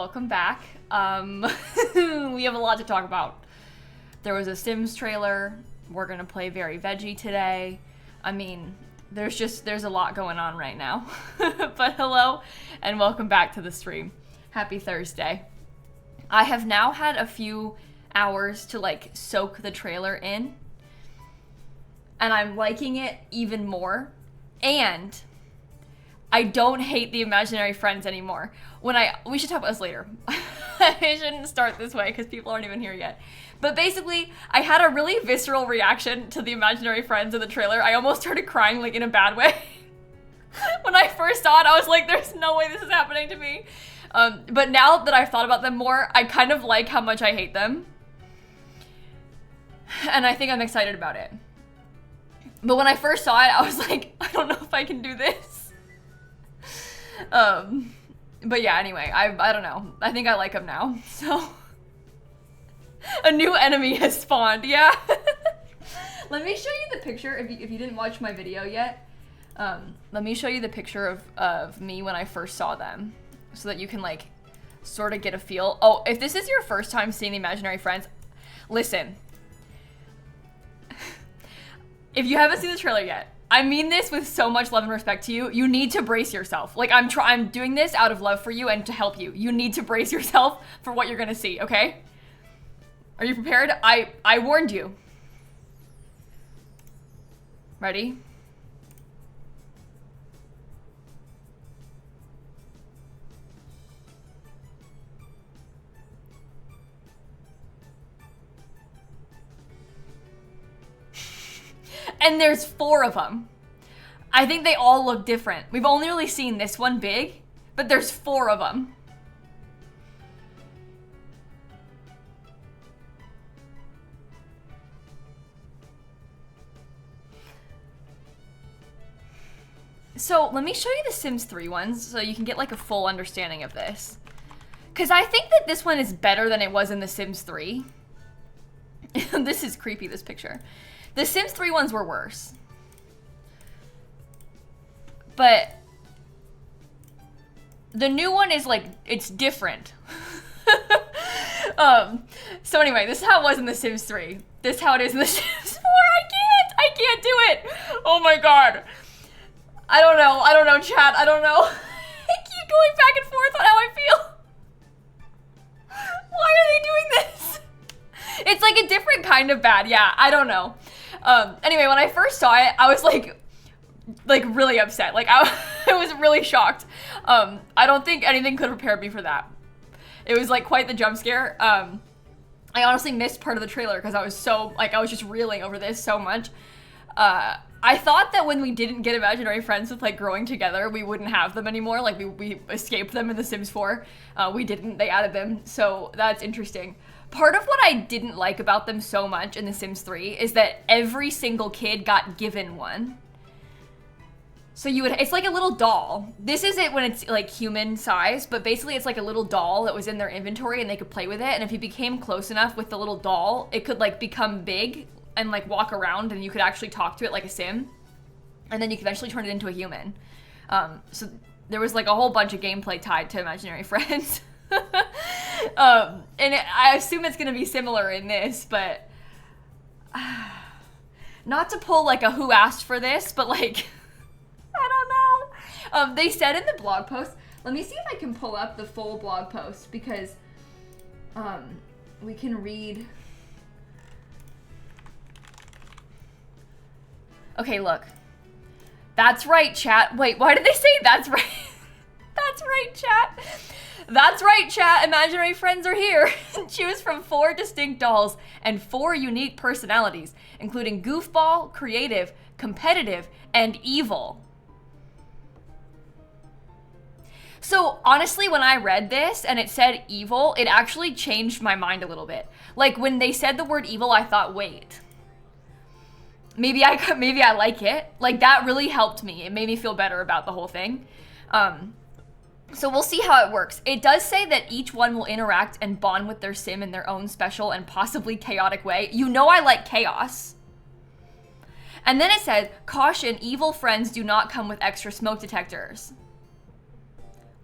welcome back. We have a lot to talk about. There was a Sims trailer. We're gonna play Very Veggie today. I mean, there's a lot going on right now. But hello, and welcome back to the stream. Happy Thursday. I have now had a few hours to like soak the trailer in, and I'm liking it even more. And I don't hate the imaginary friends anymore. We should talk about this later. I shouldn't start this way because people aren't even here yet. But basically, I had a really visceral reaction to the imaginary friends in the trailer. I almost started crying like in a bad way. When I first saw it, I was like, there's no way this is happening to me. But now that I've thought about them more, I kind of like how much I hate them. And I think I'm excited about it. But when I first saw it, I was like, I don't know if I can do this. But yeah, anyway, I don't know. I think I like them now, so. A new enemy has spawned, yeah. Let me show you the picture, if you didn't watch my video yet. Let me show you the picture of me when I first saw them, so that you can like, sort of get a feel. Oh, if this is your first time seeing the imaginary friends, listen. If you haven't seen the trailer yet, I mean this with so much love and respect to you. You need to brace yourself. Like, I'm doing this out of love for you and to help you. You need to brace yourself for what you're gonna see, okay? Are you prepared? I warned you. Ready? And there's 4 of them. I think they all look different. We've only really seen this one big, but there's 4 of them. So let me show you the Sims 3 ones so you can get like a full understanding of this. Because I think that this one is better than it was in the Sims 3. This is creepy, this picture. The Sims 3 ones were worse. But the new one is like, it's different. So anyway, this is how it was in The Sims 3. This is how it is in The Sims 4. I can't do it. Oh my God. I don't know, chat. I don't know. I keep going back and forth on how I feel. Why are they doing this? It's like a different kind of bad. Yeah, I don't know. Anyway, when I first saw it, I was like really upset. Like I was really shocked. I don't think anything could have prepared me for that. It was like quite the jump scare. I honestly missed part of the trailer because I was so, like, I was just reeling over this so much. I thought that when we didn't get imaginary friends with like growing together, we wouldn't have them anymore. Like we escaped them in The Sims 4. We didn't, they added them. So that's interesting. Part of what I didn't like about them so much in The Sims 3 is that every single kid got given one. So it's like a little doll. This is it when it's like human size, but basically it's like a little doll that was in their inventory and they could play with it. And if you became close enough with the little doll, it could like become big and like walk around and you could actually talk to it like a sim. And then you could eventually turn it into a human. So there was like a whole bunch of gameplay tied to imaginary friends. I assume it's gonna be similar in this, but not to pull like a who asked for this, but like, I don't know. They said in the blog post, let me see if I can pull up the full blog post because we can read. Okay, look. That's right, chat. Wait, why did they say that's right? That's right, chat. That's right, chat. Imaginary friends are here. Choose from 4 distinct dolls and 4 unique personalities, including goofball, creative, competitive, and evil. So honestly, when I read this and it said evil, it actually changed my mind a little bit. Like when they said the word evil, I thought, wait. Maybe I like it. Like that really helped me. It made me feel better about the whole thing. So we'll see how it works. It does say that each one will interact and bond with their sim in their own special and possibly chaotic way. You know I like chaos. And then it says, caution, evil friends do not come with extra smoke detectors.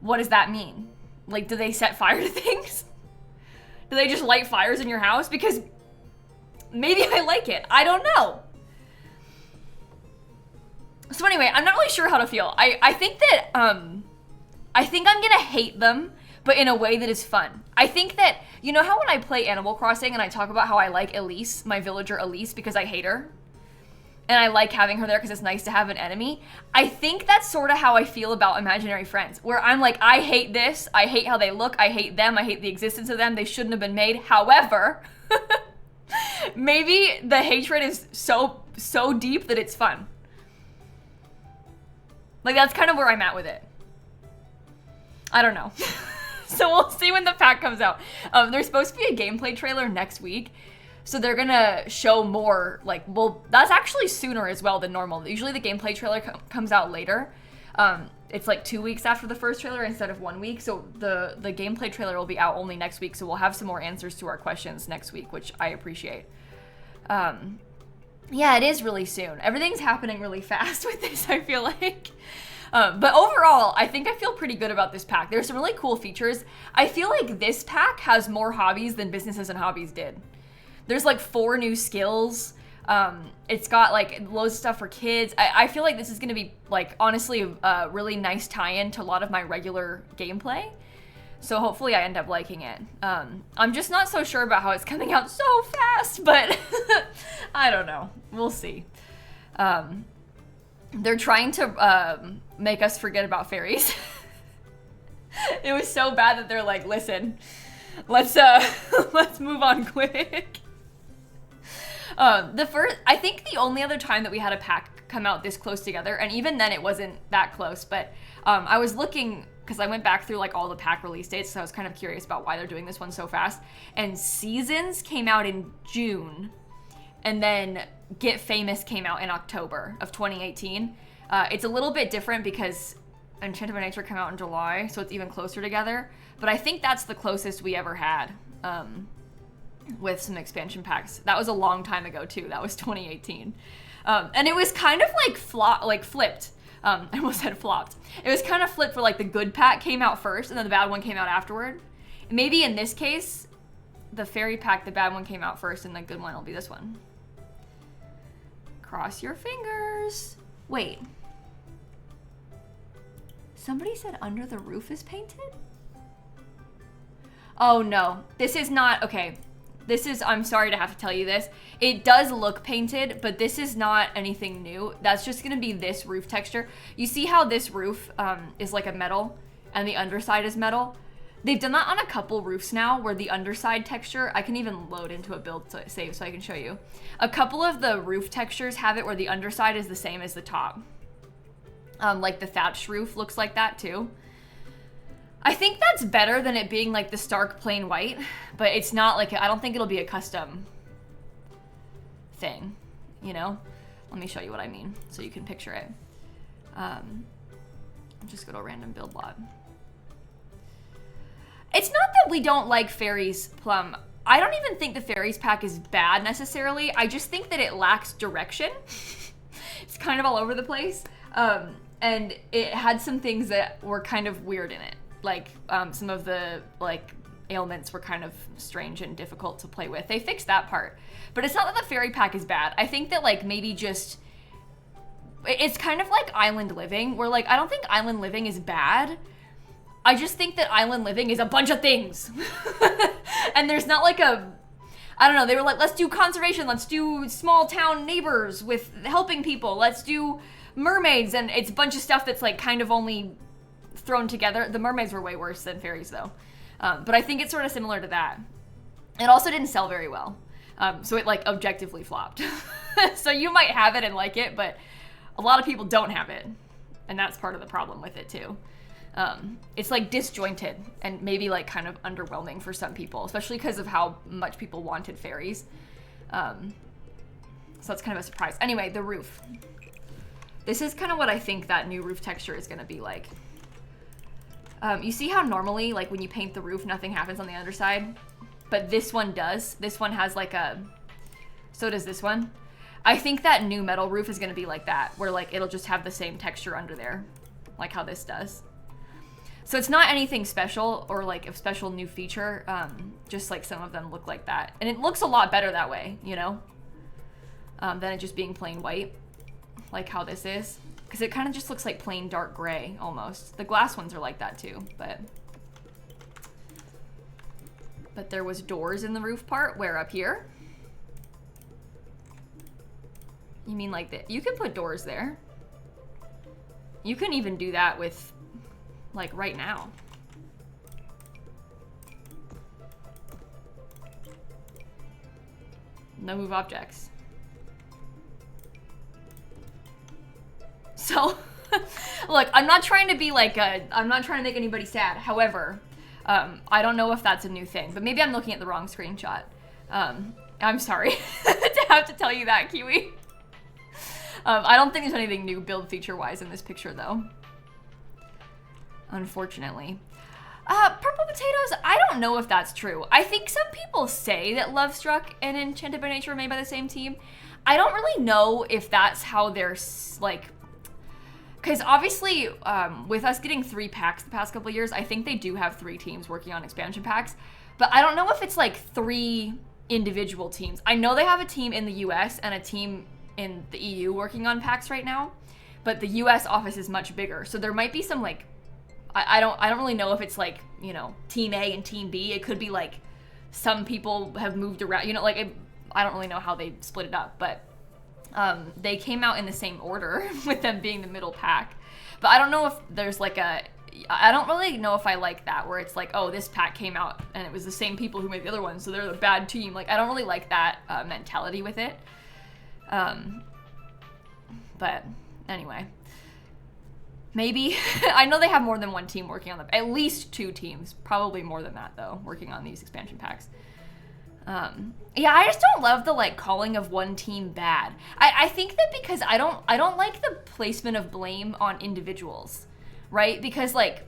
What does that mean? Like, do they set fire to things? Do they just light fires in your house? Because maybe I like it. I don't know. So anyway, I'm not really sure how to feel. I think that, I think I'm gonna hate them, but in a way that is fun. I think that, you know how when I play Animal Crossing and I talk about how I like Elise, my villager Elise, because I hate her? And I like having her there because it's nice to have an enemy. I think that's sort of how I feel about imaginary friends, where I'm like, I hate this, I hate how they look, I hate them, I hate the existence of them, they shouldn't have been made. However, maybe the hatred is so deep that it's fun. Like, that's kind of where I'm at with it. I don't know. So we'll see when the pack comes out. There's supposed to be a gameplay trailer next week. So they're gonna show more, like, well, that's actually sooner as well than normal. Usually the gameplay trailer comes out later. It's like 2 weeks after the first trailer instead of 1 week. So the gameplay trailer will be out only next week. So we'll have some more answers to our questions next week, which I appreciate. Yeah, it is really soon. Everything's happening really fast with this, I feel like. But overall, I think I feel pretty good about this pack. There's some really cool features. I feel like this pack has more hobbies than Businesses and Hobbies did. There's like 4 new skills. It's got like loads of stuff for kids. I feel like this is gonna be like honestly a really nice tie-in to a lot of my regular gameplay. So hopefully I end up liking it. I'm just not so sure about how it's coming out so fast, but I don't know. We'll see. They're trying to make us forget about fairies. It was so bad that they're like, listen, let's move on quick. I think the only other time that we had a pack come out this close together, and even then it wasn't that close, but I was looking, because I went back through like all the pack release dates, so I was kind of curious about why they're doing this one so fast. And Seasons came out in June, and then Get Famous came out in October of 2018. It's a little bit different because Enchanted by Nature came out in July, so it's even closer together. But I think that's the closest we ever had. With some expansion packs. That was a long time ago too. That was 2018. And it was kind of like flipped. I almost said flopped. It was kind of flipped for like the good pack came out first and then the bad one came out afterward. And maybe in this case, the fairy pack, the bad one came out first and the good one will be this one. Cross your fingers. Wait. Somebody said Under the Roof is painted? Oh no, this is not, okay. This is, I'm sorry to have to tell you this. It does look painted, but this is not anything new. That's just gonna be this roof texture. You see how this roof is like a metal and the underside is metal? They've done that on a couple roofs now where the underside texture, I can even load into a build save so I can show you. A couple of the roof textures have it where the underside is the same as the top. Like the thatched roof looks like that too. I think that's better than it being like the stark plain white, but it's not like, I don't think it'll be a custom thing, you know? Let me show you what I mean so you can picture it. Just go to a random build lot. It's not that we don't like Fairies Plum. I don't even think the Fairies pack is bad necessarily. I just think that it lacks direction. It's kind of all over the place. And it had some things that were kind of weird in it. Like some of the like ailments were kind of strange and difficult to play with. They fixed that part, but it's not that the fairy pack is bad. I think that like maybe just it's kind of like Island Living, where like I don't think Island Living is bad. I just think that Island Living is a bunch of things, and there's not like a, I don't know. They were like, let's do conservation, let's do small town neighbors with helping people, let's do mermaids, and it's a bunch of stuff that's like kind of only thrown together. The mermaids were way worse than fairies though. But I think it's sort of similar to that. It also didn't sell very well. So it like objectively flopped. So you might have it and like it, but a lot of people don't have it. And that's part of the problem with it too. It's like disjointed and maybe like kind of underwhelming for some people, especially because of how much people wanted fairies. So that's kind of a surprise. Anyway, the roof. This is kind of what I think that new roof texture is gonna be like. You see how normally, like when you paint the roof, nothing happens on the underside? But this one does. This one has like a, so does this one. I think that new metal roof is gonna be like that, where like it'll just have the same texture under there, like how this does. So it's not anything special or like a special new feature, just like some of them look like that. And it looks a lot better that way, you know, than it just being plain white, like how this is. Because it kind of just looks like plain dark gray almost. The glass ones are like that too, but there was doors in the roof part. Where up here? You mean like that? You can put doors there. You can even do that with, like, right now. No move objects. So, look, I'm not trying to be like I'm not trying to make anybody sad. However, I don't know if that's a new thing, but maybe I'm looking at the wrong screenshot. I'm sorry to have to tell you that, Kiwi. I don't think there's anything new build feature-wise in this picture, though. Unfortunately. Purple potatoes, I don't know if that's true. I think some people say that Love Struck and Enchanted by Nature were made by the same team. I don't really know if that's how they're, like... Because obviously, with us getting 3 packs the past couple of years, I think they do have 3 teams working on expansion packs. But I don't know if it's like 3 individual teams. I know they have a team in the US and a team in the EU working on packs right now. But the US office is much bigger. So there might be some like... I don't really know if it's like, you know, Team A and Team B. It could be like some people have moved around. You know, like, I don't really know how they split it up. But... they came out in the same order with them being the middle pack. But I don't know if there's like I don't really know if I like that, where it's like, oh, this pack came out and it was the same people who made the other one, so they're the bad team. Like, I don't really like that mentality with it. But anyway, maybe, I know they have more than one team working on them, at least 2 teams, probably more than that though, working on these expansion packs. Yeah, I just don't love the like calling of one team bad. I think that because I don't like the placement of blame on individuals, right? Because like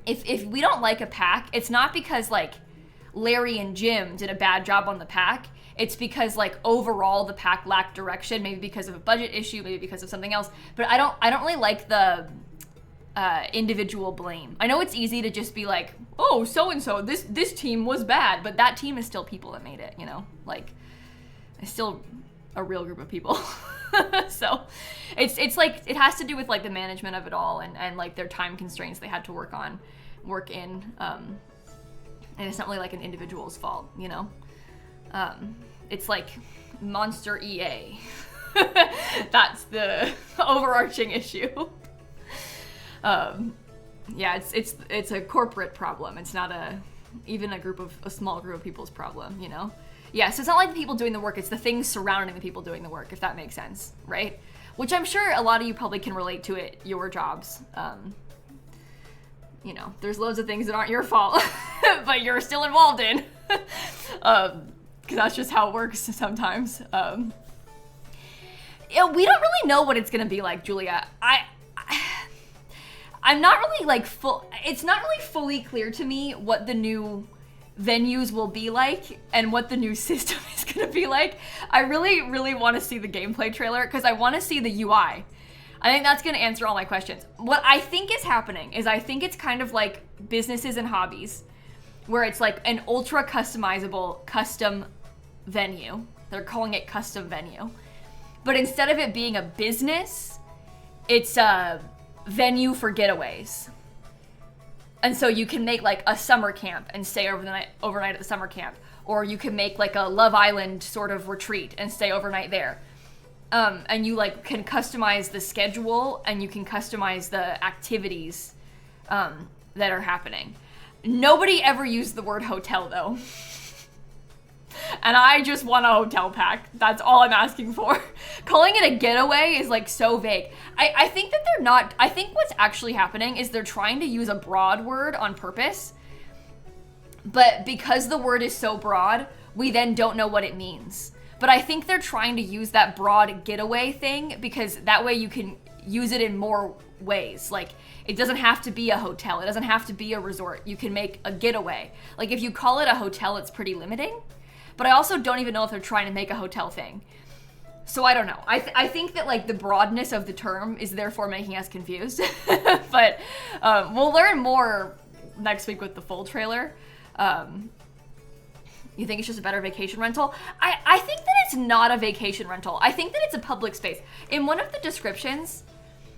if we don't like a pack, it's not because like Larry and Jim did a bad job on the pack. It's because like overall the pack lacked direction, maybe because of a budget issue, maybe because of something else. But I don't really like the individual blame. I know it's easy to just be like, oh, so-and-so, this team was bad, but that team is still people that made it, you know? Like, it's still a real group of people. So, it's like, it has to do with like the management of it all and like their time constraints they had to work in, and it's not really like an individual's fault, you know? It's like Monster EA. That's the overarching issue. Yeah, it's a corporate problem. It's not even a small group of people's problem, you know? Yeah, so it's not like the people doing the work, it's the things surrounding the people doing the work, if that makes sense, right? Which I'm sure a lot of you probably can relate to at your jobs. You know, there's loads of things that aren't your fault, but you're still involved in. Because that's just how it works sometimes. Yeah, we don't really know what it's gonna be like, Julia. I'm not really like it's not really fully clear to me what the new venues will be like and what the new system is going to be like. I really, really want to see the gameplay trailer because I want to see the UI. I think that's going to answer all my questions. What I think is happening is I think it's kind of like businesses and hobbies where it's like an ultra customizable custom venue. They're calling it custom venue. But instead of it being a business, it's a venue for getaways. And so you can make like a summer camp and stay overnight at the summer camp. Or you can make like a Love Island sort of retreat and stay overnight there. And you like can customize the schedule and you can customize the activities that are happening. Nobody ever used the word hotel though. And I just want a hotel pack. That's all I'm asking for. Calling it a getaway is like so vague. I think that they're not, I think what's actually happening is they're trying to use a broad word on purpose. But because the word is so broad, we then don't know what it means. But I think they're trying to use that broad getaway thing because that way you can use it in more ways. Like, it doesn't have to be a hotel. It doesn't have to be a resort. You can make a getaway. Like, if you call it a hotel, it's pretty limiting. But I also don't even know if they're trying to make a hotel thing. So I don't know. I think that like the broadness of the term is therefore making us confused. But we'll learn more next week with the full trailer. You think it's just a better vacation rental? I think that it's not a vacation rental. I think that it's a public space. In one of the descriptions,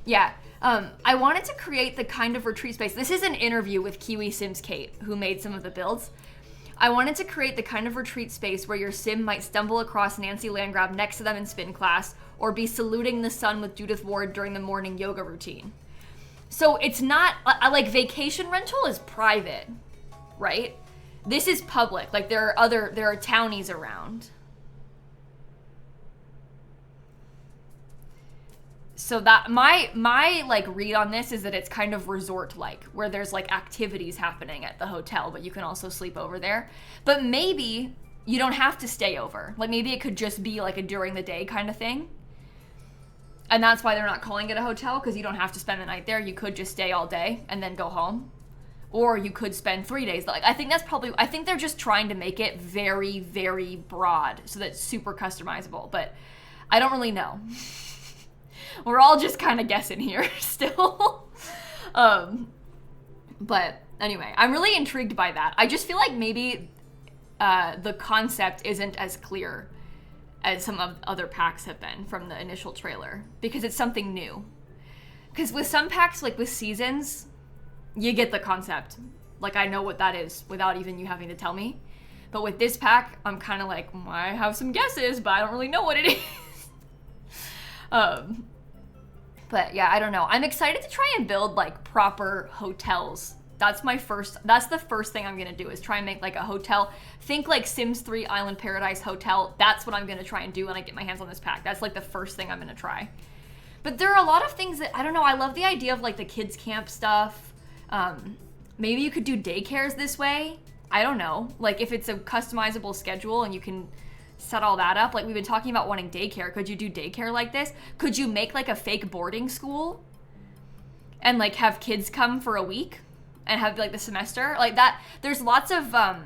I wanted to create the kind of retreat space. This is an interview with Kiwi Sims Kate, who made some of the builds. I wanted to create the kind of retreat space where your sim might stumble across Nancy Landgrab next to them in spin class, or be saluting the sun with Judith Ward during the morning yoga routine. So it's not, like vacation rental is private, right? This is public, like there are townies around. So that my like read on this is that it's kind of resort-like, where there's like activities happening at the hotel, but you can also sleep over there. But maybe you don't have to stay over. Like maybe it could just be like a during the day kind of thing. And that's why they're not calling it a hotel, because you don't have to spend the night there. You could just stay all day and then go home. Or you could spend 3 days. Like I think they're just trying to make it very, very broad so that it's super customizable. But I don't really know. We're all just kind of guessing here still. But anyway, I'm really intrigued by that. I just feel like maybe the concept isn't as clear as some of other packs have been from the initial trailer, because it's something new. Because with some packs, like with seasons, you get the concept. Like I know what that is without even you having to tell me. But with this pack, I'm kind of like, I have some guesses, but I don't really know what it is. But yeah, I don't know. I'm excited to try and build like proper hotels. That's the first thing I'm gonna do, is try and make like a hotel. Think like Sims 3 Island Paradise Hotel. That's what I'm gonna try and do when I get my hands on this pack. That's like the first thing I'm gonna try. But there are a lot of things that, I don't know, I love the idea of like the kids camp stuff. Maybe you could do daycares this way. I don't know. Like if it's a customizable schedule and you can set all that up. Like we've been talking about wanting daycare. Could you do daycare like this? Could you make like a fake boarding school and like have kids come for a week and have like the semester like that? There's lots of, I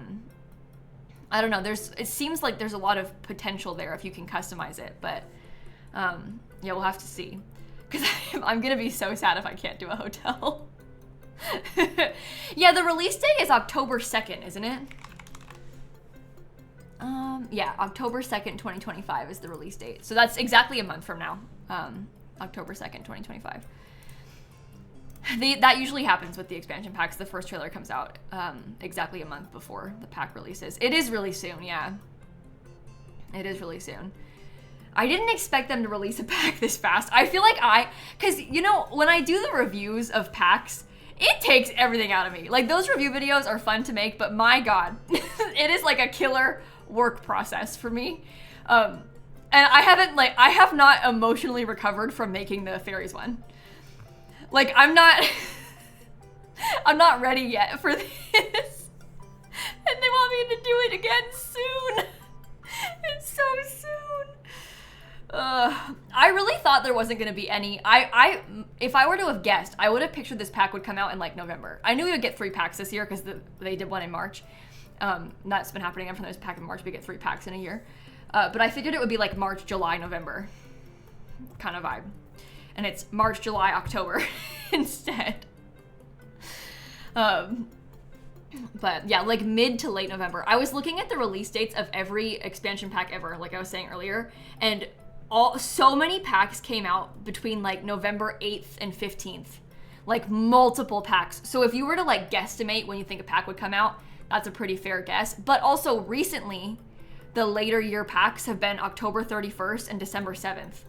don't know. It seems like there's a lot of potential there if you can customize it, but yeah, we'll have to see. Cause I'm going to be so sad if I can't do a hotel. Yeah, the release date is October 2nd, isn't it? Yeah, October 2nd, 2025 is the release date. So that's exactly a month from now. October 2nd, 2025. That usually happens with the expansion packs. The first trailer comes out exactly a month before the pack releases. It is really soon, yeah. It is really soon. I didn't expect them to release a pack this fast. I feel like because, you know, when I do the reviews of packs, it takes everything out of me. Like, those review videos are fun to make, but my God, it is like a killer work process for me. And I have not emotionally recovered from making the fairies one. Like, I'm not ready yet for this. And they want me to do it again soon. It's so soon. I really thought there wasn't going to be any. If I were to have guessed, I would have pictured this pack would come out in like November. I knew we would get 3 packs this year because they did one in March. That's been happening every time there's a pack in March. We get 3 packs in a year. But I figured it would be like March, July, November kind of vibe. And it's March, July, October instead. But yeah, like mid to late November. I was looking at the release dates of every expansion pack ever, like I was saying earlier, and so many packs came out between like November 8th and 15th. Like multiple packs. So if you were to like guesstimate when you think a pack would come out, that's a pretty fair guess. But also recently, the later year packs have been October 31st and December 7th.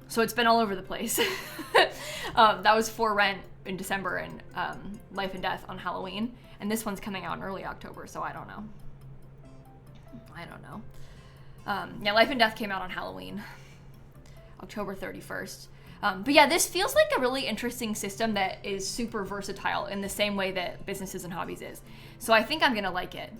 So it's been all over the place. That was For Rent in December and Life and Death on Halloween. And this one's coming out in early October, so I don't know. Yeah, Life and Death came out on Halloween, October 31st. But yeah, this feels like a really interesting system that is super versatile in the same way that Businesses and Hobbies is. So I think I'm gonna like it.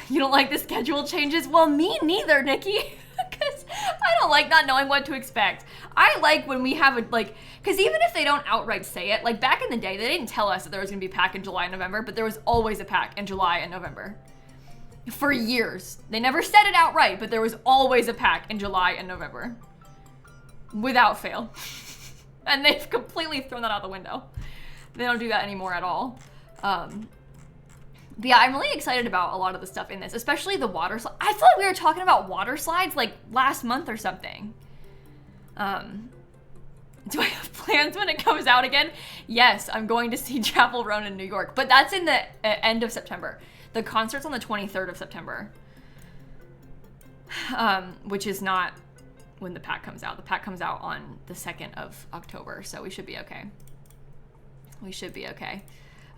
You don't like the schedule changes? Well, me neither, Nikki. Because I don't like not knowing what to expect. I like when we have because even if they don't outright say it, like back in the day, they didn't tell us that there was going to be a pack in July and November, but there was always a pack in July and November. For years. They never said it outright, but there was always a pack in July and November. Without fail. And they've completely thrown that out the window. They don't do that anymore at all. But yeah, I'm really excited about a lot of the stuff in this, especially the water slide. I feel like we were talking about water slides like last month or something. Do I have plans when it comes out again? Yes, I'm going to see Chapel Roan in New York, but that's in the end of September. The concert's on the 23rd of September, which is not when the pack comes out. The pack comes out on the 2nd of October, so we should be okay. We should be okay.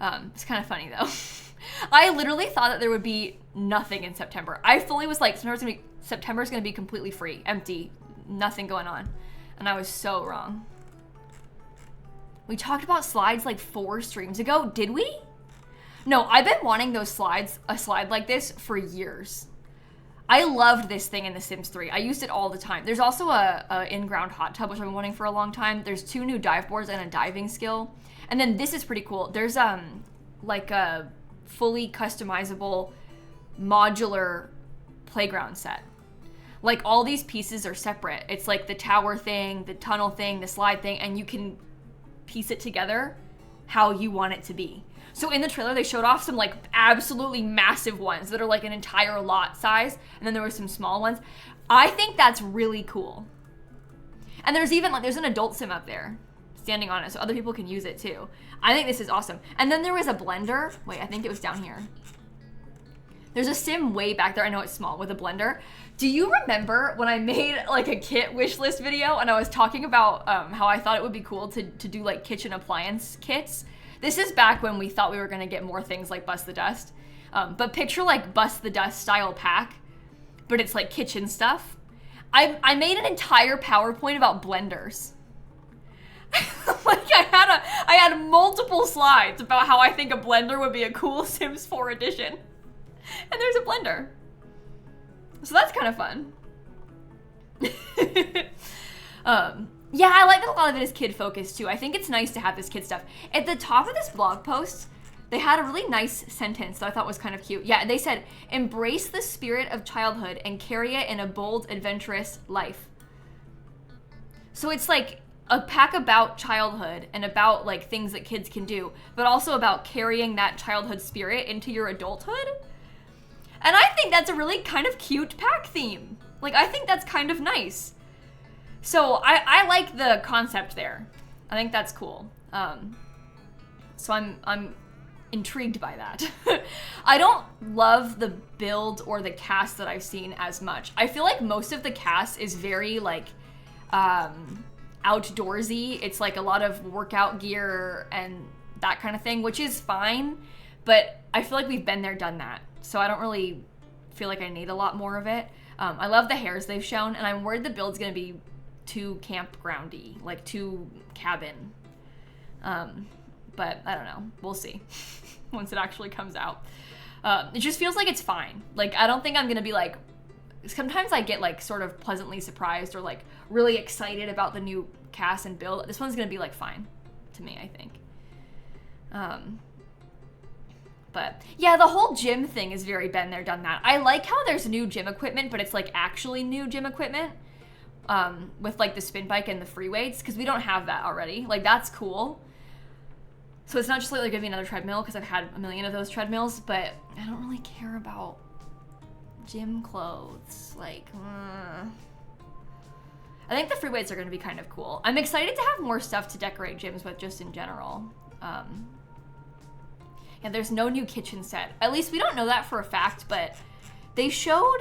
It's kind of funny though. I literally thought that there would be nothing in September. I fully was like, September's gonna be completely free, empty, nothing going on. And I was so wrong. We talked about slides like 4 streams ago, did we? No, I've been wanting those slides, a slide like this for years. I loved this thing in The Sims 3. I used it all the time. There's also a in-ground hot tub, which I've been wanting for a long time. There's 2 new dive boards and a diving skill. And then this is pretty cool. There's like a fully customizable modular playground set. Like all these pieces are separate. It's like the tower thing, the tunnel thing, the slide thing, and you can piece it together how you want it to be. So in the trailer, they showed off some like absolutely massive ones that are like an entire lot size. And then there were some small ones. I think that's really cool. And there's even like, there's an adult sim up there standing on it so other people can use it too. I think this is awesome. And then there was a blender. Wait, I think it was down here. There's a sim way back there. I know it's small with a blender. Do you remember when I made like a kit wish list video and I was talking about how I thought it would be cool to do like kitchen appliance kits? This is back when we thought we were gonna get more things like Bust the Dust. But picture like Bust the Dust style pack, but it's like kitchen stuff. I made an entire PowerPoint about blenders. Like I had multiple slides about how I think a blender would be a cool Sims 4 edition. And there's a blender. So that's kind of fun. Yeah, I like that a lot of it is kid focused too. I think it's nice to have this kid stuff. At the top of this blog post, they had a really nice sentence that I thought was kind of cute. Yeah, they said, embrace the spirit of childhood and carry it in a bold, adventurous life. So it's like a pack about childhood and about like things that kids can do, but also about carrying that childhood spirit into your adulthood. And I think that's a really kind of cute pack theme. Like, I think that's kind of nice. So I like the concept there. I think that's cool. So I'm intrigued by that. I don't love the build or the cast that I've seen as much. I feel like most of the cast is very like outdoorsy. It's like a lot of workout gear and that kind of thing, which is fine. But I feel like we've been there, done that. So I don't really feel like I need a lot more of it. I love the hairs they've shown, and I'm worried the build's gonna be too campgroundy, like too cabin. But I don't know. We'll see once it actually comes out. It just feels like it's fine. Like, I don't think I'm gonna be like, sometimes I get like sort of pleasantly surprised or like really excited about the new cast and build. This one's gonna be like fine to me, I think. But yeah, the whole gym thing is very been there, done that. I like how there's new gym equipment, but it's like actually new gym equipment with like the spin bike and the free weights, because we don't have that already. Like, that's cool. So it's not just like gonna be another treadmill, because I've had a million of those treadmills, but I don't really care about gym clothes. Like, I think the free weights are gonna be kind of cool. I'm excited to have more stuff to decorate gyms with just in general. Yeah, there's no new kitchen set. At least we don't know that for a fact, but they showed,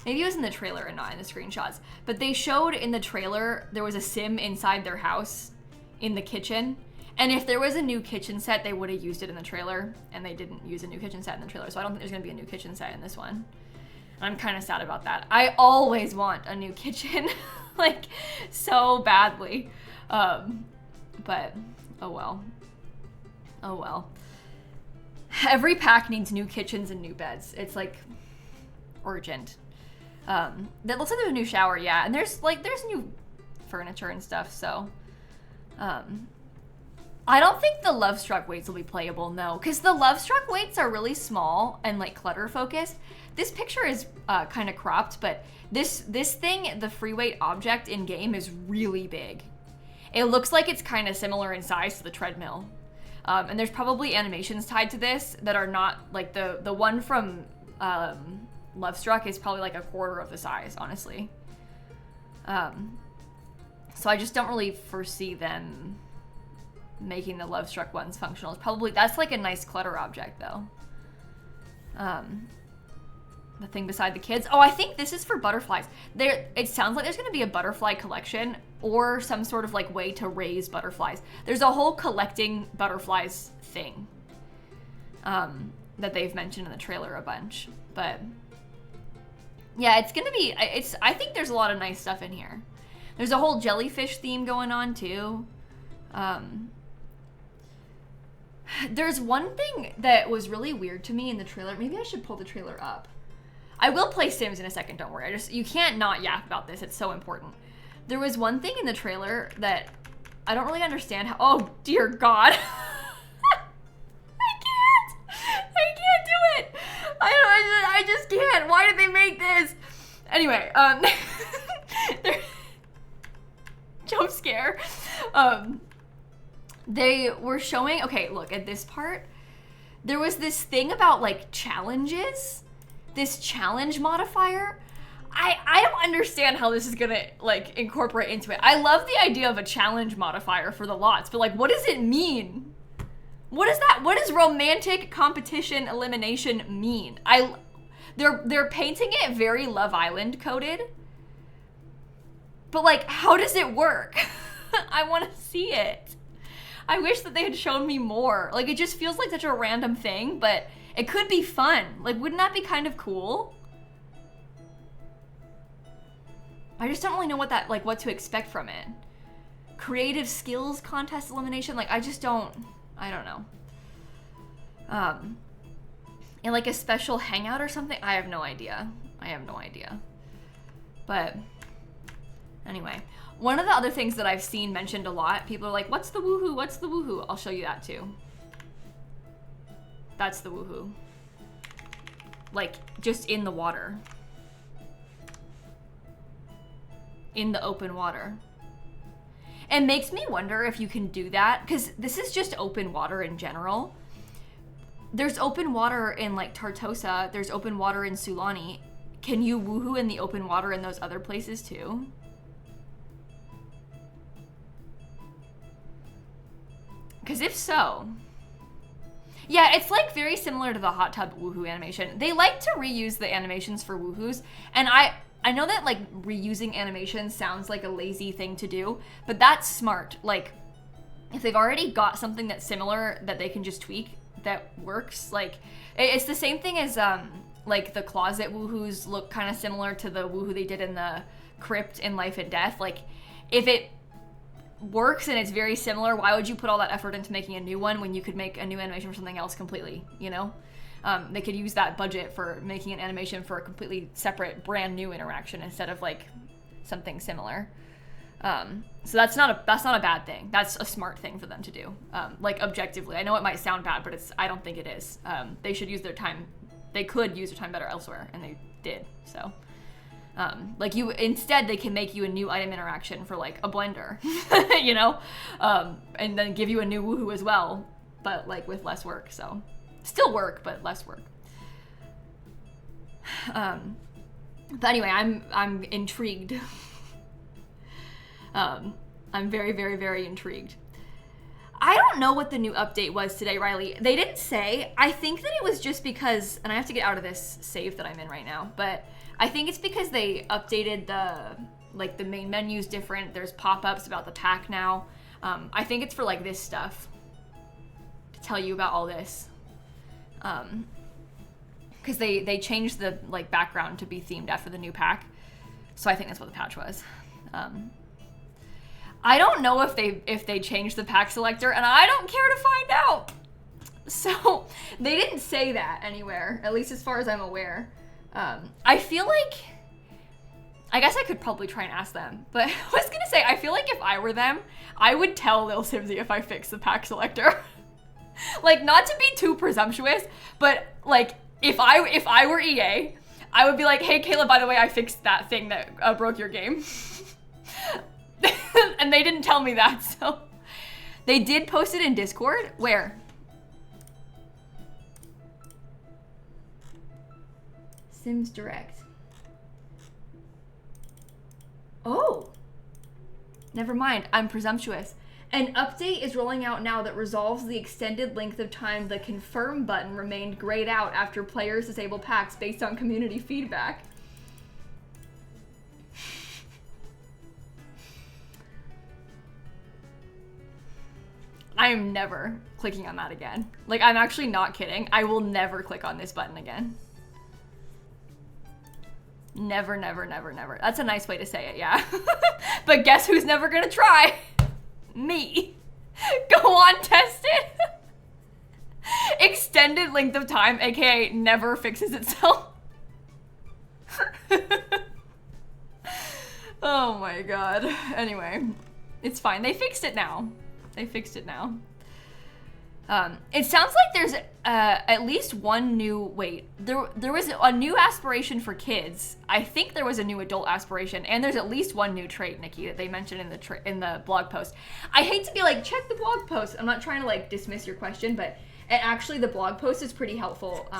maybe it was in the trailer and not in the screenshots, but they showed in the trailer there was a sim inside their house in the kitchen. And if there was a new kitchen set, they would have used it in the trailer, and they didn't use a new kitchen set in the trailer. So I don't think there's gonna be a new kitchen set in this one. I'm kind of sad about that. I always want a new kitchen, like so badly. But oh well. Oh well. Every pack needs new kitchens and new beds. It's like urgent. That looks like there's a new shower, yeah. And there's new furniture and stuff, so. I don't think the Love Struck weights will be playable, no. Because the Love Struck weights are really small and like clutter focused. This picture is kind of cropped, but this thing, the free weight object in game, is really big. It looks like it's kind of similar in size to the treadmill. And there's probably animations tied to this that are not, like the one from Love Struck is probably like a quarter of the size, honestly. So I just don't really foresee them making the Love Struck ones functional. It's probably, that's like a nice clutter object though. The thing beside the kids. Oh, I think this is for butterflies. It sounds like there's gonna be a butterfly collection or some sort of like way to raise butterflies. There's a whole collecting butterflies thing that they've mentioned in the trailer a bunch. But yeah, it's gonna be, I think there's a lot of nice stuff in here. There's a whole jellyfish theme going on too. There's one thing that was really weird to me in the trailer. Maybe I should pull the trailer up. I will play Sims in a second, don't worry. You can't not yap about this, it's so important. There was one thing in the trailer that I don't really understand how, oh dear God. I can't do it. I just can't. Why did they make this? Anyway, jump scare. They were showing, okay, look at this part. There was this thing about like challenges, this challenge modifier. I don't understand how this is gonna like incorporate into it. I love the idea of a challenge modifier for the lots, but like, what does it mean? What is that? What does romantic competition elimination mean? They're painting it very Love Island coded, but like, how does it work? I want to see it. I wish that they had shown me more. Like, it just feels like such a random thing, but it could be fun. Like, wouldn't that be kind of cool? I just don't really know what that, like, what to expect from it. Creative skills contest elimination, like, I don't know. And like a special hangout or something? I have no idea. But anyway, one of the other things that I've seen mentioned a lot, people are like, what's the woohoo? What's the woohoo? I'll show you that too. That's the woohoo. Like, just in the water. In the open water. It makes me wonder if you can do that, because this is just open water in general. There's open water in like Tartosa, there's open water in Sulani. Can you woohoo in the open water in those other places too? Because if so, yeah, it's like very similar to the hot tub woohoo animation. They like to reuse the animations for woohoos, and I know that like reusing animations sounds like a lazy thing to do, but that's smart. Like, if they've already got something that's similar that they can just tweak that works, like it's the same thing as like the closet woohoos look kind of similar to the woohoo they did in the crypt in Life and Death. Like, if it works and it's very similar, why would you put all that effort into making a new one when you could make a new animation for something else completely, you know? They could use that budget for making an animation for a completely separate, brand new interaction instead of like something similar. So that's not a bad thing. That's a smart thing for them to do. Like, objectively, I know it might sound bad, but I don't think it is. They should use their time. They could use their time better elsewhere, and they did. So, like, instead they can make you a new item interaction for like a blender, you know, and then give you a new woohoo as well, but like with less work. So, still work, but less work. But anyway, I'm intrigued. I'm very, very, very intrigued. I don't know what the new update was today, Riley. They didn't say. I think that it was just because, and I have to get out of this save that I'm in right now, but I think it's because they updated the main menu's different. There's pop-ups about the pack now. I think it's for like this stuff, to tell you about all this. Because they changed the like background to be themed after the new pack. So I think that's what the patch was. I don't know if they changed the pack selector, and I don't care to find out. So they didn't say that anywhere, at least as far as I'm aware. I feel like I guess I could probably try and ask them, but I was gonna say, I feel like if I were them, I would tell lilsimsie if I fix the pack selector. Like, not to be too presumptuous, but like, if I were EA, I would be like, hey Kayla, by the way, I fixed that thing that broke your game. And they didn't tell me that, so. They did post it in Discord. Where? Sims Direct. Oh. Never mind, I'm presumptuous. An update is rolling out now that resolves the extended length of time the confirm button remained grayed out after players disable packs based on community feedback. I am never clicking on that again. Like, I'm actually not kidding. I will never click on this button again. Never, never, never, never. That's a nice way to say it, yeah. But guess who's never gonna try? Me. Go on, test it. Extended length of time, aka never fixes itself. Oh my god. Anyway, it's fine. They fixed it now. They fixed it now. It sounds like there's at least one new, wait, there was a new aspiration for kids. I think there was a new adult aspiration, and there's at least one new trait, Nikki, that they mentioned in the blog post. I hate to be like, check the blog post. I'm not trying to like dismiss your question, but actually the blog post is pretty helpful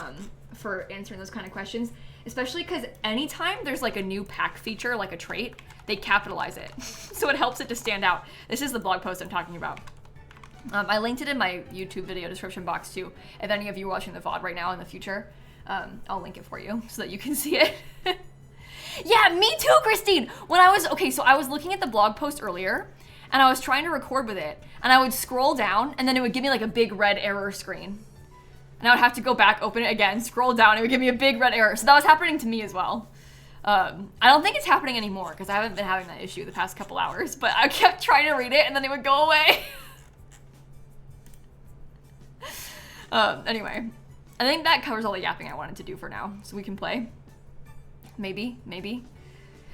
for answering those kind of questions, especially because anytime there's like a new pack feature, like a trait, they capitalize it. So it helps it to stand out. This is the blog post I'm talking about. I linked it in my YouTube video description box too. If any of you are watching the VOD right now in the future, I'll link it for you so that you can see it. Yeah, me too, Christine. When I was looking at the blog post earlier and I was trying to record with it and I would scroll down and then it would give me like a big red error screen. And I would have to go back, open it again, scroll down, it would give me a big red error. So that was happening to me as well. I don't think it's happening anymore because I haven't been having that issue the past couple hours, but I kept trying to read it and then it would go away. Anyway, I think that covers all the yapping I wanted to do for now, so we can play. Maybe.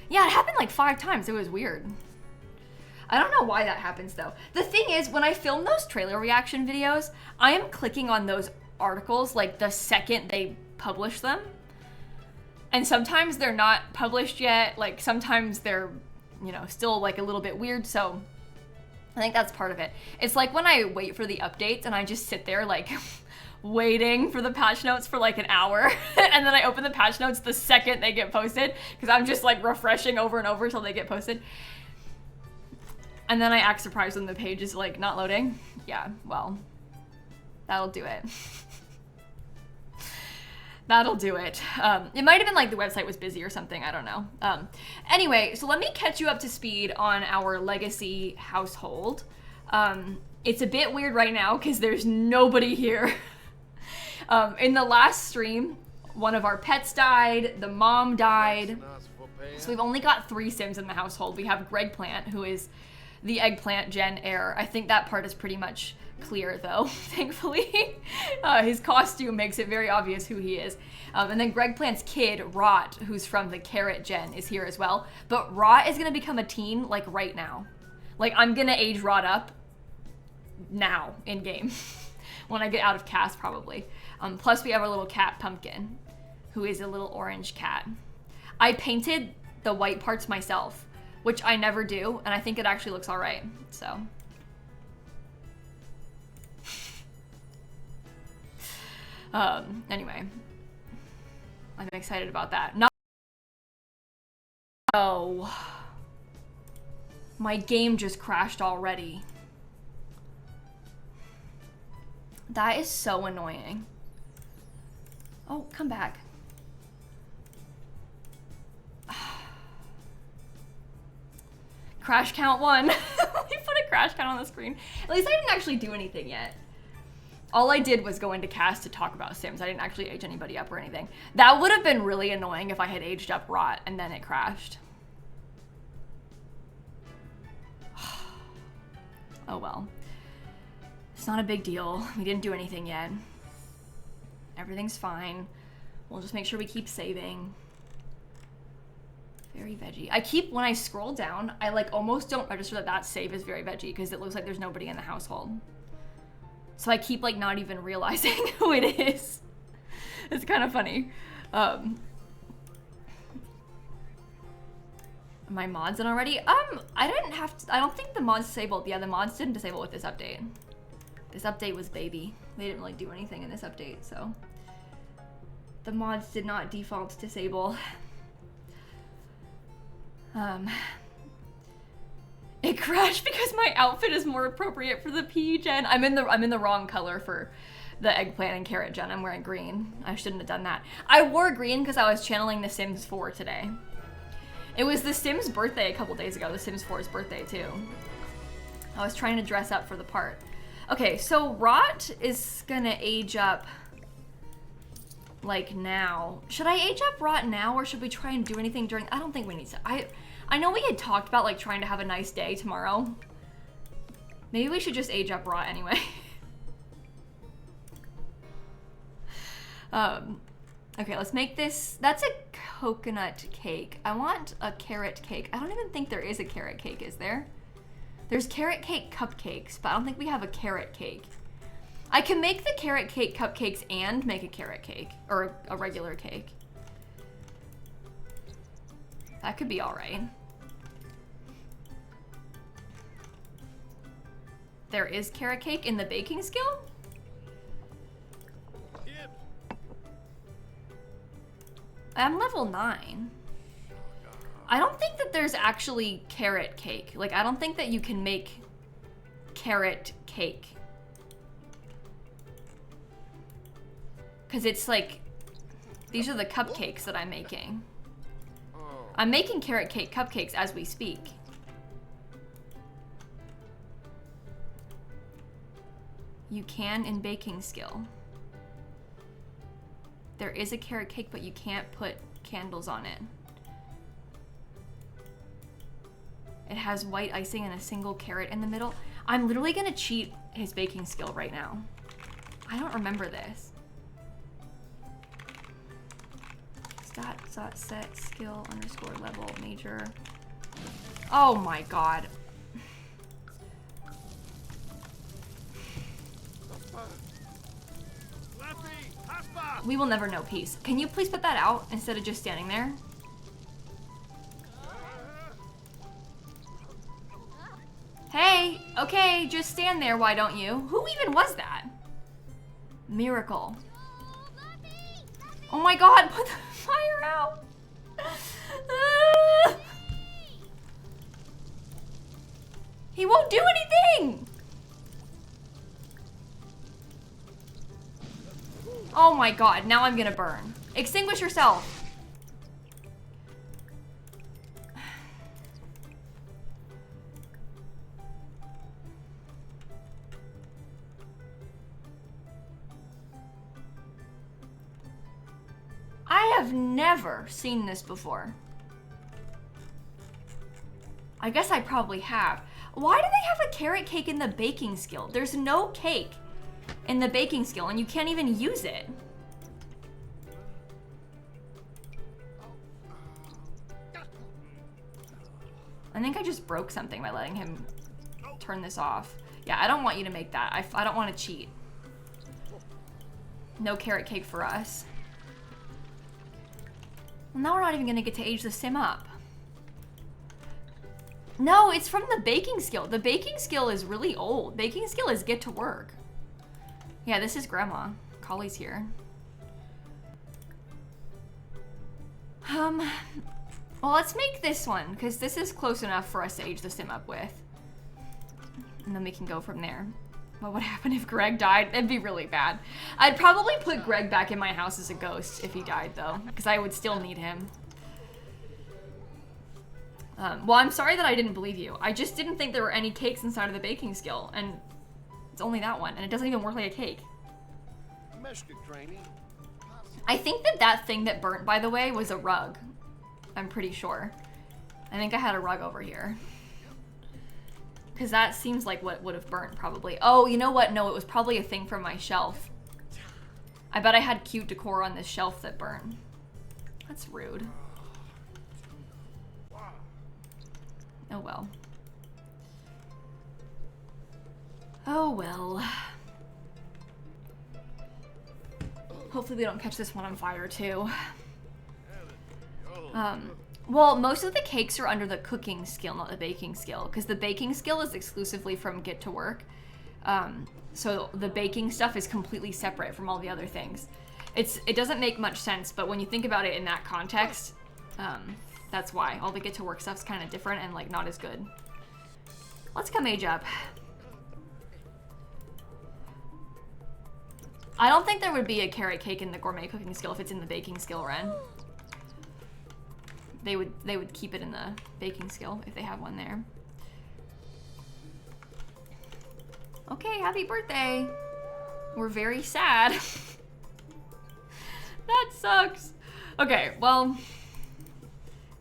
Yeah, it happened like 5 times. It was weird. I don't know why that happens though. The thing is, when I film those trailer reaction videos, I am clicking on those articles like the second they publish them. And sometimes they're not published yet. Like sometimes they're, you know, still like a little bit weird. So I think that's part of it. It's like when I wait for the updates and I just sit there like waiting for the patch notes for like an hour. And then I open the patch notes the second they get posted because I'm just like refreshing over and over until they get posted. And then I act surprised when the page is like not loading. Yeah, well, that'll do it. That'll do it. It might have been like the website was busy or something, I don't know. Anyway, so let me catch you up to speed on our legacy household. It's a bit weird right now because there's nobody here. In the last stream, one of our pets died, the mom died. So we've only got 3 Sims in the household. We have Greg Plant, who is the eggplant Gen heir. I think that part is pretty much clear though, thankfully. His costume makes it very obvious who he is. And then Greg Plant's kid, Rot, who's from the Carrot Gen, is here as well. But Rot is gonna become a teen like right now. Like I'm gonna age Rot up now in game when I get out of cast probably. Plus we have our little cat Pumpkin, who is a little orange cat. I painted the white parts myself, which I never do, and I think it actually looks all right, so. Anyway, I'm excited about that. Oh, my game just crashed already. That is so annoying. Oh, come back. Crash count 1. Let me put a crash count on the screen. At least I didn't actually do anything yet. All I did was go into cast to talk about Sims. I didn't actually age anybody up or anything. That would have been really annoying if I had aged up Rot and then it crashed. Oh well. It's not a big deal. We didn't do anything yet. Everything's fine. We'll just make sure we keep saving. Very veggie. I keep, when I scroll down, I like almost don't register that that's saved as very veggie because it looks like there's nobody in the household. So I keep like not even realizing who it is. It's kind of funny. My mods in already? I didn't have to, I don't think the mods disabled. Yeah, the mods didn't disable with this update. This update was baby. They didn't really do anything in this update, so. The mods did not default disable. It crashed because my outfit is more appropriate for the PE gen. I'm in the wrong color for the eggplant and carrot gen. I'm wearing green. I shouldn't have done that. I wore green because I was channeling The Sims 4 today. It was The Sims' birthday a couple days ago. The Sims 4's birthday too. I was trying to dress up for the part. Okay, so Rot is gonna age up like now. Should I age up Rot now or should we try and do anything during? I don't think we need to. I know we had talked about like trying to have a nice day tomorrow. Maybe we should just age up Rot anyway. Okay, let's make this. That's a coconut cake. I want a carrot cake. I don't even think there is a carrot cake, is there? There's carrot cake cupcakes, but I don't think we have a carrot cake. I can make the carrot cake cupcakes and make a carrot cake, or a regular cake. That could be all right. There is carrot cake in the baking skill? I'm level 9. I don't think that there's actually carrot cake. Like, I don't think that you can make carrot cake. Because it's like, these are the cupcakes that I'm making. I'm making carrot cake cupcakes as we speak. You can in baking skill. There is a carrot cake, but you can't put candles on it. It has white icing and a single carrot in the middle. I'm literally gonna cheat his baking skill right now. I don't remember this. Stat set skill underscore level major. Oh my god. We will never know peace. Can you please put that out instead of just standing there? Hey, okay, just stand there, why don't you? Who even was that? Miracle. Oh my god, put the fire out. He won't do anything. Oh my god, now I'm gonna burn. Extinguish yourself. I have never seen this before. I guess I probably have. Why do they have a carrot cake in the baking skill? There's no cake in the baking skill and you can't even use it. I think I just broke something by letting him turn this off. Yeah, I don't want you to make that. I don't want to cheat. No carrot cake for us. Well, now we're not even gonna get to age the sim up. No, it's from the baking skill. The baking skill is really old. Baking skill is get to work. Yeah, this is Grandma. Collie's here. Well, let's make this one, because this is close enough for us to age the sim up with. And then we can go from there. What would happen if Greg died? It'd be really bad. I'd probably put Greg back in my house as a ghost if he died, though, because I would still need him. Well, I'm sorry that I didn't believe you. I just didn't think there were any cakes inside of the baking skill, and it's only that one, and it doesn't even work like a cake. I think that thing that burnt, by the way, was a rug. I'm pretty sure. I think I had a rug over here. Because that seems like what would have burnt, probably. Oh, you know what? No, it was probably a thing from my shelf. I bet I had cute decor on this shelf that burned. That's rude. Oh well. Oh well. Hopefully we don't catch this one on fire too. Well, most of the cakes are under the cooking skill, not the baking skill, because the baking skill is exclusively from Get to Work. So the baking stuff is completely separate from all the other things. It doesn't make much sense, but when you think about it in that context, that's why. All the Get to Work stuff's kind of different and like not as good. Let's come age up. I don't think there would be a carrot cake in the gourmet cooking skill if it's in the baking skill, Ren. They would keep it in the baking skill if they have one there. Okay, happy birthday. We're very sad. That sucks. Okay, well,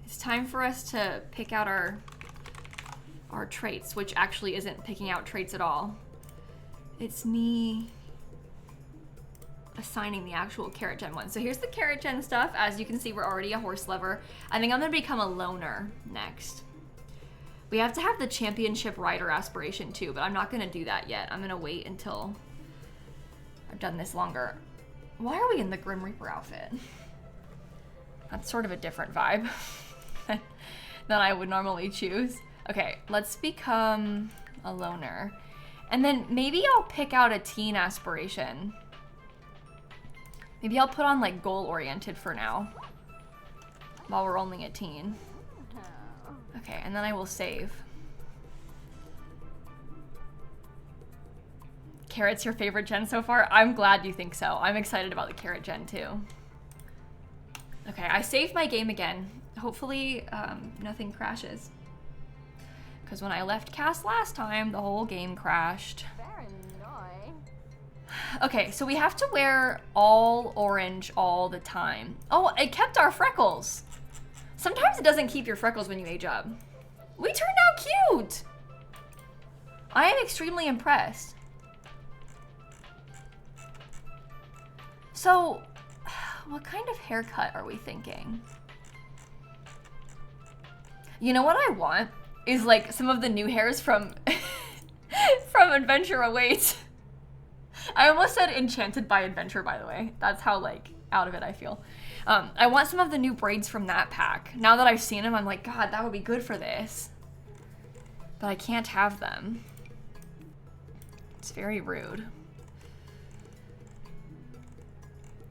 it's time for us to pick out our traits, which actually isn't picking out traits at all. It's me assigning the actual carrot gen one. So here's the carrot gen stuff. As you can see, we're already a horse lover. I think I'm gonna become a loner next. We have to have the championship rider aspiration too, but I'm not gonna do that yet. I'm gonna wait until I've done this longer. Why are we in the Grim Reaper outfit? That's sort of a different vibe than I would normally choose. Okay, let's become a loner. And then maybe I'll pick out a teen aspiration. Maybe I'll put on like goal-oriented for now, while we're only a teen. Okay, and then I will save. Carrot's your favorite gen so far? I'm glad you think so. I'm excited about the carrot gen too. Okay, I saved my game again. Hopefully nothing crashes. Because when I left cast last time, the whole game crashed. Okay, so we have to wear all orange all the time. Oh, it kept our freckles. Sometimes it doesn't keep your freckles when you age up. We turned out cute. I am extremely impressed. So, what kind of haircut are we thinking? You know what I want is like some of the new hairs from from Adventure Awaits. I almost said Enchanted by Adventure, by the way. That's how like out of it I feel. I want some of the new braids from that pack. Now that I've seen them, I'm like, God, that would be good for this. But I can't have them. It's very rude.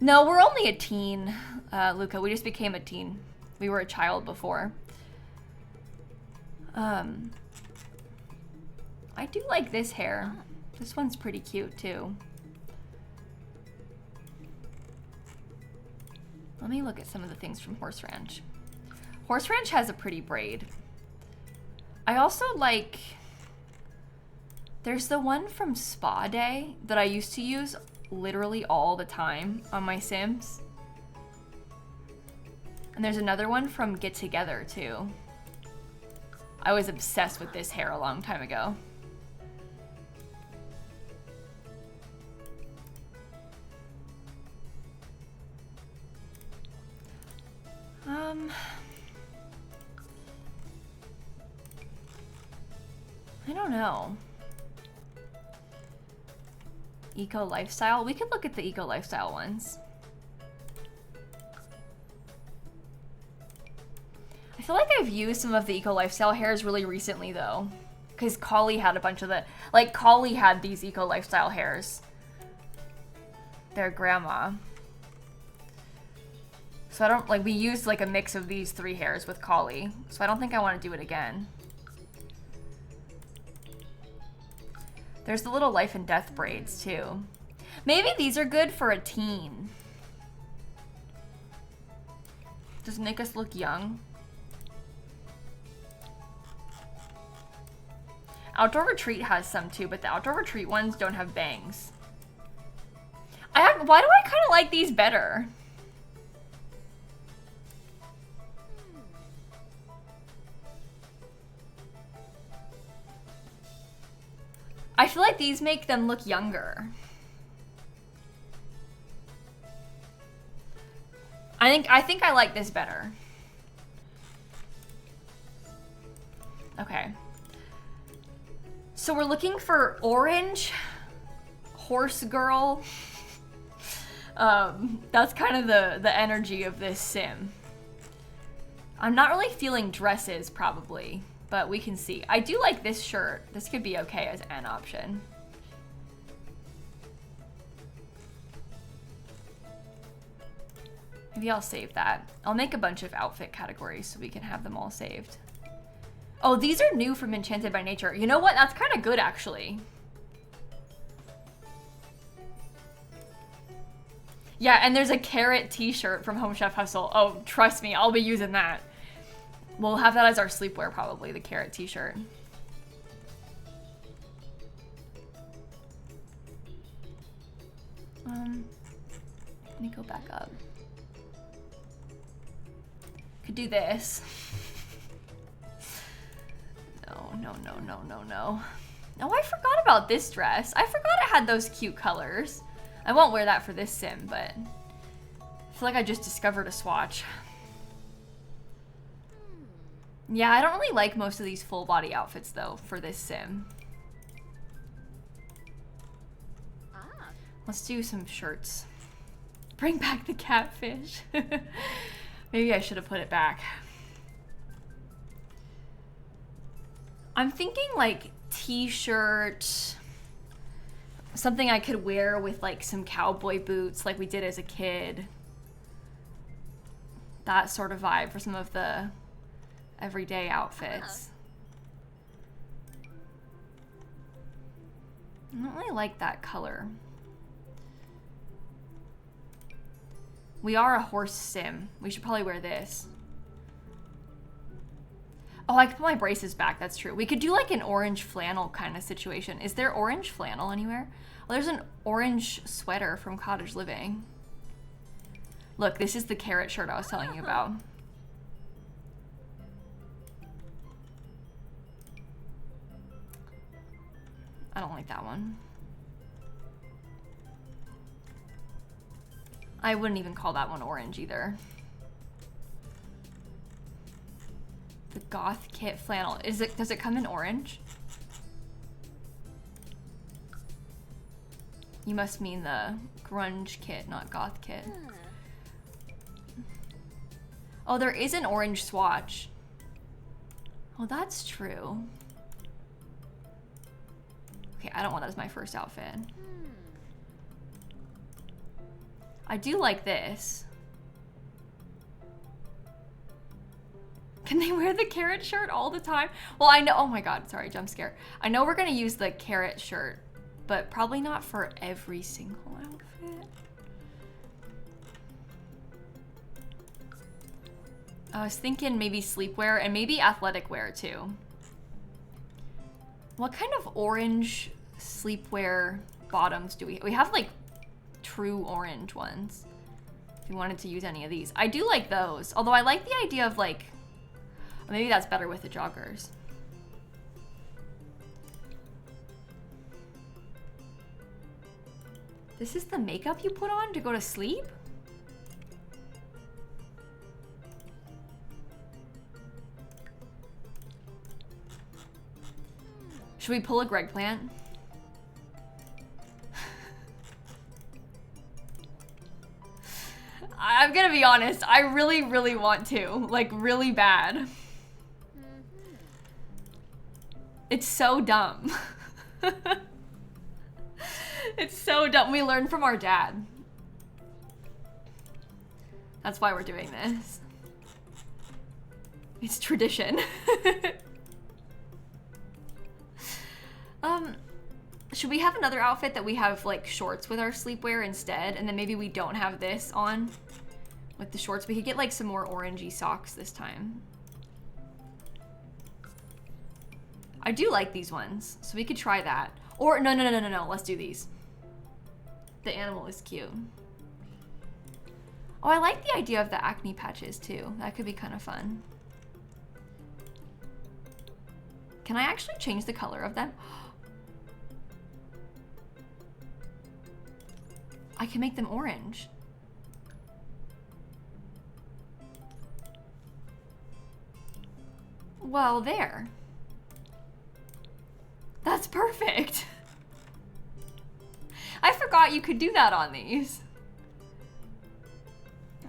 No, we're only a teen, Luca. We just became a teen. We were a child before. I do like this hair. This one's pretty cute too. Let me look at some of the things from Horse Ranch. Horse Ranch has a pretty braid. I also like, there's the one from Spa Day that I used to use literally all the time on my Sims. And there's another one from Get Together too. I was obsessed with this hair a long time ago. I don't know. Eco lifestyle? We could look at the eco lifestyle ones. I feel like I've used some of the eco lifestyle hairs really recently though. Because Collie had a bunch of the, like Collie had these eco lifestyle hairs. Their grandma. So I don't, like we used like a mix of these three hairs with Collie. So I don't think I want to do it again. There's the little life and death braids too. Maybe these are good for a teen. Does it make us look young? Outdoor Retreat has some too, but the Outdoor Retreat ones don't have bangs. Why do I kind of like these better? I feel like these make them look younger. I think I like this better. Okay. So we're looking for orange, horse girl. That's kind of the energy of this sim. I'm not really feeling dresses probably, but we can see. I do like this shirt. This could be okay as an option. Maybe I'll save that. I'll make a bunch of outfit categories so we can have them all saved. Oh, these are new from Enchanted by Nature. You know what? That's kind of good, actually. Yeah, and there's a carrot t-shirt from Home Chef Hustle. Oh, trust me, I'll be using that. We'll have that as our sleepwear, probably, the carrot t-shirt. Let me go back up. Could do this. No. Oh, I forgot about this dress. I forgot it had those cute colors. I won't wear that for this sim, but I feel like I just discovered a swatch. Yeah, I don't really like most of these full body outfits though for this sim. Let's do some shirts. Bring back the catfish. Maybe I should have put it back. I'm thinking like t-shirt, something I could wear with like some cowboy boots like we did as a kid. That sort of vibe for some of the everyday outfits. I don't really like that color. We are a horse sim. We should probably wear this. Oh, I could put my braces back. That's true. We could do like an orange flannel kind of situation. Is there orange flannel anywhere? Oh, there's an orange sweater from Cottage Living. Look, this is the carrot shirt I was telling you about. I don't like that one. I wouldn't even call that one orange either. The goth kit flannel. Does it come in orange? You must mean the grunge kit, not goth kit. Oh, there is an orange swatch. Oh, that's true. Okay, I don't want that as my first outfit. I do like this. Can they wear the carrot shirt all the time? Well, I know, oh my God, sorry, jump scare. I know we're gonna use the carrot shirt, but probably not for every single outfit. I was thinking maybe sleepwear and maybe athletic wear too. What kind of orange sleepwear bottoms do we have? Like true orange ones. If you wanted to use any of these. I do like those, although I like the idea of like, maybe that's better with the joggers. This is the makeup you put on to go to sleep? Should we pull a Greg plant? I'm gonna be honest, I really, really want to. Like, really bad. It's so dumb. It's so dumb. We learned from our dad. That's why we're doing this. It's tradition. Should we have another outfit that we have like shorts with our sleepwear instead, and then maybe we don't have this on with the shorts? We could get like some more orangey socks this time. I do like these ones, so we could try that. Or no, let's do these. The animal is cute. Oh, I like the idea of the acne patches too. That could be kind of fun. Can I actually change the color of them? I can make them orange. Well, there. That's perfect. I forgot you could do that on these.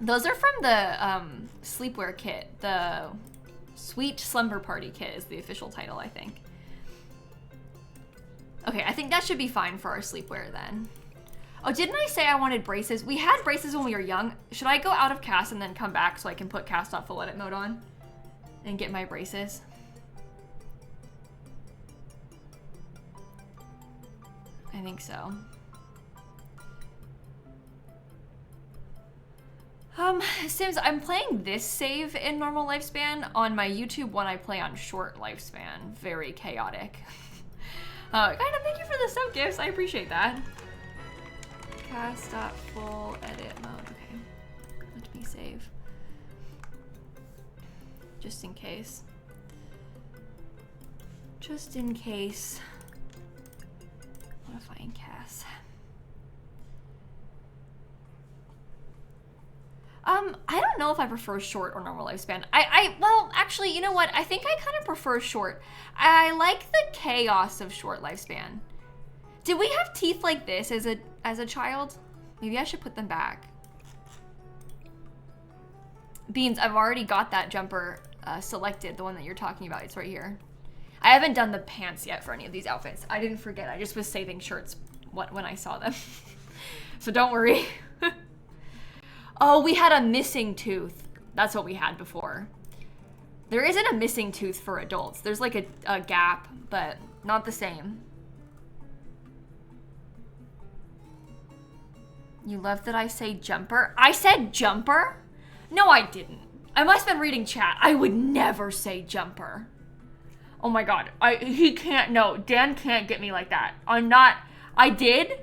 Those are from the Sleepwear kit. The Sweet Slumber Party kit is the official title, I think. Okay, I think that should be fine for our sleepwear then. Oh, didn't I say I wanted braces? We had braces when we were young. Should I go out of cast and then come back so I can put cast.full edit mode on and get my braces? I think so. Sims, I'm playing this save in normal lifespan. On my YouTube one, I play on short lifespan. Very chaotic. Kind of thank you for the sub gifts. I appreciate that. Cast.full edit mode. Okay. Let me save. Just in case. Just in case. Modifying cast. I don't know if I prefer short or normal lifespan. Well, actually, you know what? I think I kind of prefer short. I like the chaos of short lifespan. Did we have teeth like this as a child? Maybe I should put them back. Beans, I've already got that jumper selected, the one that you're talking about. It's right here. I haven't done the pants yet for any of these outfits. I didn't forget. I just was saving shirts when I saw them. So don't worry. Oh, we had a missing tooth. That's what we had before. There isn't a missing tooth for adults. There's like a gap, but not the same. You love that I say jumper? I said jumper? No, I didn't. I must have been reading chat. I would never say jumper. Oh my god. He can't, no, Dan can't get me like that. I did?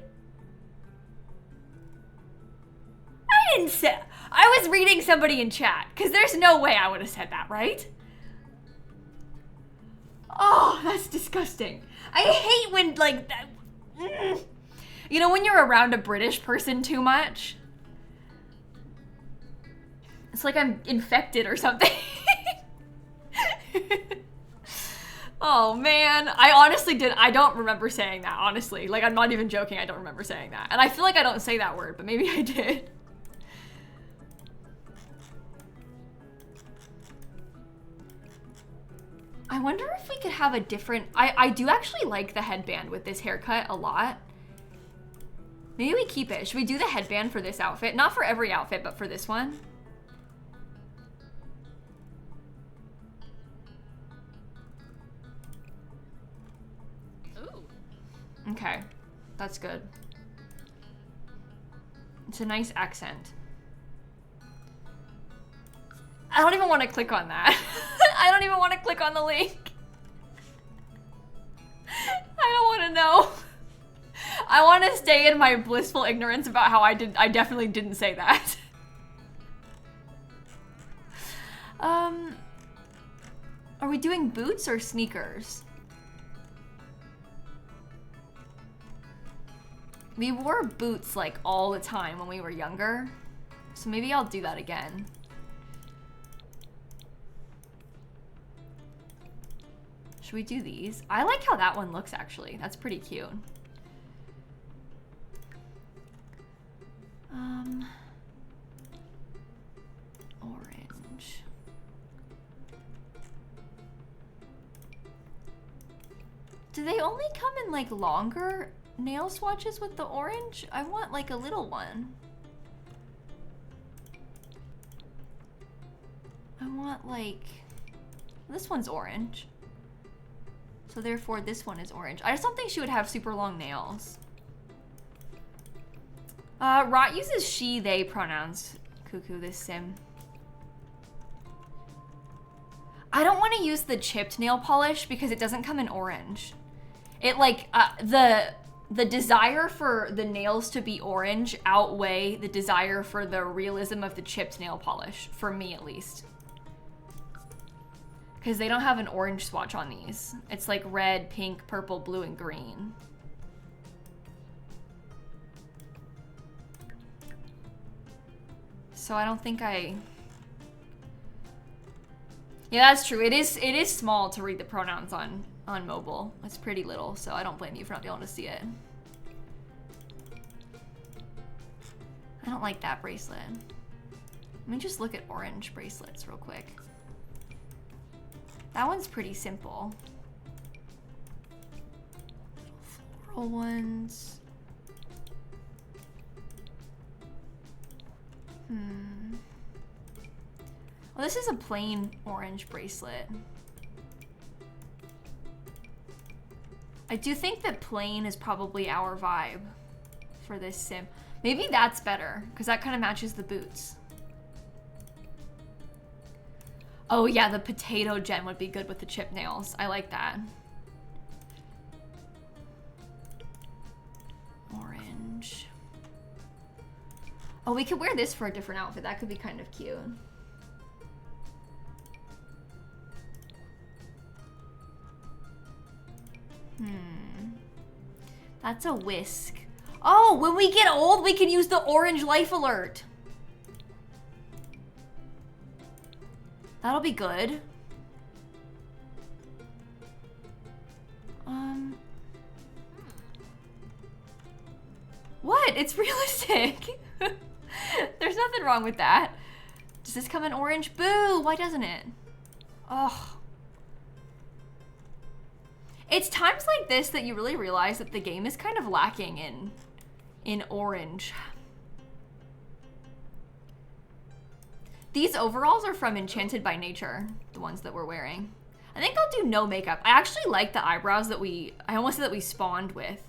I didn't say, I was reading somebody in chat, because there's no way I would have said that, right? Oh, that's disgusting. I hate when, like, that. You know, when you're around a British person too much? It's like I'm infected or something. Oh, man. I don't remember saying that, honestly. Like, I'm not even joking, I don't remember saying that. And I feel like I don't say that word, but maybe I did. I wonder if we could have a different... I do actually like the headband with this haircut a lot. Maybe we keep it. Should we do the headband for this outfit? Not for every outfit, but for this one. Ooh. Okay, that's good. It's a nice accent. I don't even want to click on that. I don't even want to click on the link. I don't want to know. I want to stay in my blissful ignorance about how I definitely didn't say that. Are we doing boots or sneakers? We wore boots like all the time when we were younger. So maybe I'll do that again. Should we do these? I like how that one looks actually. That's pretty cute. Orange. Do they only come in like longer nail swatches with the orange? I want like a little one. I want like, this one's orange. So therefore this one is orange. I just don't think she would have super long nails. Rot uses she, they pronouns. Cuckoo, this sim. I don't want to use the chipped nail polish because it doesn't come in orange. It like, the desire for the nails to be orange outweigh the desire for the realism of the chipped nail polish, for me at least. Because they don't have an orange swatch on these. It's like red, pink, purple, blue, and green. So I don't think I... Yeah, that's true. It is small to read the pronouns on on mobile. It's pretty little, so I don't blame you for not being able to see it. I don't like that bracelet. Let me just look at orange bracelets real quick. That one's pretty simple. Floral ones. Well, this is a plain orange bracelet. I do think that plain is probably our vibe for this sim. Maybe that's better, because that kind of matches the boots. Oh yeah, the potato gem would be good with the chip nails. I like that. Orange. Oh, we could wear this for a different outfit. That could be kind of cute. That's a whisk. Oh, when we get old, we can use the orange life alert. That'll be good. What? It's realistic. There's nothing wrong with that. Does this come in orange? Boo! Why doesn't it? Oh. It's times like this that you really realize that the game is kind of lacking in orange. These overalls are from Enchanted by Nature, the ones that we're wearing. I think I'll do no makeup. I actually like the eyebrows that I almost said that we spawned with.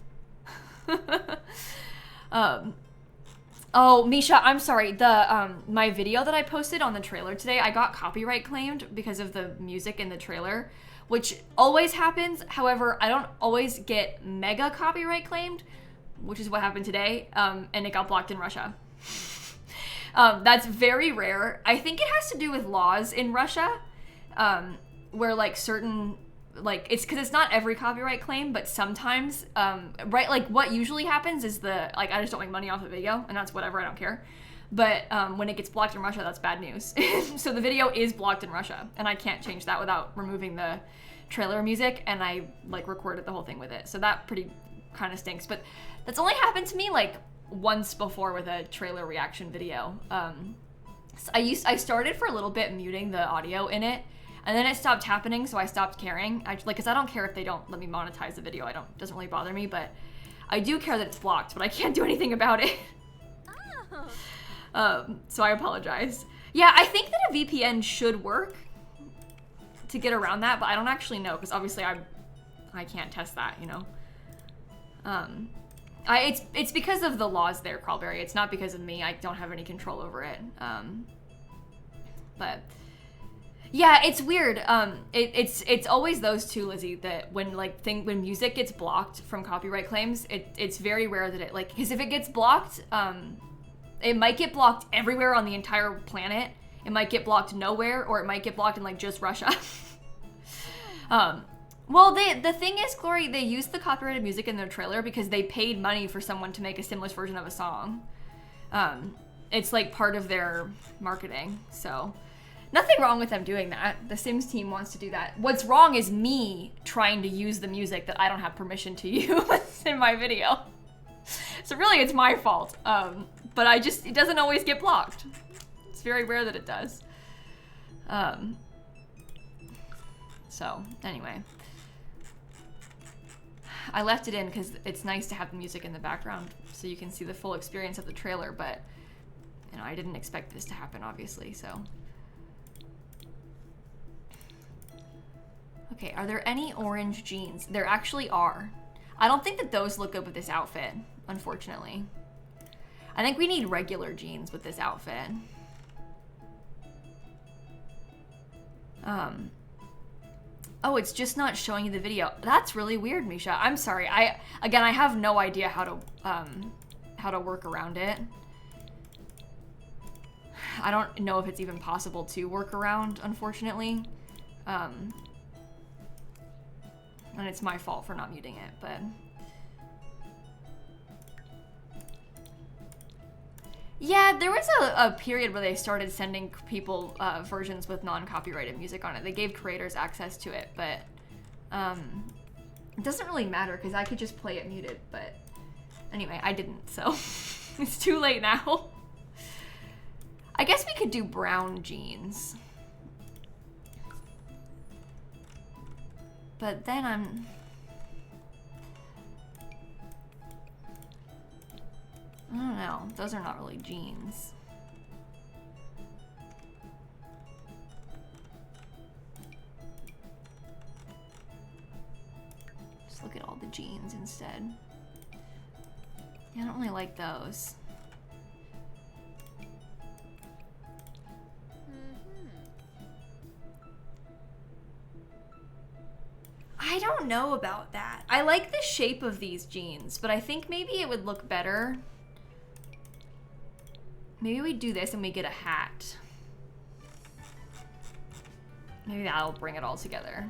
Oh, Misha, I'm sorry. My video that I posted on the trailer today, I got copyright claimed because of the music in the trailer, which always happens. However, I don't always get mega copyright claimed, which is what happened today, and it got blocked in Russia. That's very rare. I think it has to do with laws in Russia, where like certain, like it's because it's not every copyright claim, but sometimes, right, like what usually happens is I just don't make money off the video, and that's whatever, I don't care. But when it gets blocked in Russia, that's bad news. So the video is blocked in Russia, and I can't change that without removing the trailer music, and I like recorded the whole thing with it. So that pretty kind of stinks, but that's only happened to me like once before with a trailer reaction video. I started for a little bit muting the audio in it, and then it stopped happening, so I stopped caring. Because I don't care if they don't let me monetize the video. It doesn't really bother me, but I do care that it's blocked, but I can't do anything about it. So I apologize. Yeah, I think that a VPN should work to get around that, but I don't actually know, because obviously I can't test that, you know. It's because of the laws there, Crawlberry. It's not because of me. I don't have any control over it. But yeah, it's weird. It's always those two, Lizzie, that when when music gets blocked from copyright claims, it's very rare that it because if it gets blocked, it might get blocked everywhere on the entire planet. It might get blocked nowhere, or it might get blocked in just Russia. Well, the thing is, Glory, they used the copyrighted music in their trailer because they paid money for someone to make a Simlish version of a song. It's part of their marketing, so nothing wrong with them doing that. The Sims team wants to do that. What's wrong is me trying to use the music that I don't have permission to use in my video. So really, it's my fault. But it doesn't always get blocked. It's very rare that it does. So anyway. I left it in because it's nice to have the music in the background so you can see the full experience of the trailer, but I didn't expect this to happen, obviously, so. Okay, are there any orange jeans? There actually are. I don't think that those look good with this outfit, unfortunately. I think we need regular jeans with this outfit. Oh, it's just not showing you the video. That's really weird, Misha. I'm sorry. I have no idea how to work around it. I don't know if it's even possible to work around, unfortunately. And it's my fault for not muting it, but. Yeah, there was a period where they started sending people versions with non-copyrighted music on it. They gave creators access to it, but It doesn't really matter because I could just play it muted, but anyway, I didn't, so it's too late now. I guess we could do brown jeans. But then I don't know, those are not really jeans. Just look at all the jeans instead. Yeah, I don't really like those. I don't know about that. I like the shape of these jeans, but I think maybe it would look better. Maybe we do this and we get a hat. Maybe that'll bring it all together.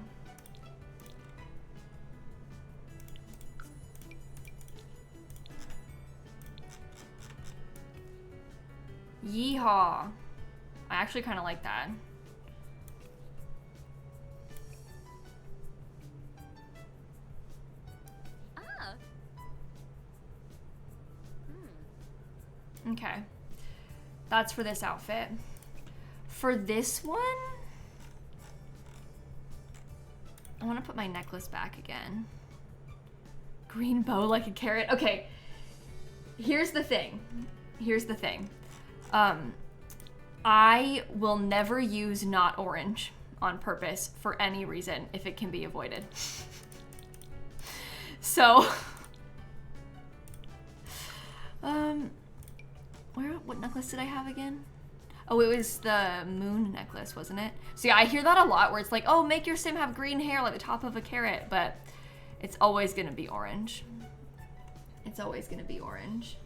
Yeehaw. I actually kind of like that. Okay. That's for this outfit. For this one, I want to put my necklace back again. Green bow like a carrot. Okay. Here's the thing. Here's the thing. I will never use not orange on purpose for any reason if it can be avoided. So, what necklace did I have again? Oh, it was the moon necklace, wasn't it? So yeah, I hear that a lot where it's like, oh, make your sim have green hair like the top of a carrot, but it's always gonna be orange. It's always gonna be orange.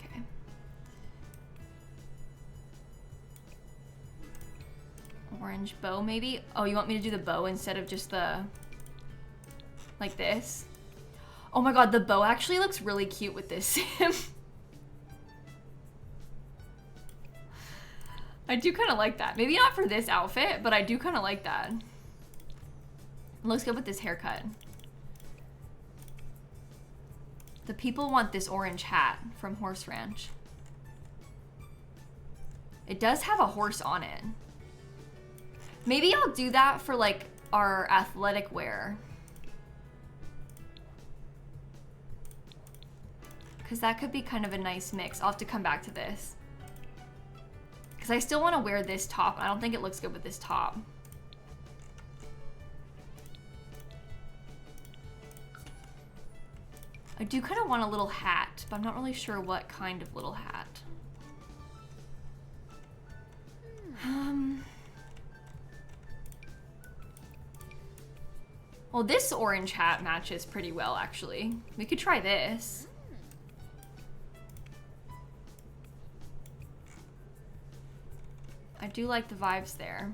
Okay. Orange bow, maybe? Oh, you want me to do the bow instead of just the... like this? Oh my god, the bow actually looks really cute with this sim. I do kind of like that. Maybe not for this outfit, but I do kind of like that. It looks good with this haircut. The people want this orange hat from Horse Ranch. It does have a horse on it. Maybe I'll do that for like our athletic wear. Because that could be kind of a nice mix. I'll have to come back to this. Because I still want to wear this top. I don't think it looks good with this top. I do kind of want a little hat, but I'm not really sure what kind of little hat. Well, this orange hat matches pretty well, actually. We could try this. I do like the vibes there.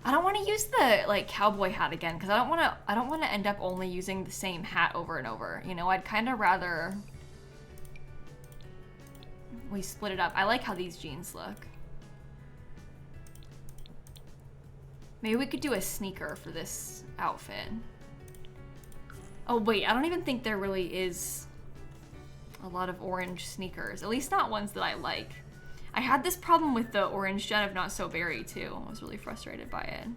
I don't want to use the like cowboy hat again because I don't want to end up only using the same hat over and over. You know, I'd kind of rather we split it up. I like how these jeans look. Maybe we could do a sneaker for this outfit. Oh wait, I don't even think there really is a lot of orange sneakers. At least not ones that I like. I had this problem with the orange Jen of Not So Berry too. I was really frustrated by it.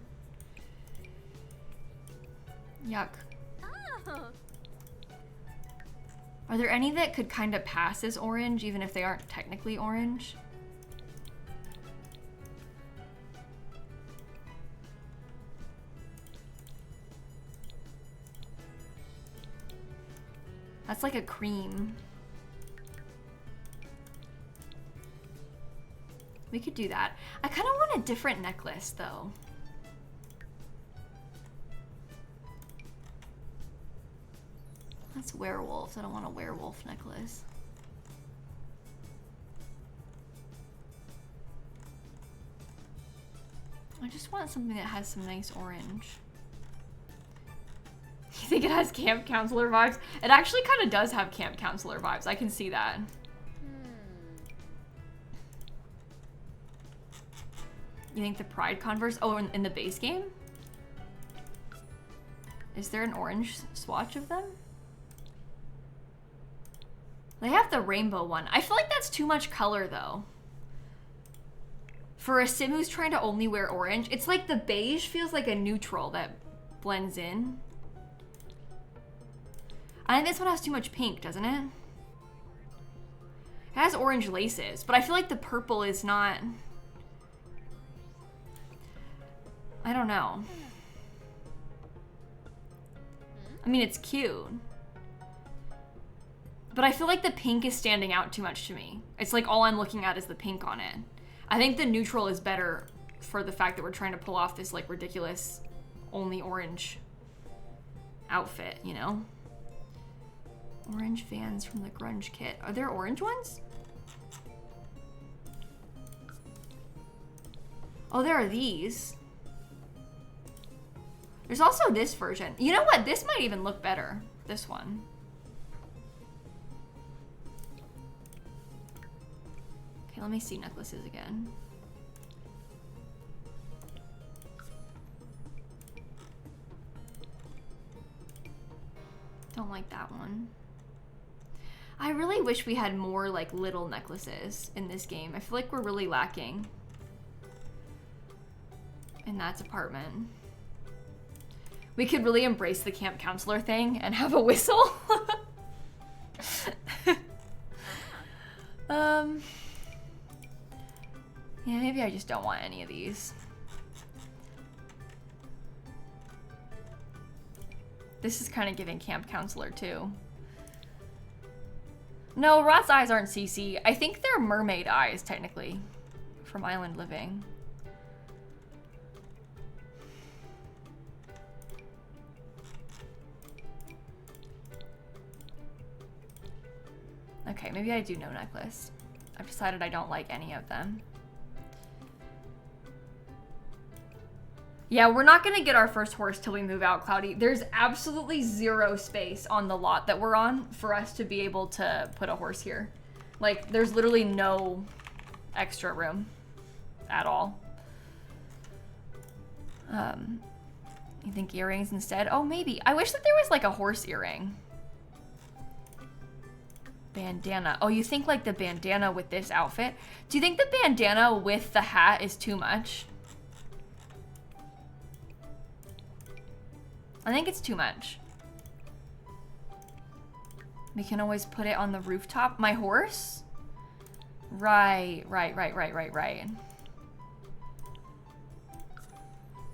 Yuck. Oh. Are there any that could kind of pass as orange even if they aren't technically orange? That's like a cream. We could do that. I kind of want a different necklace though. That's werewolves. I don't want a werewolf necklace. I just want something that has some nice orange. You think it has camp counselor vibes? It actually kind of does have camp counselor vibes. I can see that. You think the Pride Converse? Oh, in the base game? Is there an orange swatch of them? They have the rainbow one. I feel like that's too much color though. For a sim who's trying to only wear orange, it's like the beige feels like a neutral that blends in. I think this one has too much pink, doesn't it? It has orange laces, but I feel like the purple is not... I don't know. I mean, it's cute. But I feel like the pink is standing out too much to me. It's like all I'm looking at is the pink on it. I think the neutral is better for the fact that we're trying to pull off this like ridiculous only orange outfit, you know? Orange Vans from the grunge kit. Are there orange ones? Oh, there are these. There's also this version. You know what? This might even look better. This one. Okay, let me see necklaces again. Don't like that one. I really wish we had more like little necklaces in this game. I feel like we're really lacking in that department. We could really embrace the camp counselor thing and have a whistle. Yeah, maybe I just don't want any of these. This is kind of giving camp counselor too. No, Rot's eyes aren't CC. I think they're mermaid eyes, technically, from Island Living. Okay, maybe I do no necklace. I've decided I don't like any of them. Yeah, we're not gonna get our first horse till we move out, Cloudy. There's absolutely zero space on the lot that we're on for us to be able to put a horse here. Like, there's literally no extra room at all. You think earrings instead? Oh, maybe. I wish that there was like a horse earring. Bandana. Oh, you think like the bandana with this outfit? Do you think the bandana with the hat is too much? I think it's too much. We can always put it on the rooftop. My horse? Right.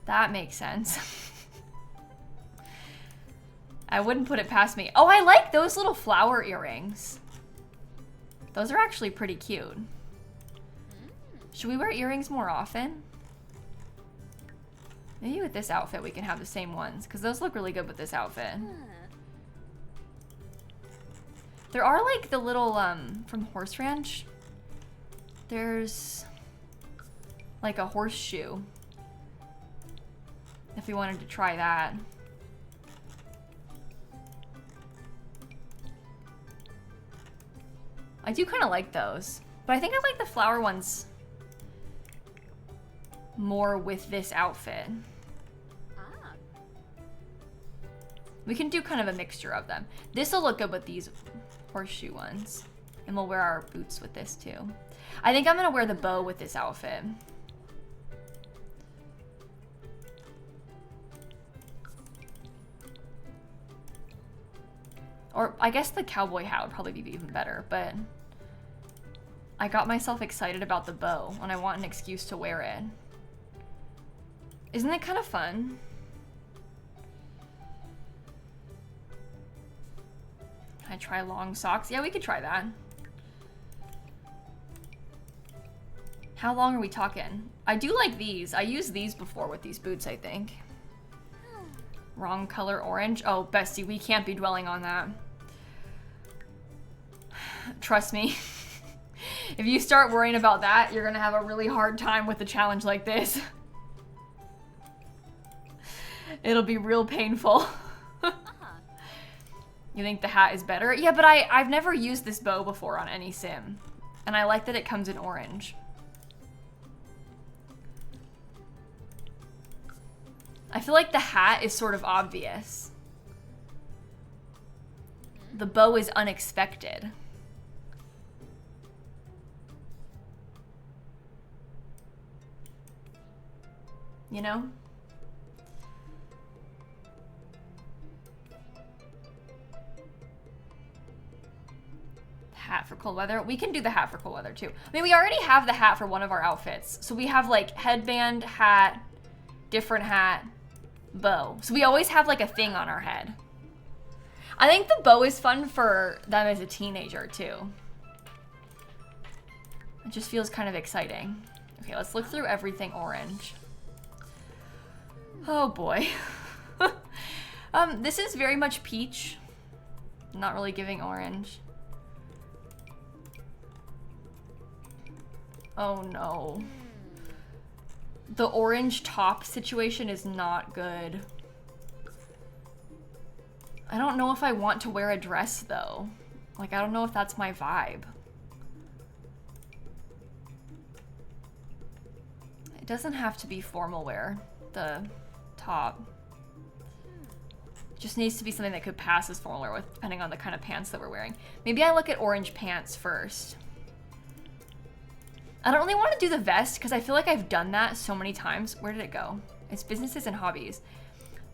That makes sense. I wouldn't put it past me. Oh, I like those little flower earrings. Those are actually pretty cute. Should we wear earrings more often? Maybe with this outfit we can have the same ones, because those look really good with this outfit. There are like the little, from Horse Ranch, there's like a horseshoe, if we wanted to try that. I do kind of like those, but I think I like the flower ones more with this outfit. We can do kind of a mixture of them. This will look good with these horseshoe ones. And we'll wear our boots with this too. I think I'm gonna wear the bow with this outfit. Or I guess the cowboy hat would probably be even better, but I got myself excited about the bow and I want an excuse to wear it. Isn't it kind of fun? Can I try long socks? Yeah, we could try that. How long are we talking? I do like these. I used these before with these boots, I think. Wrong color orange. Oh, bestie, we can't be dwelling on that. Trust me. If you start worrying about that, you're gonna have a really hard time with a challenge like this. It'll be real painful. You think the hat is better? Yeah, but I've never used this bow before on any sim. And I like that it comes in orange. I feel like the hat is sort of obvious. The bow is unexpected. You know? Hat for cold weather. We can do the hat for cold weather too. I mean, we already have the hat for one of our outfits. So we have like headband, hat, different hat, bow. So we always have like a thing on our head. I think the bow is fun for them as a teenager too. It just feels kind of exciting. Okay, let's look through everything orange. Oh boy. This is very much peach. Not really giving orange. Oh no. The orange top situation is not good. I don't know if I want to wear a dress though. Like, I don't know if that's my vibe. It doesn't have to be formal wear, the top. It just needs to be something that could pass as formal wear with, depending on the kind of pants that we're wearing. Maybe I look at orange pants first. I don't really want to do the vest because I feel like I've done that so many times. Where did it go? It's businesses and hobbies.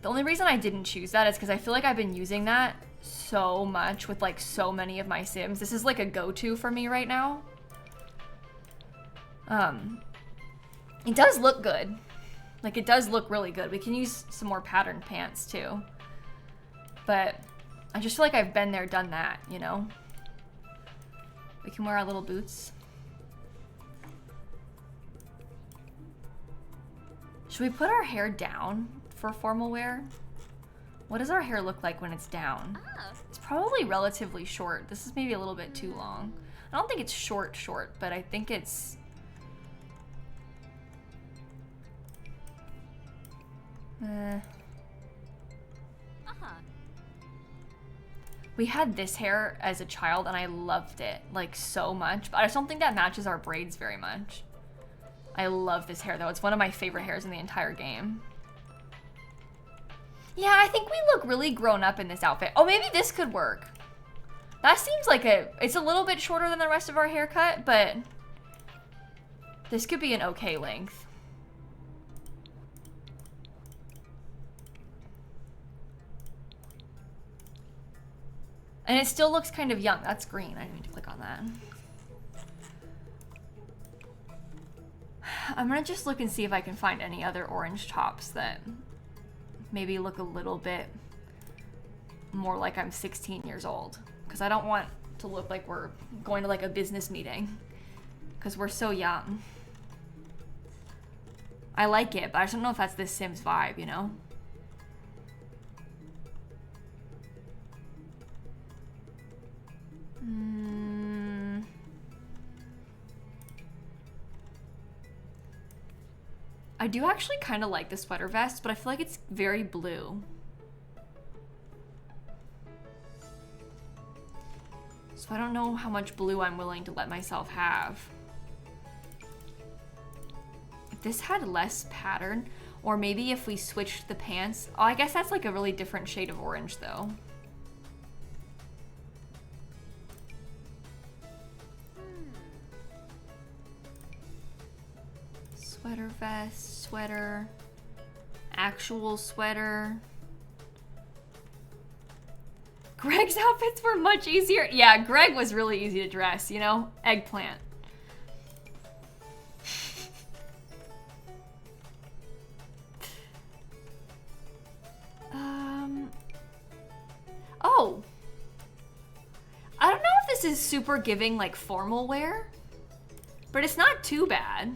The only reason I didn't choose that is because I feel like I've been using that so much with like so many of my Sims. This is like a go-to for me right now. It does look good. Like, it does look really good. We can use some more patterned pants too. But I just feel like I've been there, done that, you know? We can wear our little boots. Should we put our hair down for formal wear? What does our hair look like when it's down? It's probably relatively short. This is maybe a little bit too long. I don't think it's short, but I think it's... We had this hair as a child and I loved it, like, so much. But I just don't think that matches our braids very much. I love this hair though. It's one of my favorite hairs in the entire game. Yeah, I think we look really grown up in this outfit. Oh, maybe this could work. That seems like it's a little bit shorter than the rest of our haircut, but this could be an okay length. And it still looks kind of young. That's green. I didn't mean to click on that. I'm gonna just look and see if I can find any other orange tops that maybe look a little bit more like I'm 16 years old. Because I don't want to look like we're going to like a business meeting. Because we're so young. I like it, but I just don't know if that's this Sims vibe, you know? I do actually kind of like the sweater vest, but I feel like it's very blue. So I don't know how much blue I'm willing to let myself have. If this had less pattern, or maybe if we switched the pants. Oh, I guess that's like a really different shade of orange though. Sweater vest, sweater, actual sweater. Greg's outfits were much easier. Yeah, Greg was really easy to dress, you know? Eggplant. Oh. I don't know if this is super giving like formal wear, but it's not too bad.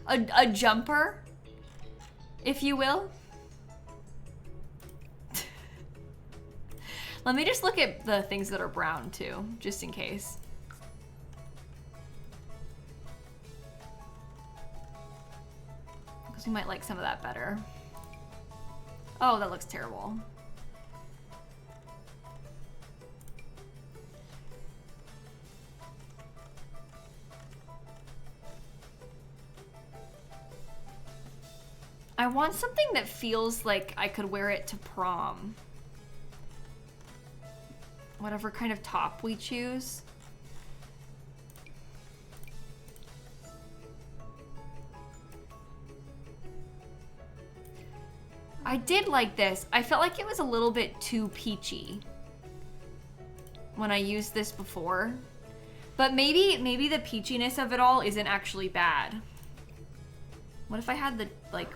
A jumper, if you will. Let me just look at the things that are brown too, just in case. Because we might like some of that better. Oh, that looks terrible. I want something that feels like I could wear it to prom. Whatever kind of top we choose. I did like this. I felt like it was a little bit too peachy when I used this before. But maybe the peachiness of it all isn't actually bad. What if I had the, like,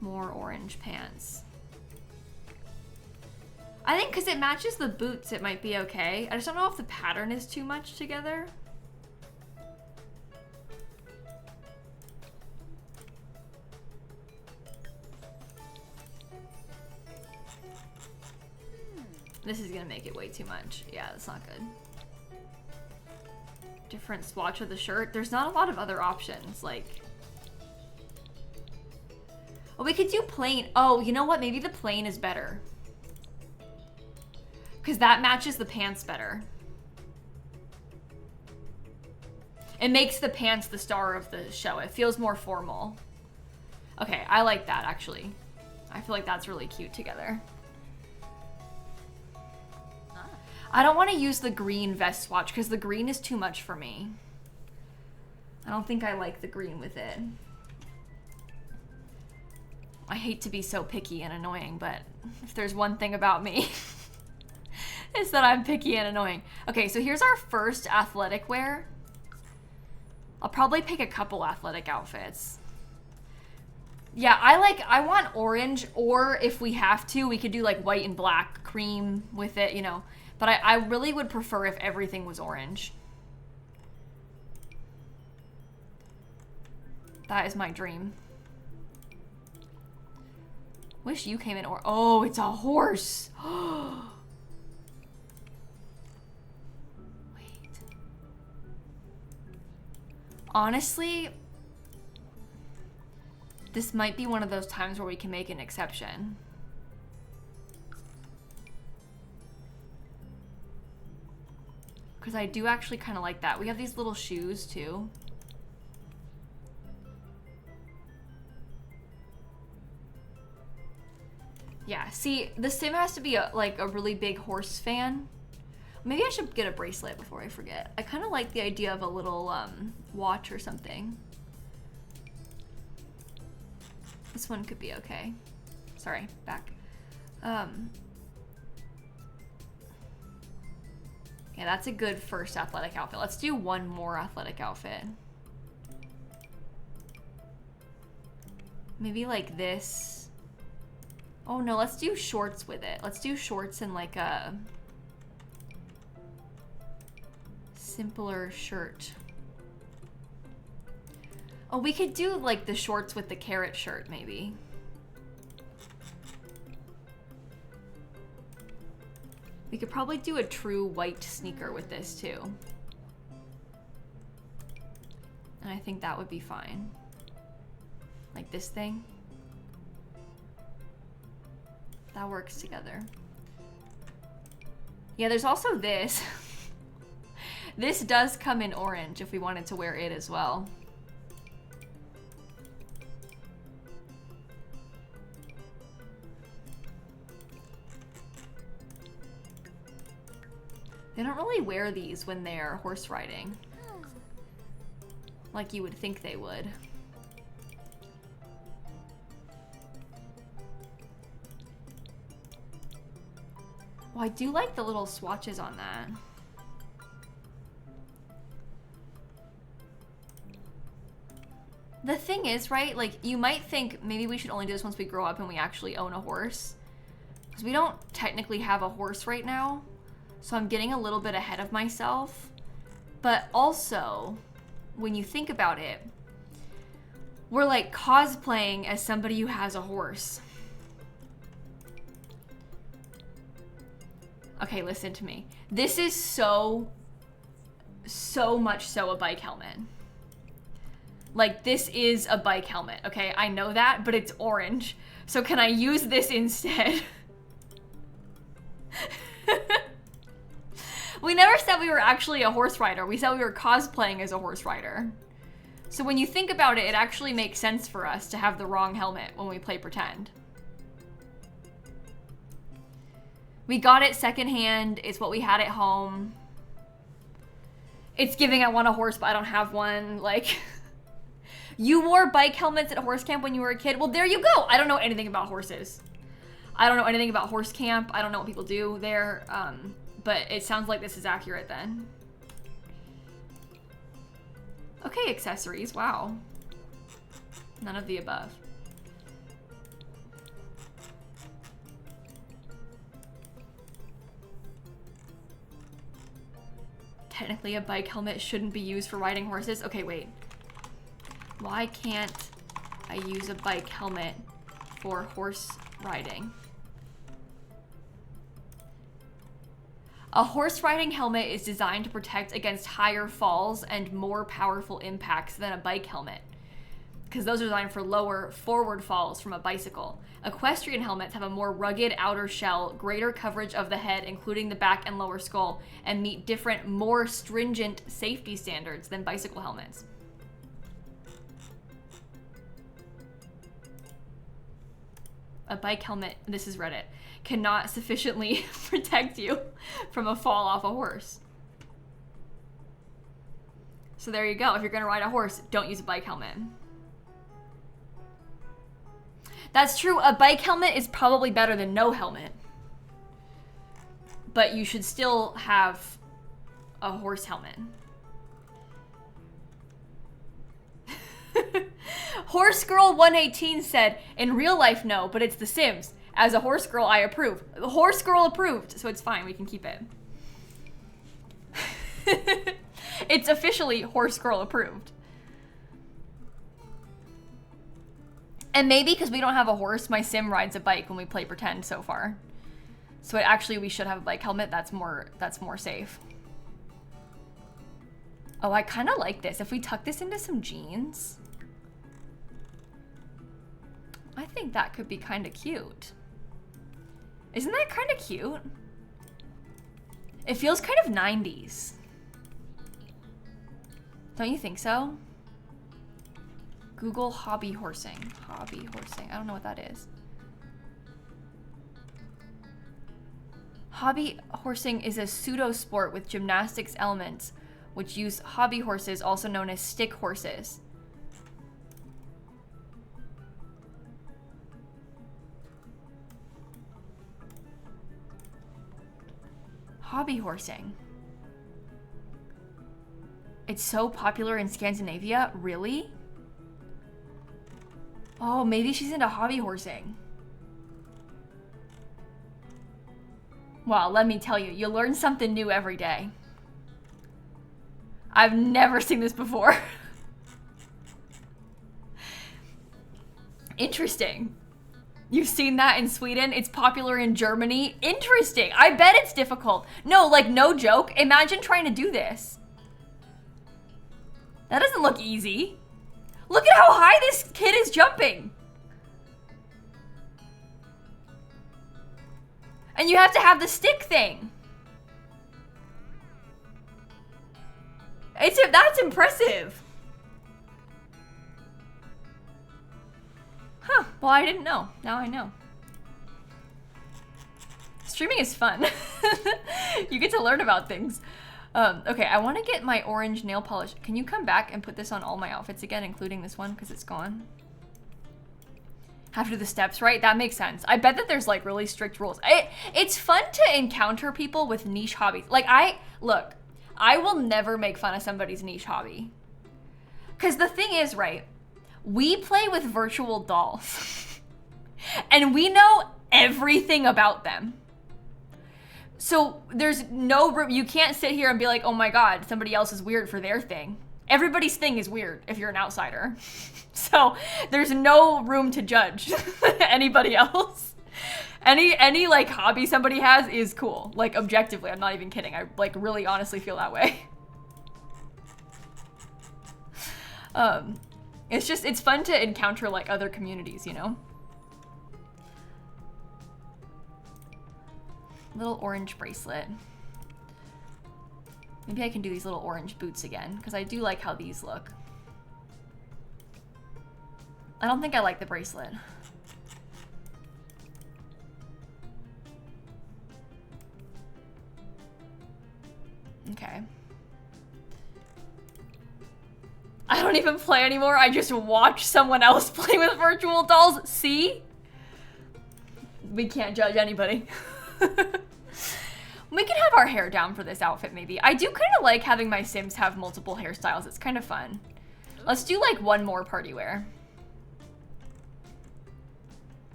more orange pants? I think because it matches the boots, it might be okay. I just don't know if the pattern is too much together. This is gonna make it way too much. Yeah, that's not good. Different swatch of the shirt. There's not a lot of other options, like... Oh, we could do plain. Oh, you know what? Maybe the plain is better. Because that matches the pants better. It makes the pants the star of the show. It feels more formal. Okay, I like that, actually. I feel like that's really cute together. I don't want to use the green vest swatch because the green is too much for me. I don't think I like the green with it. I hate to be so picky and annoying, but if there's one thing about me, it's that I'm picky and annoying. Okay, so here's our first athletic wear. I'll probably pick a couple athletic outfits. Yeah, I want orange, or if we have to, we could do like white and black cream with it, you know. But I really would prefer if everything was orange. That is my dream. Wish you came in or oh, it's a horse. Wait. Honestly, this might be one of those times where we can make an exception. Because I do actually kind of like that. We have these little shoes too. Yeah, see, the sim has to be like a really big horse fan. Maybe I should get a bracelet before I forget. I kind of like the idea of a little watch or something. This one could be okay. Sorry, back. Yeah, that's a good first athletic outfit. Let's do one more athletic outfit. Maybe like this. Oh no, let's do shorts with it. Let's do shorts and like a simpler shirt. Oh, we could do like the shorts with the carrot shirt maybe. We could probably do a true white sneaker with this too. And I think that would be fine. Like this thing. That works together. Yeah, there's also this. This does come in orange if we wanted to wear it as well. They don't really wear these when they're horse riding. Like you would think they would. Well, I do like the little swatches on that. The thing is, right, like you might think maybe we should only do this once we grow up and we actually own a horse. Because we don't technically have a horse right now. So I'm getting a little bit ahead of myself. But also, when you think about it, we're like cosplaying as somebody who has a horse. Okay, listen to me. This is so much so a bike helmet. Like, this is a bike helmet, okay? I know that, but it's orange. So can I use this instead? We never said we were actually a horse rider. We said we were cosplaying as a horse rider. So when you think about it, it actually makes sense for us to have the wrong helmet when we play pretend. We got it secondhand. It's what we had at home. It's giving I want a horse, but I don't have one. Like, you wore bike helmets at horse camp when you were a kid. Well, there you go. I don't know anything about horses. I don't know anything about horse camp. I don't know what people do there. But it sounds like this is accurate then. Okay, accessories. Wow. None of the above. Technically, a bike helmet shouldn't be used for riding horses. Okay, wait. Why can't I use a bike helmet for horse riding? A horse riding helmet is designed to protect against higher falls and more powerful impacts than a bike helmet, because those are designed for lower forward falls from a bicycle. Equestrian helmets have a more rugged outer shell, greater coverage of the head, including the back and lower skull, and meet different, more stringent safety standards than bicycle helmets. A bike helmet, this is Reddit, cannot sufficiently protect you from a fall off a horse. So there you go. If you're gonna ride a horse, don't use a bike helmet. That's true. A bike helmet is probably better than no helmet. But you should still have a horse helmet. Horse Girl 118 said, in real life, no, but it's The Sims. As a horse girl, I approve. The horse girl approved, so it's fine. We can keep it. It's officially horse girl approved. And maybe because we don't have a horse, my sim rides a bike when we play pretend so far. So actually we should have a bike helmet. That's more safe. Oh, I kind of like this. If we tuck this into some jeans, I think that could be kind of cute. Isn't that kind of cute? It feels kind of 90s. Don't you think so? Google hobby horsing. Hobby horsing. I don't know what that is. Hobby horsing is a pseudo sport with gymnastics elements, which use hobby horses, also known as stick horses. Hobby horsing. It's so popular in Scandinavia? Really? Oh, maybe she's into hobby horsing. Well, let me tell you, you learn something new every day. I've never seen this before. Interesting. You've seen that in Sweden? It's popular in Germany? Interesting. I bet it's difficult. No, like, no joke. Imagine trying to do this. That doesn't look easy. Look at how high this kid is jumping. And you have to have the stick thing. That's impressive. Huh, well, I didn't know. Now I know. Streaming is fun. You get to learn about things. Okay, I want to get my orange nail polish. Can you come back and put this on all my outfits again, including this one, because it's gone? Have to do the steps, right? That makes sense. I bet that there's like really strict rules. It's fun to encounter people with niche hobbies. Like look, I will never make fun of somebody's niche hobby. Because the thing is, right, we play with virtual dolls and we know everything about them. So there's no room. You can't sit here and be like, oh my God, somebody else is weird for their thing. Everybody's thing is weird if you're an outsider. So there's no room to judge anybody else. Any like hobby somebody has is cool. Like objectively, I'm not even kidding. I like really honestly feel that way. It's fun to encounter like other communities, you know? Little orange bracelet. Maybe I can do these little orange boots again, because I do like how these look. I don't think I like the bracelet. Okay. I don't even play anymore. I just watch someone else play with virtual dolls. See? We can't judge anybody. We can have our hair down for this outfit, maybe. I do kind of like having my Sims have multiple hairstyles. It's kind of fun. Let's do like one more party wear.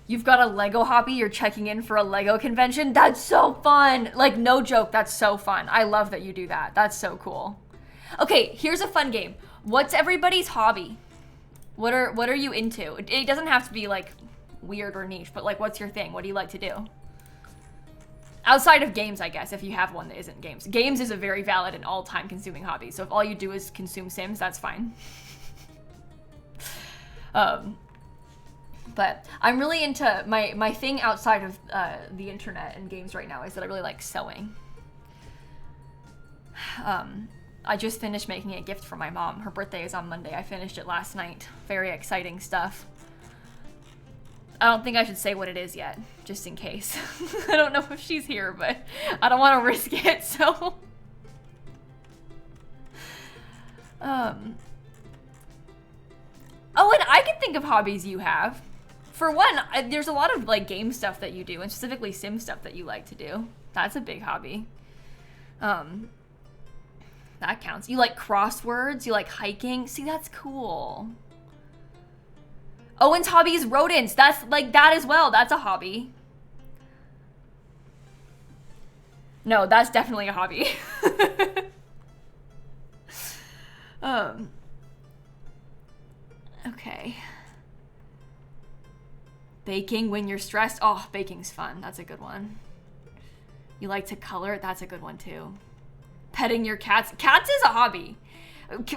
You've got a Lego hobby, you're checking in for a Lego convention? That's so fun. Like, no joke, that's so fun. I love that you do that. That's so cool. Okay, here's a fun game. What's everybody's hobby? What are you into? It doesn't have to be like weird or niche, but like, what's your thing? What do you like to do? Outside of games, I guess, if you have one that isn't games. Games is a very valid and all-time consuming hobby, so if all you do is consume Sims, that's fine. But I'm really into, my thing outside of the internet and games right now is that I really like sewing. I just finished making a gift for my mom. Her birthday is on Monday. I finished it last night. Very exciting stuff. I don't think I should say what it is yet, just in case. I don't know if she's here, but I don't want to risk it, so. Oh, and I can think of hobbies you have. For one, there's a lot of like game stuff that you do, and specifically Sim stuff that you like to do. That's a big hobby. That counts. You like crosswords, you like hiking. See, that's cool. Owen's hobby is rodents. That's like that as well. That's a hobby. No, that's definitely a hobby. Okay. Baking when you're stressed. Oh, baking's fun. That's a good one. You like to color? That's a good one too. Petting your cats. Cats is a hobby.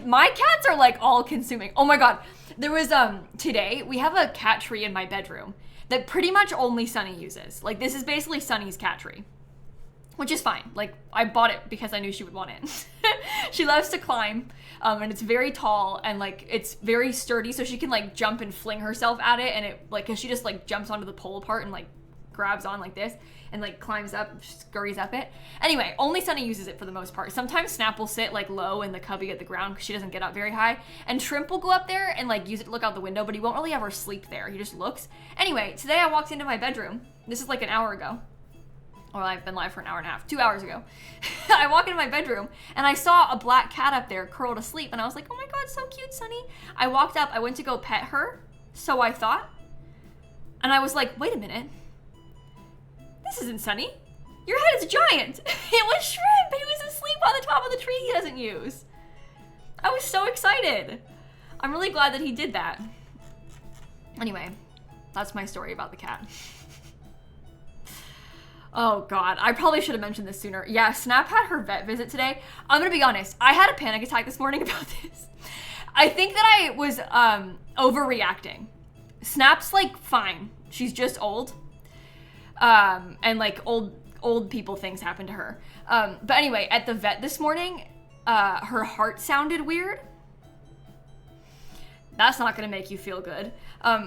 My cats are like all consuming. Oh my God. There was, today we have a cat tree in my bedroom that pretty much only Sunny uses. Like this is basically Sunny's cat tree, which is fine. Like I bought it because I knew she would want it. She loves to climb, and it's very tall and like it's very sturdy, so she can like jump and fling herself at it, and it like, cause she just like jumps onto the pole part and like grabs on like this and like climbs up, scurries up it. Anyway, only Sunny uses it for the most part. Sometimes Snap will sit like low in the cubby at the ground because she doesn't get up very high, and Shrimp will go up there and like use it to look out the window, but he won't really ever sleep there. He just looks. Anyway, today I walked into my bedroom. This is like an hour ago. Or I've been live for an hour and a half, 2 hours ago. I walk into my bedroom and I saw a black cat up there curled asleep, and I was like, oh my God, so cute, Sunny. I walked up, I went to go pet her, so I thought, and I was like, wait a minute. This isn't Sunny. Your head is giant. It was Shrimp. He was asleep on the top of the tree he doesn't use. I was so excited. I'm really glad that he did that. Anyway, that's my story about the cat. Oh God, I probably should have mentioned this sooner. Yeah, Snap had her vet visit today. I'm gonna be honest, I had a panic attack this morning about this. I think that I was overreacting. Snap's like fine. She's just old. And like old people things happen to her. But anyway, at the vet this morning, her heart sounded weird. That's not gonna make you feel good.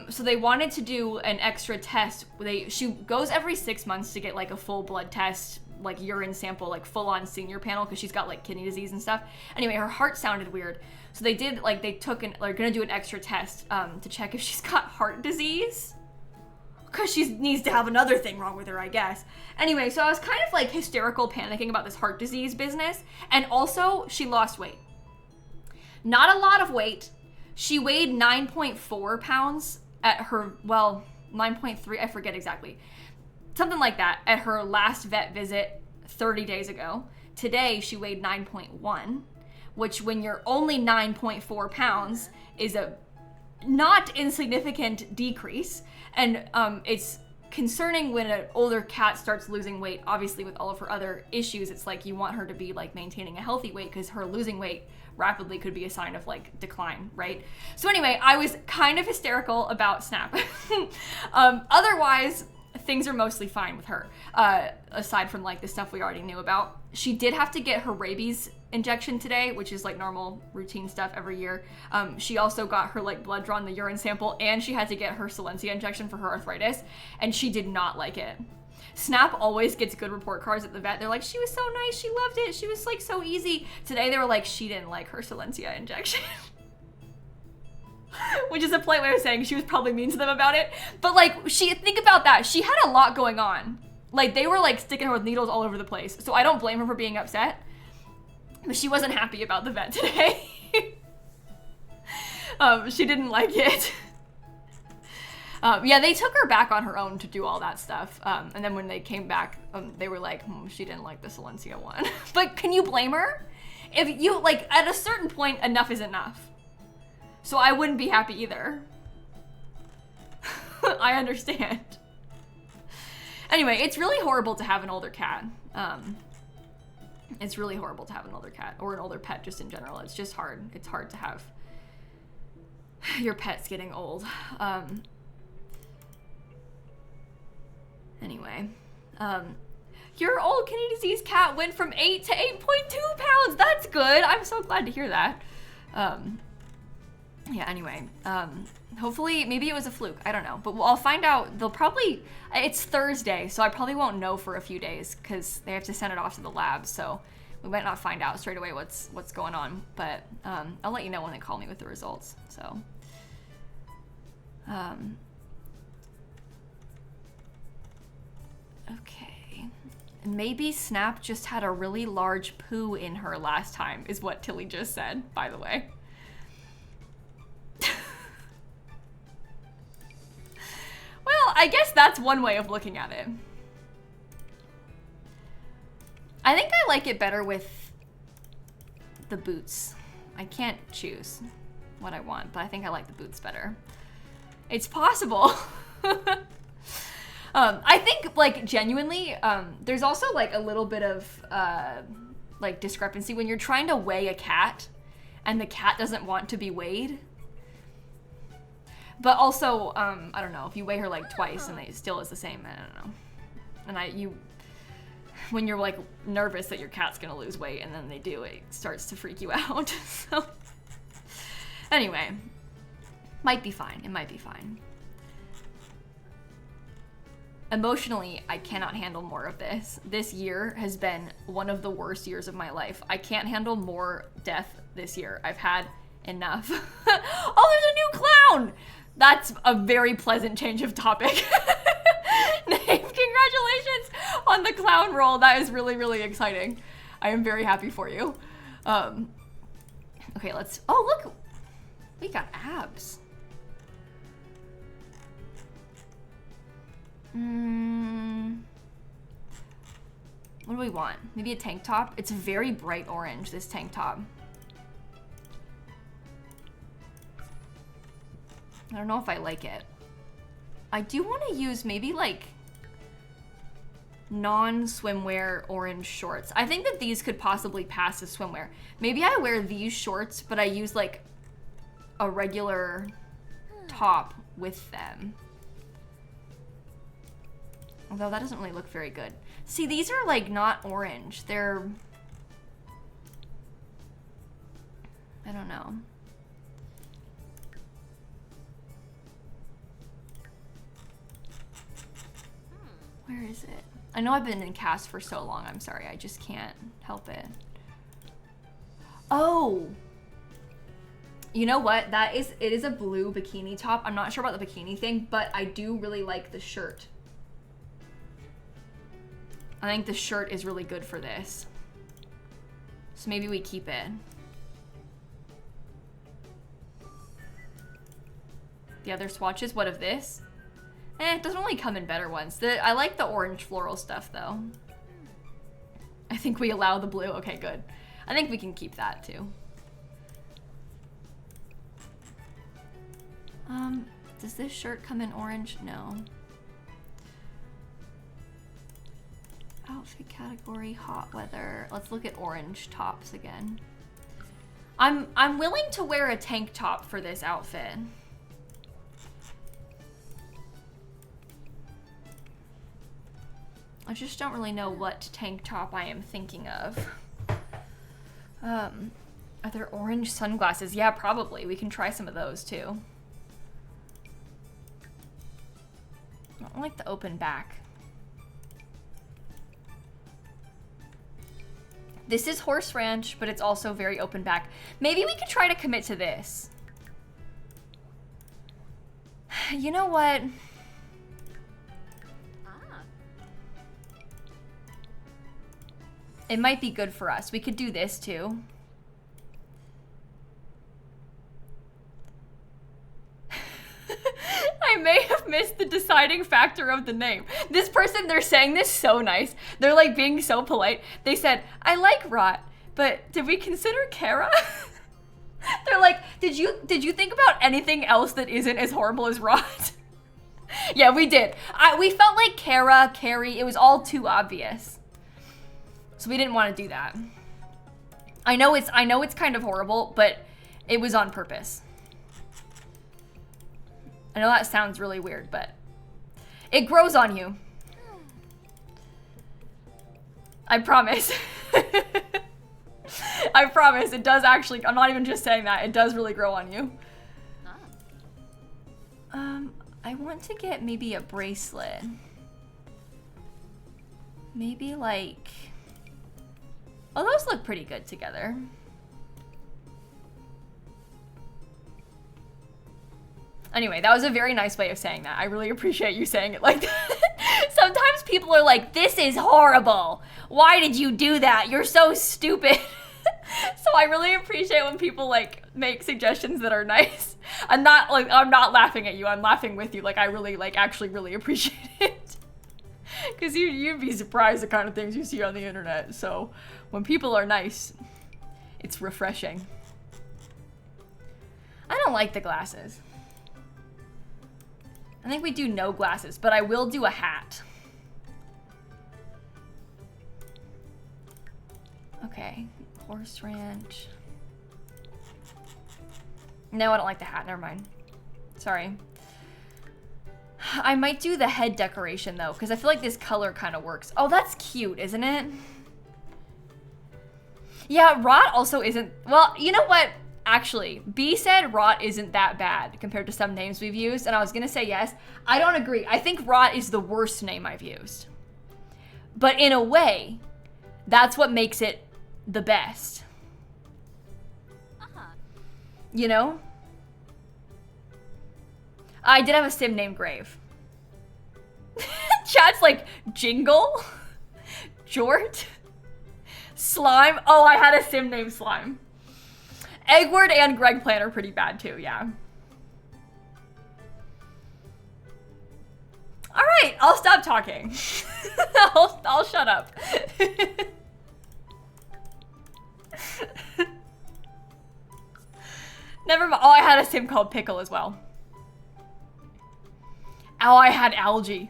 So they wanted to do an extra test. She goes every 6 months to get like a full blood test, like urine sample, like full on senior panel, because she's got like kidney disease and stuff. Anyway, her heart sounded weird. So they did like, they're gonna do an extra test to check if she's got heart disease. Because she needs to have another thing wrong with her, I guess. Anyway, so I was kind of like hysterical panicking about this heart disease business. And also, she lost weight. Not a lot of weight. She weighed 9.4 pounds at her, well, 9.3, I forget exactly. Something like that at her last vet visit 30 days ago. Today, she weighed 9.1, which when you're only 9.4 pounds is a not insignificant decrease. And it's concerning when an older cat starts losing weight. Obviously, with all of her other issues, it's like you want her to be like maintaining a healthy weight, because her losing weight rapidly could be a sign of like decline, right? So anyway, I was kind of hysterical about Snap. Otherwise, things are mostly fine with her, aside from like the stuff we already knew about. She did have to get her rabies injection today, which is like normal routine stuff every year. She also got her like blood drawn, the urine sample, and she had to get her Silliness injection for her arthritis, and she did not like it. Snap always gets good report cards at the vet. They're like, she was so nice, she loved it, she was like so easy. Today they were like, she didn't like her Silliness injection. Which is a polite way of saying she was probably mean to them about it. But like, think about that. She had a lot going on. Like, they were like sticking her with needles all over the place. So I don't blame her for being upset. But she wasn't happy about the vet today. She didn't like it. Yeah, they took her back on her own to do all that stuff. And then when they came back, they were like, she didn't like the Silliness one. But can you blame her? If you, like, at a certain point, enough is enough. So I wouldn't be happy either. I understand. Anyway, it's really horrible to have an older cat. It's really horrible to have an older cat or an older pet just in general. It's just hard. It's hard to have your pets getting old. Anyway, your old kidney disease cat went from 8 to 8.2 pounds. That's good. I'm so glad to hear that. Yeah, anyway, hopefully, maybe it was a fluke. I don't know, but I'll find out. They'll probably, it's Thursday, so I probably won't know for a few days because they have to send it off to the lab. So we might not find out straight away what's going on, but I'll let you know when they call me with the results. So, okay. Maybe Snap just had a really large poo in her last time, is what Tilly just said, by the way. Well, I guess that's one way of looking at it. I think I like it better with the boots. I can't choose what I want, but I think I like the boots better. It's possible. I think, like, genuinely, there's also, like, a little bit of, like, discrepancy when you're trying to weigh a cat and the cat doesn't want to be weighed. But also, I don't know, if you weigh her like twice and it still is the same, I don't know. And when you're like nervous that your cat's gonna lose weight and then they do, it starts to freak you out. So, anyway, might be fine, it might be fine. Emotionally, I cannot handle more of this. This year has been one of the worst years of my life. I can't handle more death this year. I've had enough. Oh, there's a new clown! That's a very pleasant change of topic. Congratulations on the clown roll. That is really, really exciting. I am very happy for you. Okay, oh, look. We got abs. What do we want? Maybe a tank top? It's very bright orange, this tank top. I don't know if I like it. I do want to use maybe like non-swimwear orange shorts. I think that these could possibly pass as swimwear. Maybe I wear these shorts, but I use like a regular top with them. Although that doesn't really look very good. See, these are like not orange. They're, I don't know. Where is it? I know I've been in cast for so long. I'm sorry. I just can't help it. Oh. You know what? It is a blue bikini top. I'm not sure about the bikini thing, but I do really like the shirt. I think the shirt is really good for this. So maybe we keep it. The other swatches, what of this? It doesn't really come in better ones. I like the orange floral stuff though. I think we allow the blue. Okay, good. I think we can keep that too. Does this shirt come in orange? No. Outfit category, hot weather. Let's look at orange tops again. I'm willing to wear a tank top for this outfit. I just don't really know what tank top I am thinking of. Are there orange sunglasses? Yeah, probably. We can try some of those too. I don't like the open back. This is Horse Ranch, but it's also very open back. Maybe we could try to commit to this. You know what? It might be good for us. We could do this too. I may have missed the deciding factor of the name. This person, they're saying this so nice. They're like being so polite. They said, I like Rot, but did we consider Kara? They're like, did you think about anything else that isn't as horrible as Rot? Yeah, we did. We felt like Kara, Carrie, it was all too obvious. So we didn't want to do that. I know it's kind of horrible, but it was on purpose. I know that sounds really weird, but it grows on you. I promise. I promise, it does actually, I'm not even just saying that, it does really grow on you. I want to get maybe a bracelet. Maybe like, oh, those look pretty good together. Anyway, that was a very nice way of saying that. I really appreciate you saying it like that. Sometimes people are like, this is horrible. Why did you do that? You're so stupid. So I really appreciate when people like make suggestions that are nice. I'm not laughing at you. I'm laughing with you. Like I really actually really appreciate it. Cause you'd be surprised the kind of things you see on the internet. So when people are nice, it's refreshing. I don't like the glasses. I think we do no glasses, but I will do a hat. Okay, Horse Ranch. No, I don't like the hat, never mind. Sorry. I might do the head decoration though, because I feel like this color kind of works. Oh, that's cute, isn't it? Yeah, Rot also isn't, well, you know what? Actually, B said Rot isn't that bad compared to some names we've used, and I was gonna say yes. I don't agree. I think Rot is the worst name I've used. But in a way, that's what makes it the best. You know? I did have a sim named Grave. Chat's like, Jingle? Jort? Slime? Oh, I had a sim named Slime. Eggward and Greg Plan are pretty bad too, yeah. All right, I'll stop talking. I'll shut up. Never mind. Oh, I had a sim called Pickle as well. Oh, I had Algae.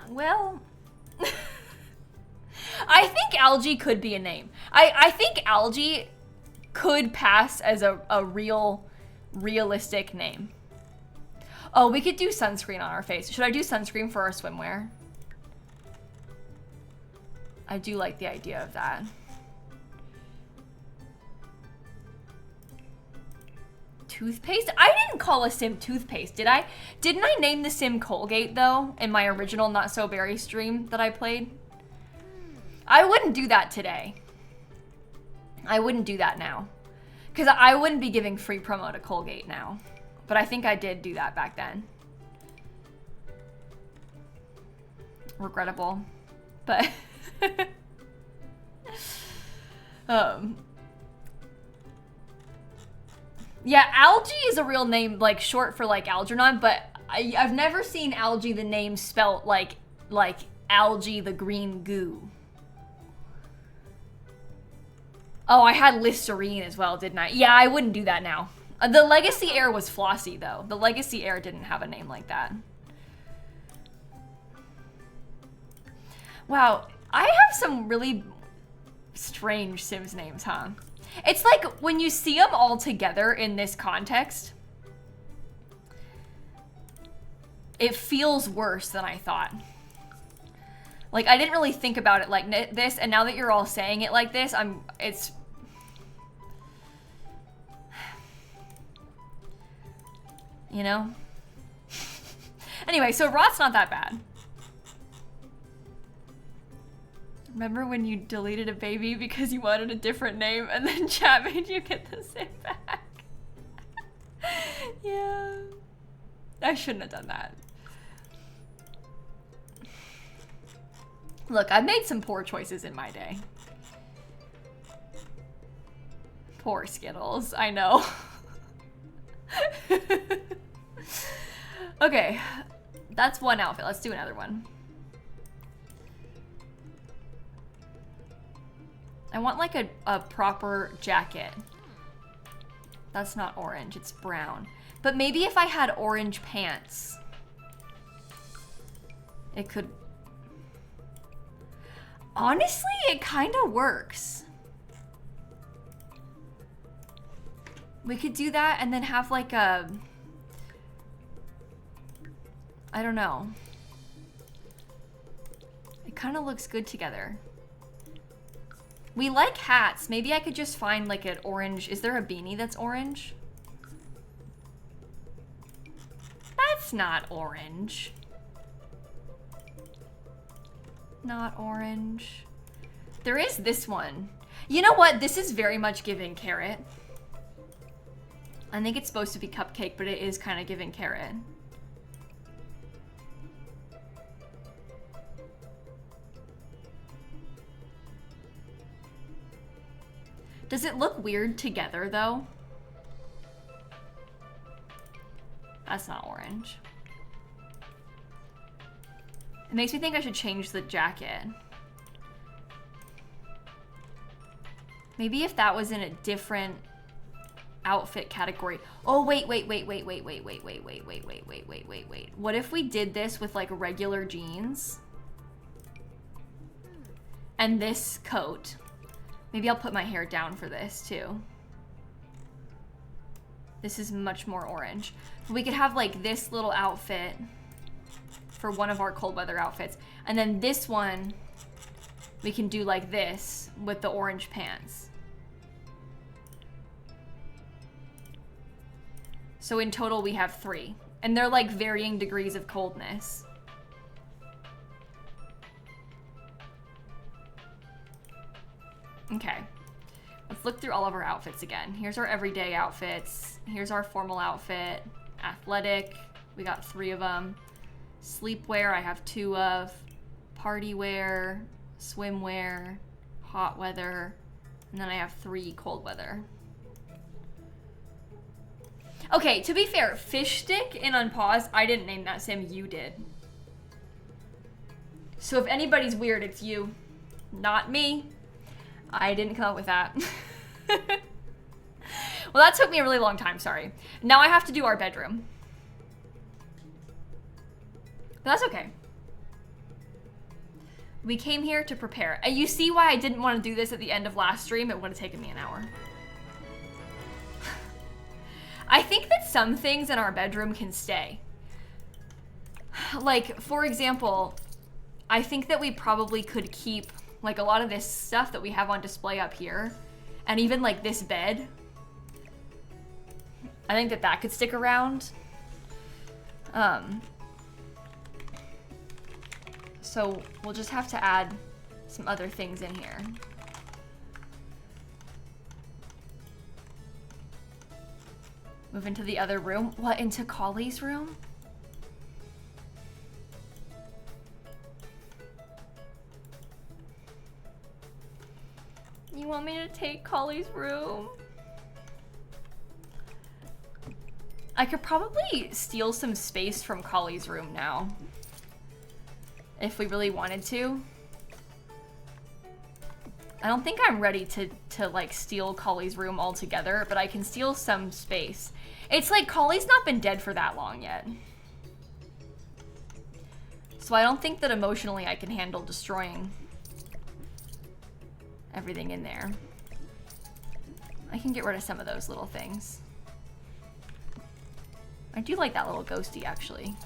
Well, I think Algae could be a name. I think Algae could pass as a realistic name. Oh, we could do sunscreen on our face. Should I do sunscreen for our swimwear? I do like the idea of that. Toothpaste? I didn't call a sim toothpaste, did I? Didn't I name the sim Colgate, though, in my original Not So Berry stream that I played? I wouldn't do that today. I wouldn't do that now. Because I wouldn't be giving free promo to Colgate now. But I think I did do that back then. Regrettable. But... yeah, Algae is a real name, like short for like Algernon, but I've never seen Algae the name spelt like Algae the green goo. Oh, I had Listerine as well, didn't I? Yeah, I wouldn't do that now. The Legacy Heir was Flossie, though. The Legacy Heir didn't have a name like that. Wow, I have some really strange Sims names, huh? It's like when you see them all together in this context, it feels worse than I thought. Like, I didn't really think about it like this, and now that you're all saying it like this, it's... You know? Anyway, so rot's not that bad. Remember when you deleted a baby because you wanted a different name and then chat made you get the same back? Yeah. I shouldn't have done that. Look, I've made some poor choices in my day. Poor Skittles, I know. Okay, that's one outfit. Let's do another one. I want like a proper jacket. That's not orange, it's brown. But maybe if I had orange pants, it could... Honestly, it kind of works. We could do that and then have like a... I don't know. It kind of looks good together. We like hats. Maybe I could just find like an orange. Is there a beanie that's orange? That's not orange. Not orange. There is this one. You know what? This is very much giving carrot. I think it's supposed to be cupcake, but it is kind of giving carrot. Does it look weird together, though? That's not orange. It makes me think I should change the jacket. Maybe if that was in a different outfit category. Oh, wait. What if we did this with like regular jeans? And this coat. Maybe I'll put my hair down for this too. This is much more orange. We could have like this little outfit for one of our cold weather outfits. And then this one, we can do like this with the orange pants. So in total we have 3. And they're like varying degrees of coldness. Okay, let's look through all of our outfits again. Here's our everyday outfits. Here's our formal outfit. Athletic, we got 3 of them. Sleepwear, I have 2 of. Party wear, swimwear, hot weather, and then I have 3 cold weather. Okay, to be fair, fish stick in Unpause, I didn't name that, Sam, you did. So if anybody's weird, it's you, not me. I didn't come up with that. Well, that took me a really long time, sorry. Now I have to do our bedroom. But that's okay. We came here to prepare. And you see why I didn't want to do this at the end of last stream? It would have taken me an hour. I think that some things in our bedroom can stay. Like, for example, I think that we probably could keep like a lot of this stuff that we have on display up here, and even like this bed. I think that that could stick around. So we'll just have to add some other things in here. Move into the other room. What, into Collie's room? You want me to take Collie's room? I could probably steal some space from Collie's room now, if we really wanted to. I don't think I'm ready to like steal Collie's room altogether, but I can steal some space. It's like Collie's not been dead for that long yet. So I don't think that emotionally I can handle destroying everything in there. I can get rid of some of those little things. I do like that little ghosty, actually.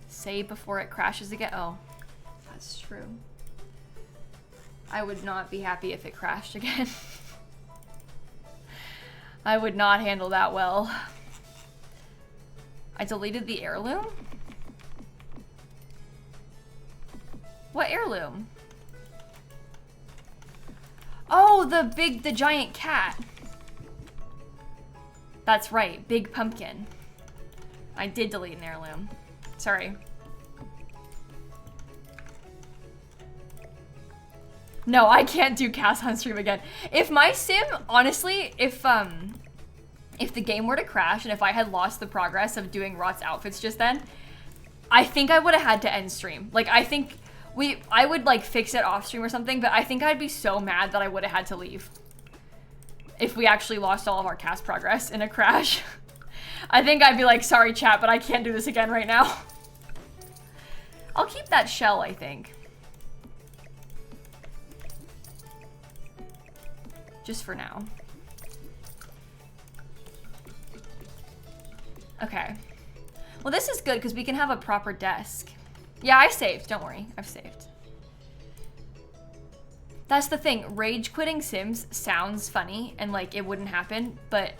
Save before it crashes again. Oh, that's true. I would not be happy if it crashed again. I would not handle that well. I deleted the heirloom? What heirloom? Oh, the giant cat. That's right, big pumpkin. I did delete an heirloom. Sorry. No, I can't do cast on stream again. If my sim, honestly, if the game were to crash and if I had lost the progress of doing Rot's outfits just then, I think I would have had to end stream. Like, I think I would like fix it off stream or something, but I think I'd be so mad that I would have had to leave if we actually lost all of our cast progress in a crash. I think I'd be like, sorry chat, but I can't do this again right now. I'll keep that shell, I think. Just for now. Okay. Well, this is good because we can have a proper desk. Yeah, I saved. Don't worry. I've saved. That's the thing. Rage quitting Sims sounds funny and like it wouldn't happen, but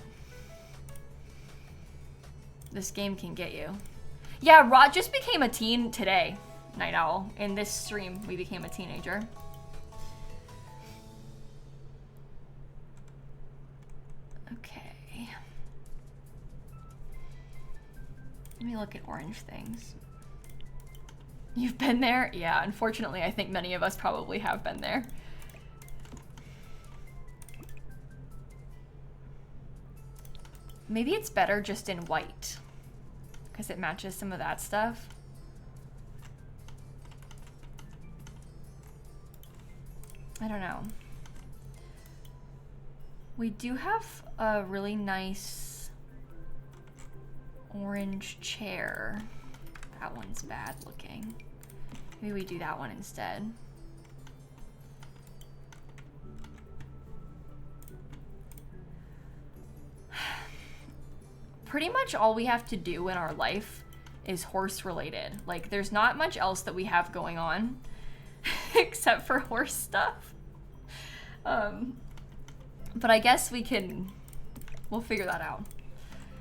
this game can get you. Yeah, Rod just became a teen today, Night Owl. In this stream, we became a teenager. Okay. Let me look at orange things. You've been there? Yeah, unfortunately, I think many of us probably have been there. Maybe it's better just in white because it matches some of that stuff. I don't know. We do have a really nice orange chair. That one's bad looking. Maybe we do that one instead. Pretty much all we have to do in our life is horse related. Like there's not much else that we have going on except for horse stuff. But I guess we'll figure that out.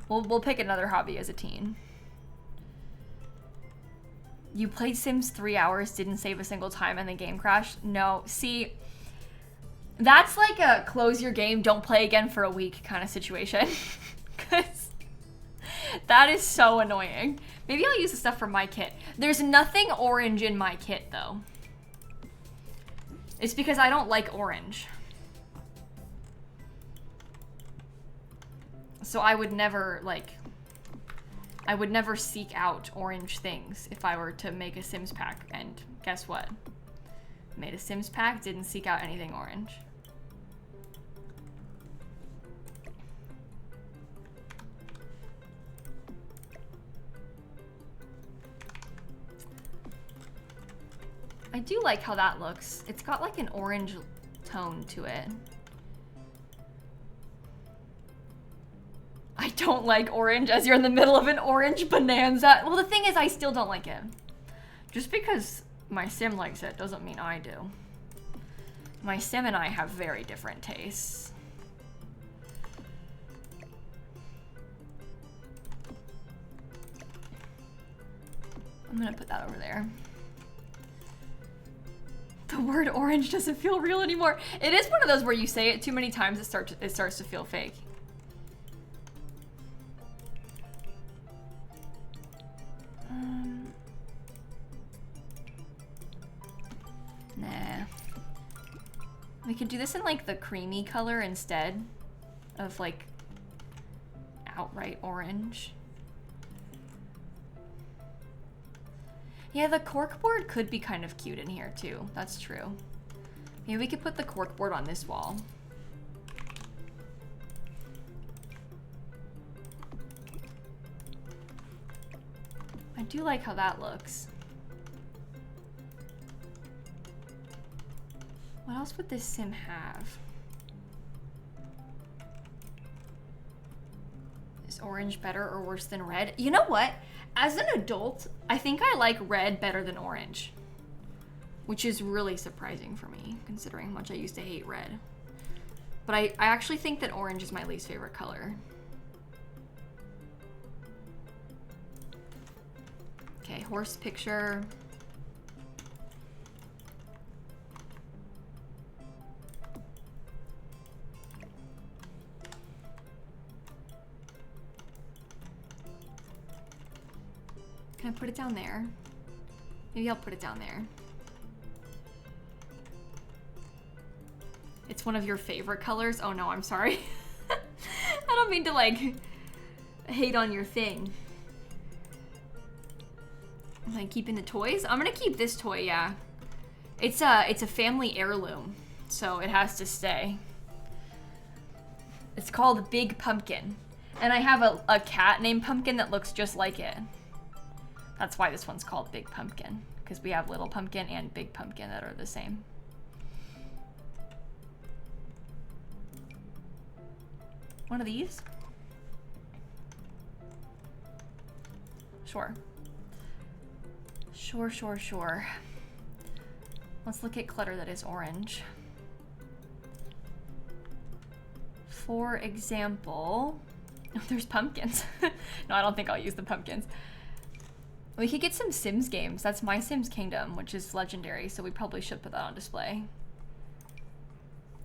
We'll pick another hobby as a teen. You played Sims 3 hours, didn't save a single time, and the game crashed? No, see, that's like a close your game, don't play again for a week kind of situation. Because that is so annoying. Maybe I'll use the stuff from my kit. There's nothing orange in my kit, though. It's because I don't like orange. So I would never, like, I would never seek out orange things if I were to make a Sims pack. And guess what? Made a Sims pack, didn't seek out anything orange. I do like how that looks. It's got like an orange tone to it. I don't like orange as you're in the middle of an orange bonanza. Well, the thing is, I still don't like it. Just because my sim likes it doesn't mean I do. My sim and I have very different tastes. I'm gonna put that over there. The word orange doesn't feel real anymore. It is one of those where you say it too many times, it starts to feel fake. Nah. We could do this in like the creamy color instead of like outright orange. Yeah, the corkboard could be kind of cute in here too. That's true. Maybe we could put the corkboard on this wall. I do like how that looks. else would this sim have? Is orange better or worse than red? You know what? As an adult, I think I like red better than orange, which is really surprising for me, considering how much I used to hate red. But I actually think that orange is my least favorite color. Okay, horse picture. Can I put it down there? Maybe I'll put it down there. It's one of your favorite colors? Oh no, I'm sorry. I don't mean to like hate on your thing. Am I keeping the toys? I'm gonna keep this toy, yeah. It's a family heirloom, so it has to stay. It's called Big Pumpkin. And I have a cat named Pumpkin that looks just like it. That's why this one's called Big Pumpkin, because we have Little Pumpkin and Big Pumpkin that are the same. One of these? Sure. Sure. Let's look at clutter that is orange. For example, oh, there's pumpkins. No, I don't think I'll use the pumpkins. We could get some Sims games. That's My Sims Kingdom, which is legendary, so we probably should put that on display.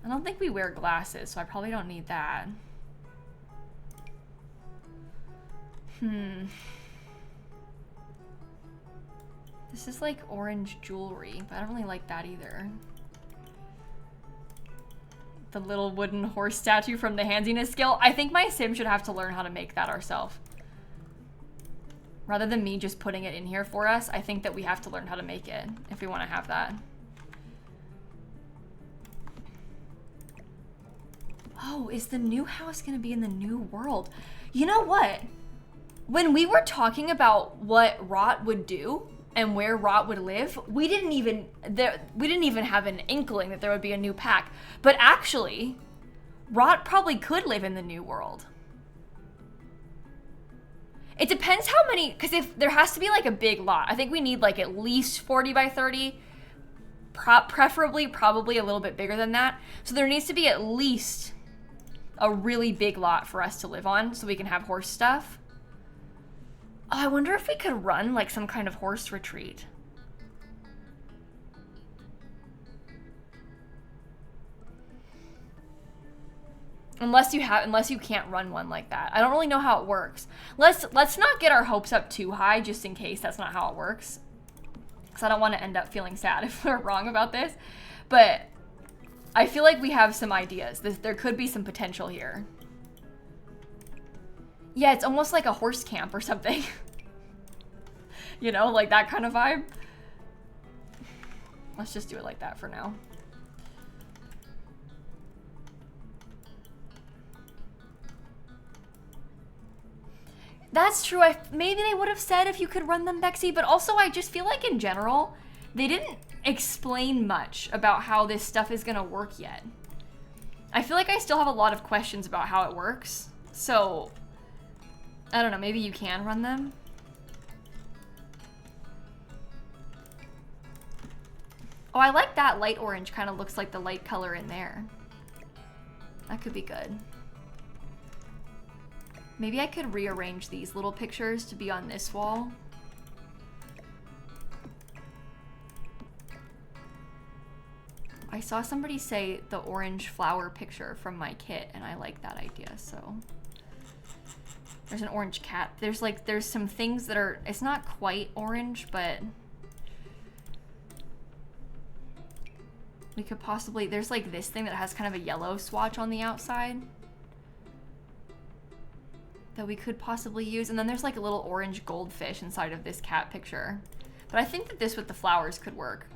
I don't think we wear glasses, so I probably don't need that. This is like orange jewelry, but I don't really like that either. The little wooden horse statue from the Handiness skill. I think my sim should have to learn how to make that ourselves. Rather than me just putting it in here for us, I think that we have to learn how to make it if we want to have that. Oh, is the new house going to be in the new world? You know what? When we were talking about what Rot would do and where Rot would live, we didn't even have an inkling that there would be a new pack. But actually, Rot probably could live in the new world. It depends how many, because if there has to be like a big lot, I think we need like at least 40 by 30, preferably probably a little bit bigger than that. So there needs to be at least a really big lot for us to live on so we can have horse stuff. Oh, I wonder if we could run like some kind of horse retreat. Unless you can't run one like that. I don't really know how it works. Let's not get our hopes up too high just in case that's not how it works. Because I don't want to end up feeling sad if we're wrong about this. But I feel like we have some ideas. There could be some potential here. Yeah, it's almost like a horse camp or something. You know, like that kind of vibe. Let's just do it like that for now. That's true. Maybe they would have said if you could run them, Bexy, but also I just feel like in general, they didn't explain much about how this stuff is gonna work yet. I feel like I still have a lot of questions about how it works. So, I don't know, maybe you can run them? Oh, I like that light orange, kind of looks like the light color in there. That could be good. Maybe I could rearrange these little pictures to be on this wall. I saw somebody say the orange flower picture from my kit, and I like that idea, so. There's an orange cat. There's some things that are, it's not quite orange, but we could possibly, there's like this thing that has kind of a yellow swatch on the outside that we could possibly use. And then there's like a little orange goldfish inside of this cat picture. But I think that this with the flowers could work.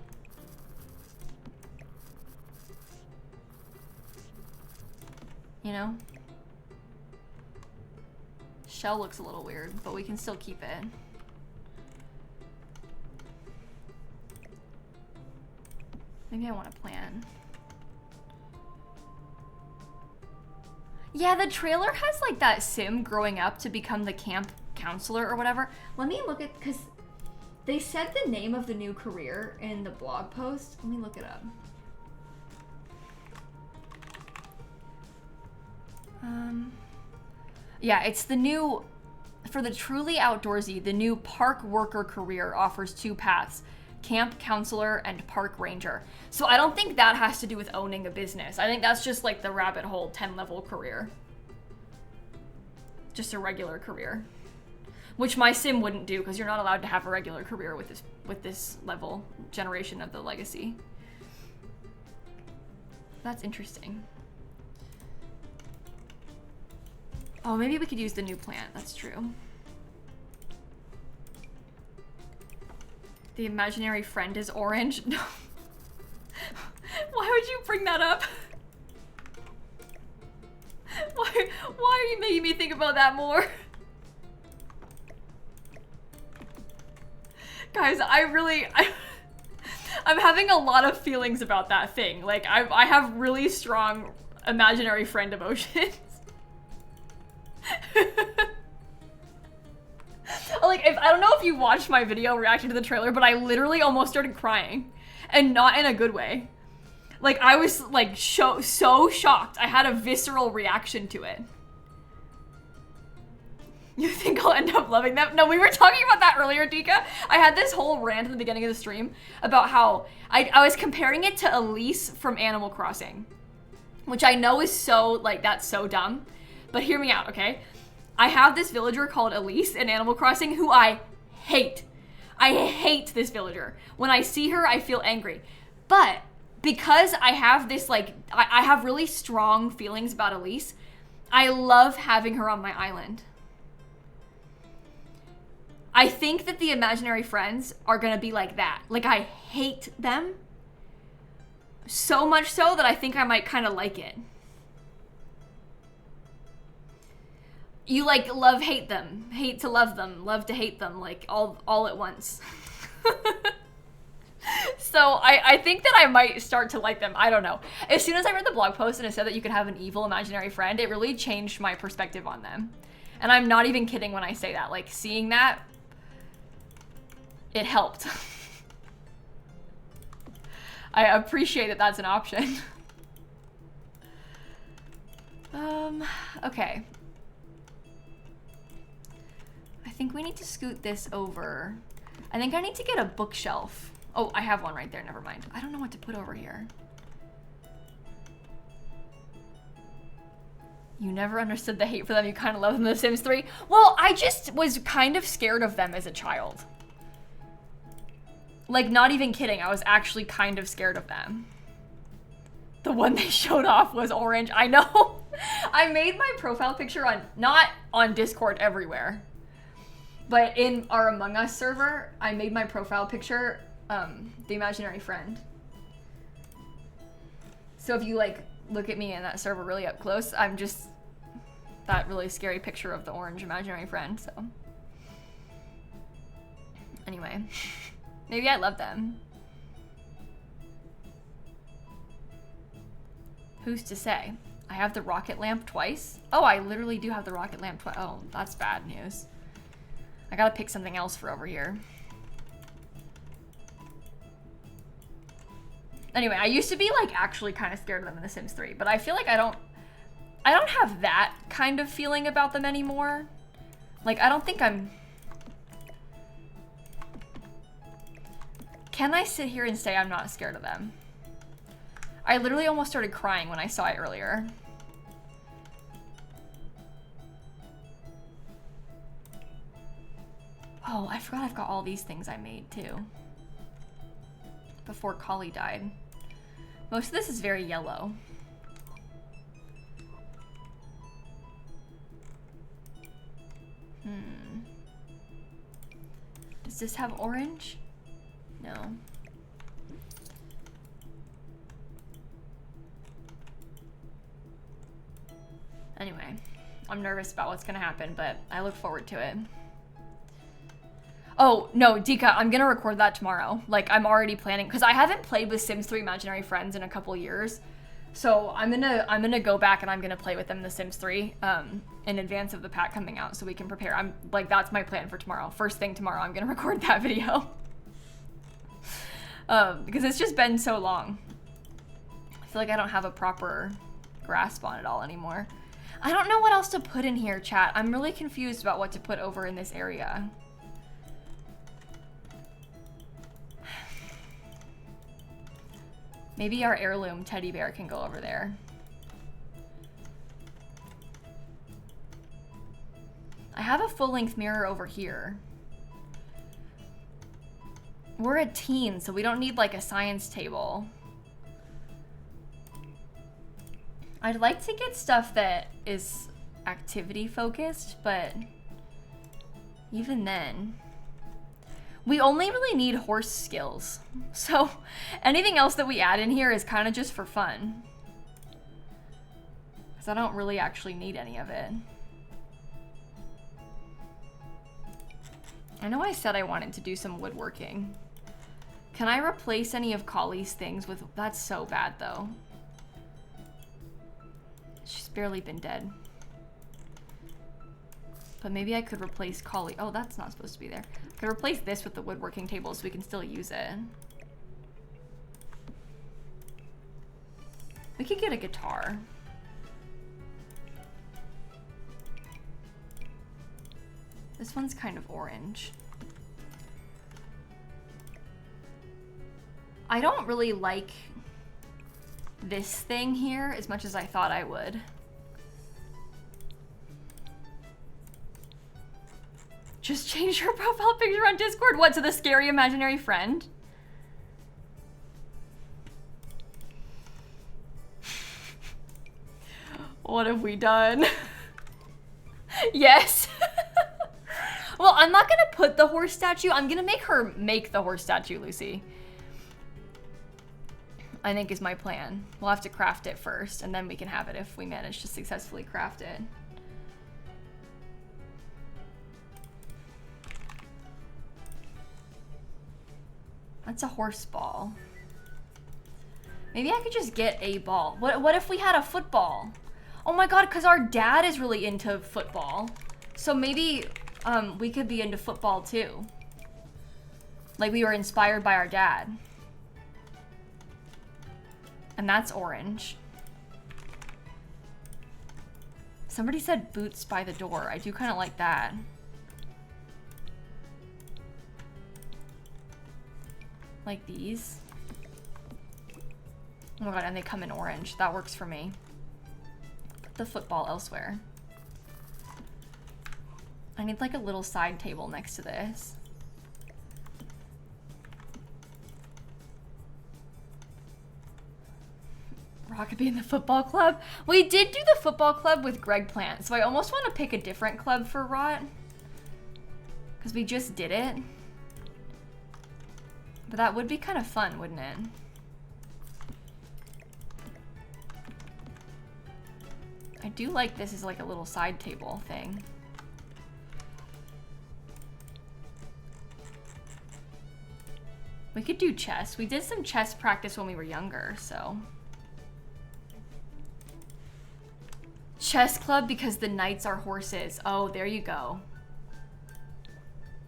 You know? Shell looks a little weird, but we can still keep it. Maybe I want to plan. Yeah, the trailer has like that sim growing up to become the camp counselor or whatever. Let me look at, because they said the name of the new career in the blog post. Let me look it up. Yeah, it's the new, for the truly outdoorsy, the new park worker career offers 2 paths: camp counselor and park ranger. So I don't think that has to do with owning a business. I think that's just like the rabbit hole 10-level career. Just a regular career. Which my sim wouldn't do, because you're not allowed to have a regular career with this level generation of the legacy. That's interesting. Oh, maybe we could use the new plant. That's true. The imaginary friend is orange. No. Why would you bring that up? Why are you making me think about that more? Guys, I'm having a lot of feelings about that thing. Like, I have really strong imaginary friend emotions. Like, I don't know if you watched my video reacting to the trailer, but I literally almost started crying, and not in a good way. Like, I was like so shocked. I had a visceral reaction to it. You think I'll end up loving them? No, we were talking about that earlier, Dika. I had this whole rant at the beginning of the stream about how I was comparing it to Elise from Animal Crossing, which I know is so, like, that's so dumb, but hear me out, okay? I have this villager called Elise in Animal Crossing who I hate. I hate this villager. When I see her, I feel angry. But because I have this, like, I have really strong feelings about Elise, I love having her on my island. I think that the imaginary friends are gonna be like that. Like, I hate them so much so that I think I might kind of like it. You, like, love, hate them, hate to love them, love to hate them, like, all at once. So I think that I might start to like them. I don't know. As soon as I read the blog post and it said that you could have an evil imaginary friend, it really changed my perspective on them. And I'm not even kidding when I say that. Like, seeing that, it helped. I appreciate that that's an option. Okay. I think we need to scoot this over. I think I need to get a bookshelf. Oh, I have one right there, never mind. I don't know what to put over here. You never understood the hate for them, you kind of love them in The Sims 3. Well, I just was kind of scared of them as a child. Like, not even kidding, I was actually kind of scared of them. The one they showed off was orange, I know. I made my profile picture on, not on Discord everywhere, but in our Among Us server, I made my profile picture, the imaginary friend. So if you, like, look at me in that server really up close, I'm just that really scary picture of the orange imaginary friend, so. Anyway, maybe I love them. Who's to say? I have the rocket lamp twice. Oh, I literally do have the rocket lamp twice. Oh, that's bad news. I gotta pick something else for over here. Anyway, I used to be, like, actually kind of scared of them in The Sims 3, but I feel like I don't have that kind of feeling about them anymore. Like, I don't think I'm... Can I sit here and say I'm not scared of them? I literally almost started crying when I saw it earlier. Oh, I forgot I've got all these things I made too. Before Collie died. Most of this is very yellow. Does this have orange? No. Anyway, I'm nervous about what's gonna happen, but I look forward to it. Oh, no, Dika, I'm gonna record that tomorrow. Like, I'm already planning, because I haven't played with Sims 3 Imaginary Friends in a couple years. So I'm gonna go back and I'm gonna play with them in The Sims 3 in advance of the pack coming out so we can prepare. I'm like, that's my plan for tomorrow. First thing tomorrow, I'm gonna record that video. Because it's just been so long. I feel like I don't have a proper grasp on it all anymore. I don't know what else to put in here, chat. I'm really confused about what to put over in this area. Maybe our heirloom teddy bear can go over there. I have a full-length mirror over here. We're a teen, so we don't need like a science table. I'd like to get stuff that is activity focused, but even then, we only really need horse skills. So anything else that we add in here is kind of just for fun. Because I don't really actually need any of it. I know I said I wanted to do some woodworking. Can I replace any of Collie's things with... That's so bad though. She's barely been dead. But maybe I could replace Collie. Oh, that's not supposed to be there. I could replace this with the woodworking table so we can still use it. We could get a guitar. This one's kind of orange. I don't really like this thing here as much as I thought I would. Just change your profile picture on Discord. What, to the scary imaginary friend? What have we done? Yes. Well, I'm not gonna put the horse statue. I'm gonna make her make the horse statue, Lucy. I think is my plan. We'll have to craft it first, and then we can have it if we manage to successfully craft it. That's a horse ball. Maybe I could just get a ball. What if we had a football? Oh my god, because our dad is really into football. So maybe we could be into football too. Like we were inspired by our dad. And that's orange. Somebody said boots by the door. I do kind of like that. Like these. Oh my god, and they come in orange. That works for me. Put the football elsewhere. I need like a little side table next to this. Rocket be in the football club. We did do the football club with Greg Plant, so I almost want to pick a different club for Rot. Because we just did it. But that would be kind of fun, wouldn't it? I do like this as like a little side table thing. We could do chess. We did some chess practice when we were younger, so. Chess club because the knights are horses. Oh, there you go.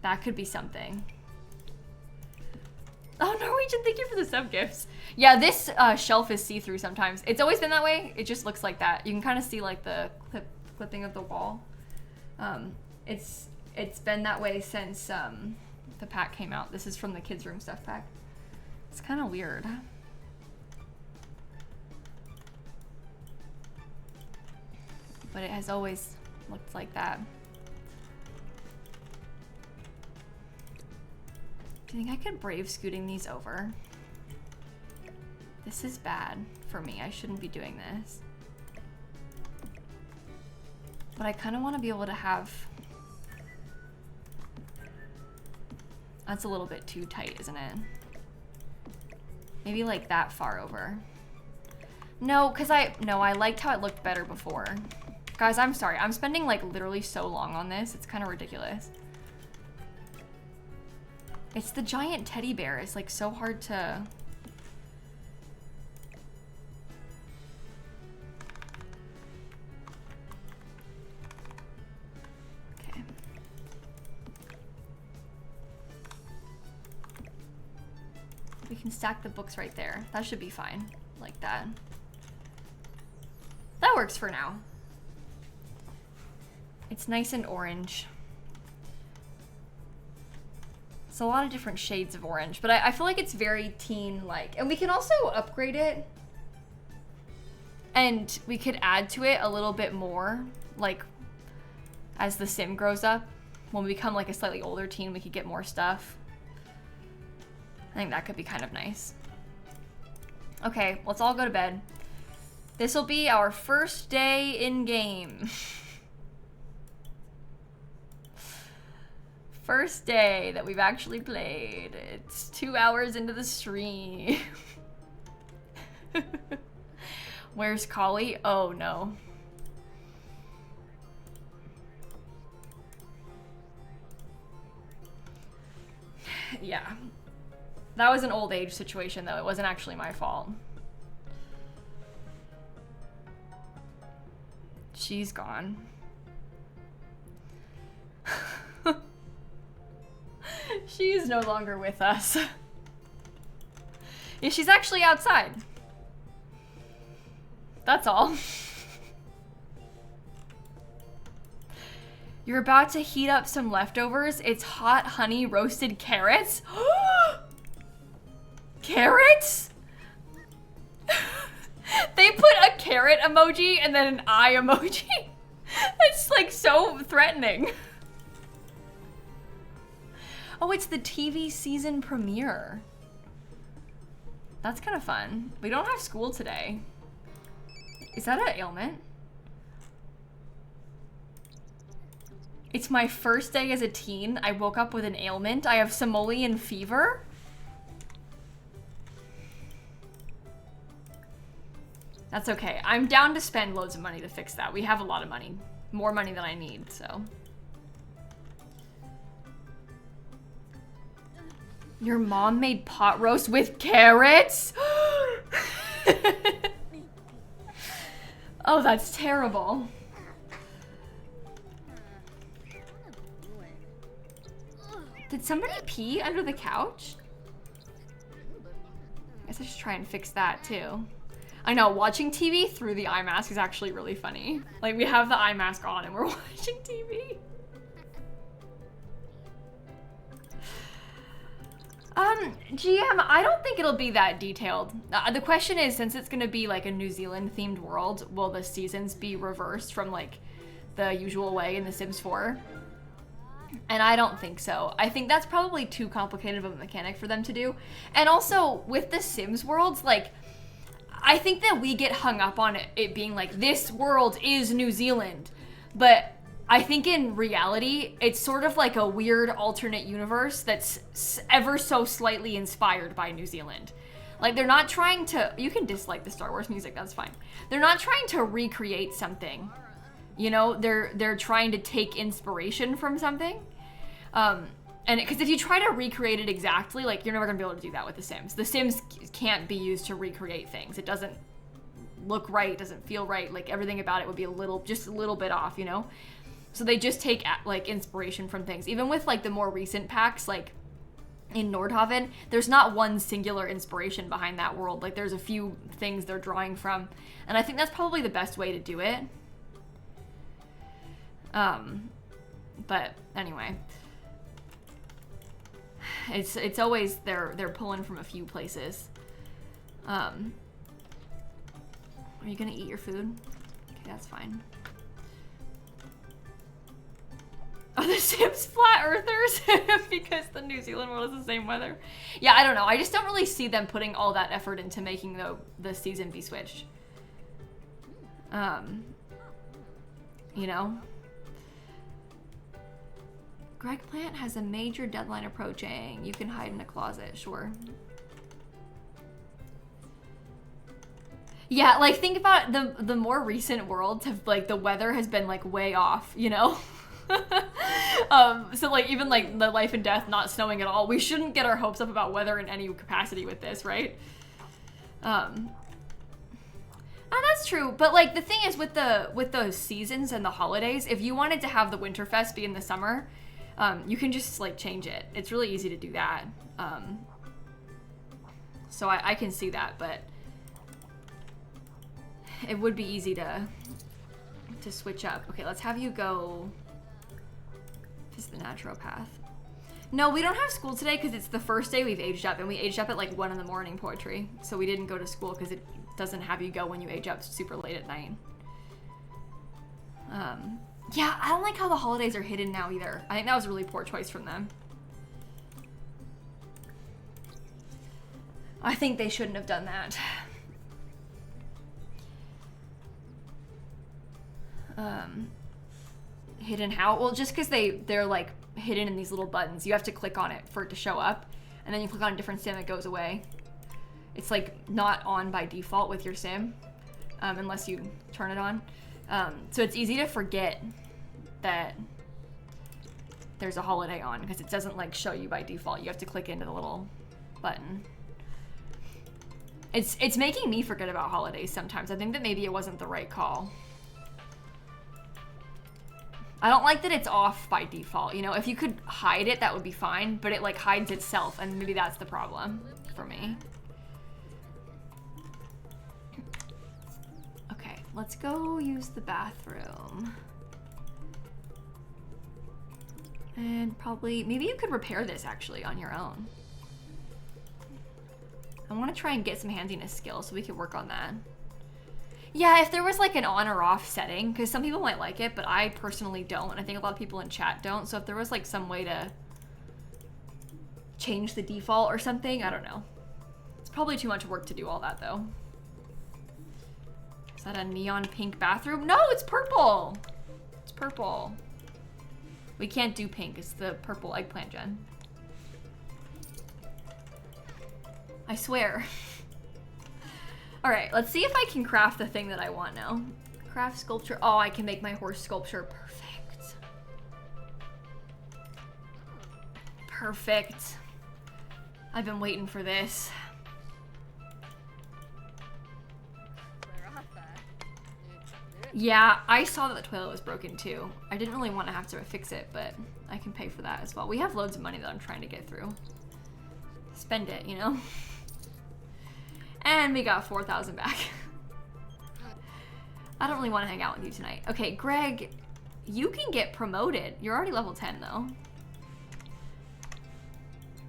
That could be something. Oh, Norwegian, thank you for the sub gifts. Yeah, this shelf is see-through sometimes. It's always been that way. It just looks like that. You can kind of see like the clipping of the wall. It's been that way since the pack came out. This is from the kids' room stuff pack. It's kind of weird. But it has always looked like that. Do you think I could brave scooting these over? This is bad for me. I shouldn't be doing this. But I kind of want to be able to have... That's a little bit too tight, isn't it? Maybe like that far over. No, because I liked how it looked better before. Guys, I'm sorry. I'm spending like literally so long on this. It's kind of ridiculous. It's the giant teddy bear. It's like so hard to... We can stack the books right there. That should be fine. Like that. That works for now. It's nice and orange. It's a lot of different shades of orange, but I feel like it's very teen-like. And we can also upgrade it. And we could add to it a little bit more, like, as the sim grows up. When we become like a slightly older teen, we could get more stuff. I think that could be kind of nice. Okay, let's all go to bed. This will be our first day in game. First day that we've actually played. It's 2 hours into the stream. Where's Collie? Oh no. Yeah. That was an old age situation though. It wasn't actually my fault. She's gone. She is no longer with us. Yeah, she's actually outside. That's all. You're about to heat up some leftovers. It's hot honey roasted carrots. Carrots? They put a carrot emoji and then an eye emoji. That's like so threatening. Oh, it's the TV season premiere. That's kind of fun. We don't have school today. Is that an ailment? It's my first day as a teen. I woke up with an ailment. I have simoleon fever. That's okay. I'm down to spend loads of money to fix that. We have a lot of money. More money than I need, so. Your mom made pot roast with carrots? Oh, that's terrible. Did somebody pee under the couch? I guess I should try and fix that too. I know, watching TV through the eye mask is actually really funny. Like, we have the eye mask on and we're watching TV. GM, I don't think it'll be that detailed. The question is, since it's gonna be like a New Zealand themed world, will the seasons be reversed from like the usual way in The Sims 4? And I don't think so. I think that's probably too complicated of a mechanic for them to do. And also, with the Sims worlds, like, I think that we get hung up on it being like, this world is New Zealand. But I think in reality, it's sort of like a weird alternate universe that's ever so slightly inspired by New Zealand. Like, they're not trying to, you can dislike the Star Wars music, that's fine. They're not trying to recreate something. You know, they're trying to take inspiration from something. And because if you try to recreate it exactly, like, you're never gonna be able to do that with The Sims. The Sims can't be used to recreate things. It doesn't look right, doesn't feel right. Like, everything about it would be just a little bit off, you know? So they just take, like, inspiration from things. Even with, like, the more recent packs, like, in Nordhaven, there's not one singular inspiration behind that world. Like, there's a few things they're drawing from. And I think that's probably the best way to do it. But anyway. It's always, they're pulling from a few places. Are you gonna eat your food? Okay, that's fine. Are the Sims flat earthers? Because the New Zealand world is the same weather. Yeah, I don't know. I just don't really see them putting all that effort into making the season be switched. You know? Greg Plant has a major deadline approaching. You can hide in a closet, sure. Yeah, like, think about the more recent worlds have, like, the weather has been, like, way off, you know? So, like, even, like, the life and death not snowing at all, we shouldn't get our hopes up about weather in any capacity with this, right? And that's true, but, like, the thing is with those seasons and the holidays, if you wanted to have the Winterfest be in the summer, you can just, like, change it. It's really easy to do that. So I can see that, but it would be easy to switch up. Okay, let's have you go. This is the naturopath. No, we don't have school today because it's the first day we've aged up, and we aged up at like 1 in the morning poetry. So we didn't go to school because it doesn't have you go when you age up super late at night. Yeah, I don't like how the holidays are hidden now either. I think that was a really poor choice from them. I think they shouldn't have done that. Hidden how? Well, just because they're like hidden in these little buttons. You have to click on it for it to show up, and then you click on a different sim, it goes away. It's like not on by default with your sim, unless you turn it on. So it's easy to forget that there's a holiday on because it doesn't like show you by default. You have to click into the little button. It's making me forget about holidays sometimes. I think that maybe it wasn't the right call. I don't like that it's off by default. You know, if you could hide it, that would be fine, but it like hides itself, and maybe that's the problem for me. Okay, let's go use the bathroom. And probably, maybe you could repair this actually on your own. I want to try and get some handiness skills so we could work on that. Yeah, if there was like an on or off setting, because some people might like it, but I personally don't, and I think a lot of people in chat don't, so if there was like some way to change the default or something, I don't know. It's probably too much work to do all that though. Is that a neon pink bathroom? No, it's purple! It's purple. We can't do pink, it's the purple eggplant gen. I swear. All right, let's see if I can craft the thing that I want now. Craft sculpture. Oh, I can make my horse sculpture. Perfect. Perfect. I've been waiting for this. Yeah, I saw that the toilet was broken too. I didn't really want to have to fix it, but I can pay for that as well. We have loads of money that I'm trying to get through. Spend it, you know? And we got 4,000 back. I don't really want to hang out with you tonight. Okay, Greg, you can get promoted. You're already level 10 though.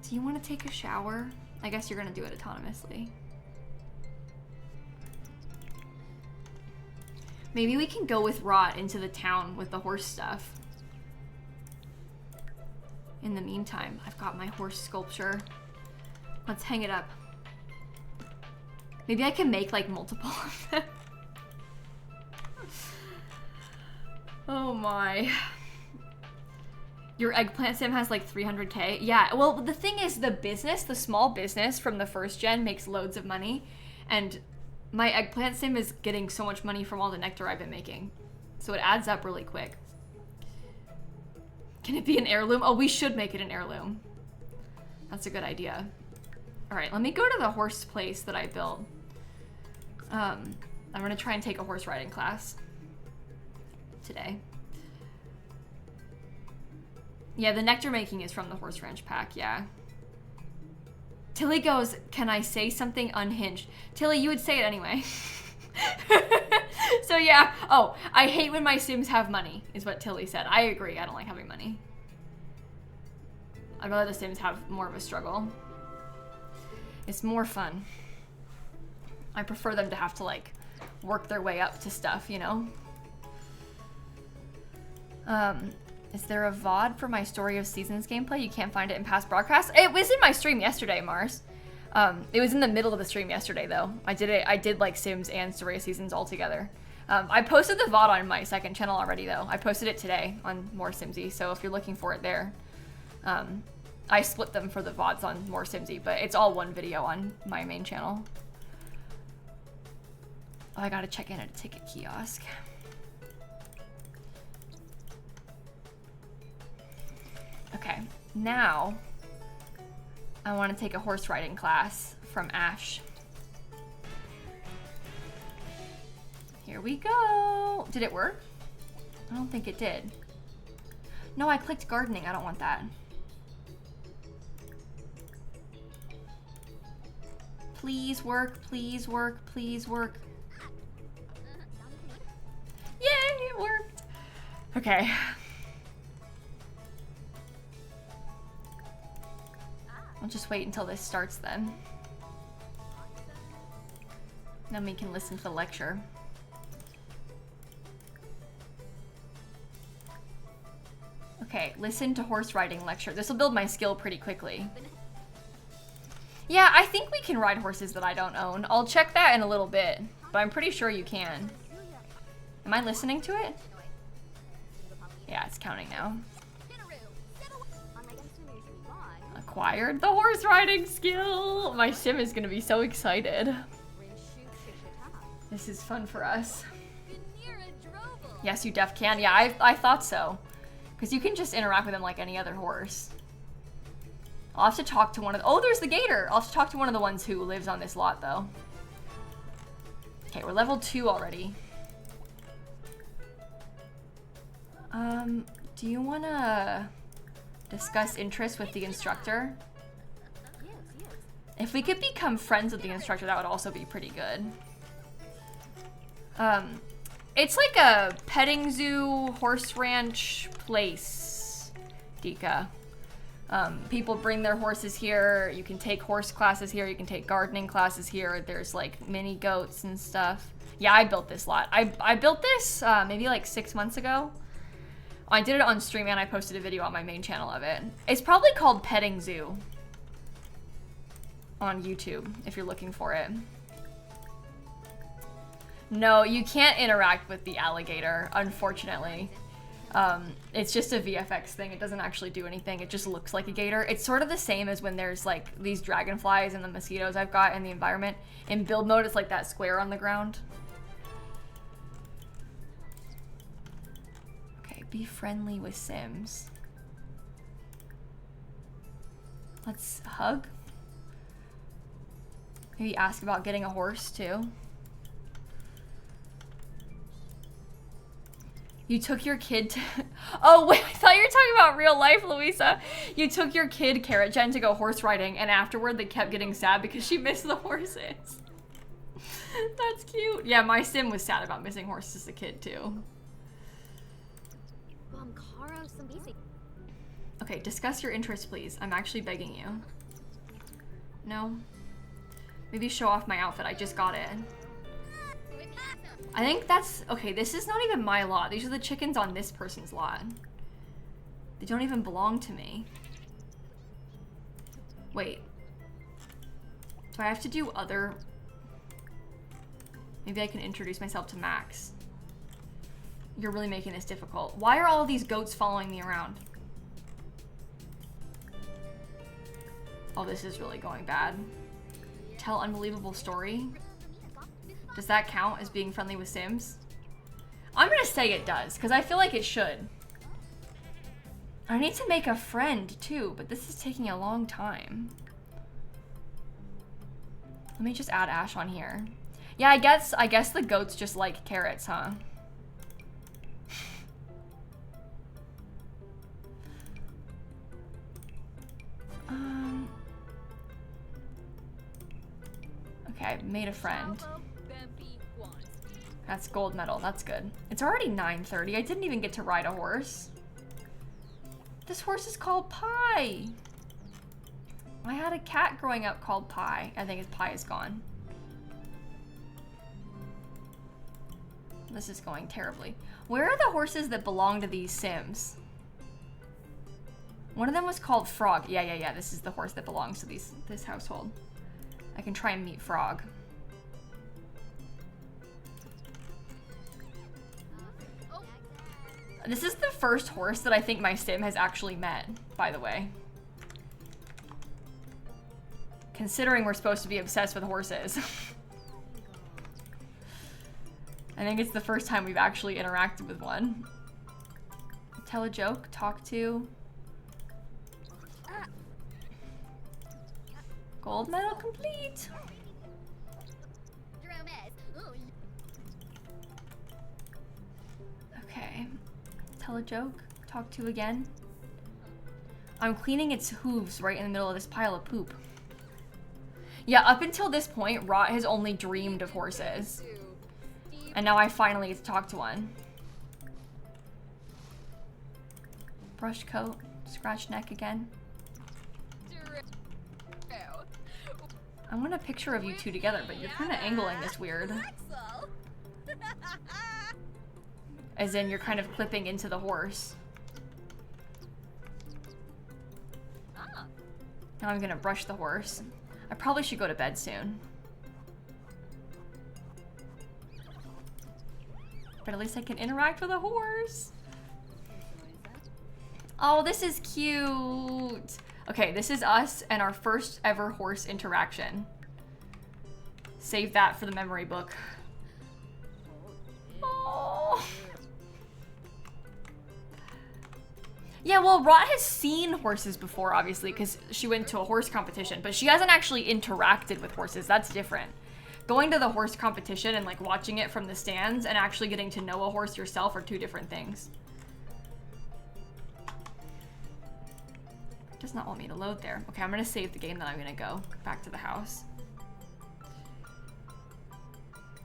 Do you want to take a shower? I guess you're gonna do it autonomously. Maybe we can go with Rot into the town with the horse stuff. In the meantime, I've got my horse sculpture. Let's hang it up. Maybe I can make like multiple of them. Oh my. Your eggplant sim has like 300K. Yeah, well the thing is the small business from the first gen makes loads of money, and my eggplant sim is getting so much money from all the nectar I've been making. So it adds up really quick. Can it be an heirloom? Oh, we should make it an heirloom. That's a good idea. All right, let me go to the horse place that I built. I'm gonna try and take a horse riding class today. Yeah, the nectar making is from the horse ranch pack, yeah. Tilly goes, can I say something unhinged? Tilly, you would say it anyway. So yeah, oh, I hate when my Sims have money, is what Tilly said. I agree, I don't like having money. I'd rather the Sims have more of a struggle. It's more fun. I prefer them to have to like work their way up to stuff, you know? Is there a VOD for my Story of Seasons gameplay? You can't find it in past broadcasts? It was in my stream yesterday, Mars. It was in the middle of the stream yesterday though. I did like Sims and Story of Seasons all together. I posted the VOD on my second channel already though. I posted it today on More Simsy, so if you're looking for it there. I split them for the VODs on More Simsy, but it's all one video on my main channel. Oh, I gotta check in at a ticket kiosk. Okay, now I want to take a horse riding class from Ash. Here we go. Did it work? I don't think it did. No, I clicked gardening. I don't want that. Please work, please work, please work. Yay, it worked. Okay. I'll just wait until this starts then. Then we can listen to the lecture. Okay, listen to horse riding lecture. This will build my skill pretty quickly. Yeah, I think we can ride horses that I don't own. I'll check that in a little bit, but I'm pretty sure you can. Am I listening to it? Yeah, it's counting now. Acquired the horse riding skill. My sim is gonna be so excited. This is fun for us. Yes, you def can. Yeah, I thought so. Because you can just interact with him like any other horse. I'll have to talk to one of the— oh, there's the gator! I'll have to talk to one of the ones who lives on this lot, though. Okay, we're level 2 already. Do you want to discuss interests with the instructor? If we could become friends with the instructor, that would also be pretty good. It's like a petting zoo, horse ranch place, Dika. People bring their horses here. You can take horse classes here. You can take gardening classes here. There's like mini goats and stuff. Yeah, I built this lot. I built this maybe like 6 months ago. I did it on stream and I posted a video on my main channel of it. It's probably called Petting Zoo on YouTube if you're looking for it. No, you can't interact with the alligator, unfortunately. It's just a VFX thing. It doesn't actually do anything. It just looks like a gator. It's sort of the same as when there's like these dragonflies and the mosquitoes I've got in the environment. In build mode, it's like that square on the ground. Okay, be friendly with Sims. Let's hug. Maybe ask about getting a horse too. You took your kid to— oh, wait, I thought you were talking about real life, Louisa. You took your kid, Carrot Jen, to go horse riding, and afterward they kept getting sad because she missed the horses. That's cute. Yeah, my sim was sad about missing horses as a kid, too. Okay, discuss your interests, please. I'm actually begging you. No? Maybe show off my outfit. I just got it. I think that's— okay, this is not even my lot. These are the chickens on this person's lot. They don't even belong to me. Wait. Do I have to do other— maybe I can introduce myself to Max. You're really making this difficult. Why are all these goats following me around? Oh, this is really going bad. Tell unbelievable story. Does that count as being friendly with Sims? I'm gonna say it does, because I feel like it should. I need to make a friend too, but this is taking a long time. Let me just add Ash on here. Yeah, I guess the goats just like carrots, huh? Okay, I made a friend. That's gold medal. That's good. It's already 9:30. I didn't even get to ride a horse. This horse is called Pie. I had a cat growing up called Pie. I think his Pie is gone. This is going terribly. Where are the horses that belong to these Sims? One of them was called Frog. Yeah. This is the horse that belongs to this household. I can try and meet Frog. This is the first horse that I think my sim has actually met, by the way. Considering we're supposed to be obsessed with horses. I think it's the first time we've actually interacted with one. Tell a joke, talk to. Gold medal complete. Okay. Tell a joke, talk to again. I'm cleaning its hooves right in the middle of this pile of poop. Yeah, up until this point, Rot has only dreamed of horses. And now I finally get to talk to one. Brush coat, scratch neck again. I want a picture of you two together, but you're kind of angling this weird. As in, you're kind of clipping into the horse. Now I'm gonna brush the horse. I probably should go to bed soon. But at least I can interact with a horse. Oh, this is cute. Okay, this is us and our first ever horse interaction. Save that for the memory book. Oh. Yeah, well, Rot has seen horses before, obviously, because she went to a horse competition, but she hasn't actually interacted with horses. That's different. Going to the horse competition and like watching it from the stands and actually getting to know a horse yourself are two different things. It does not want me to load there. Okay, I'm gonna save the game, then I'm gonna go back to the house.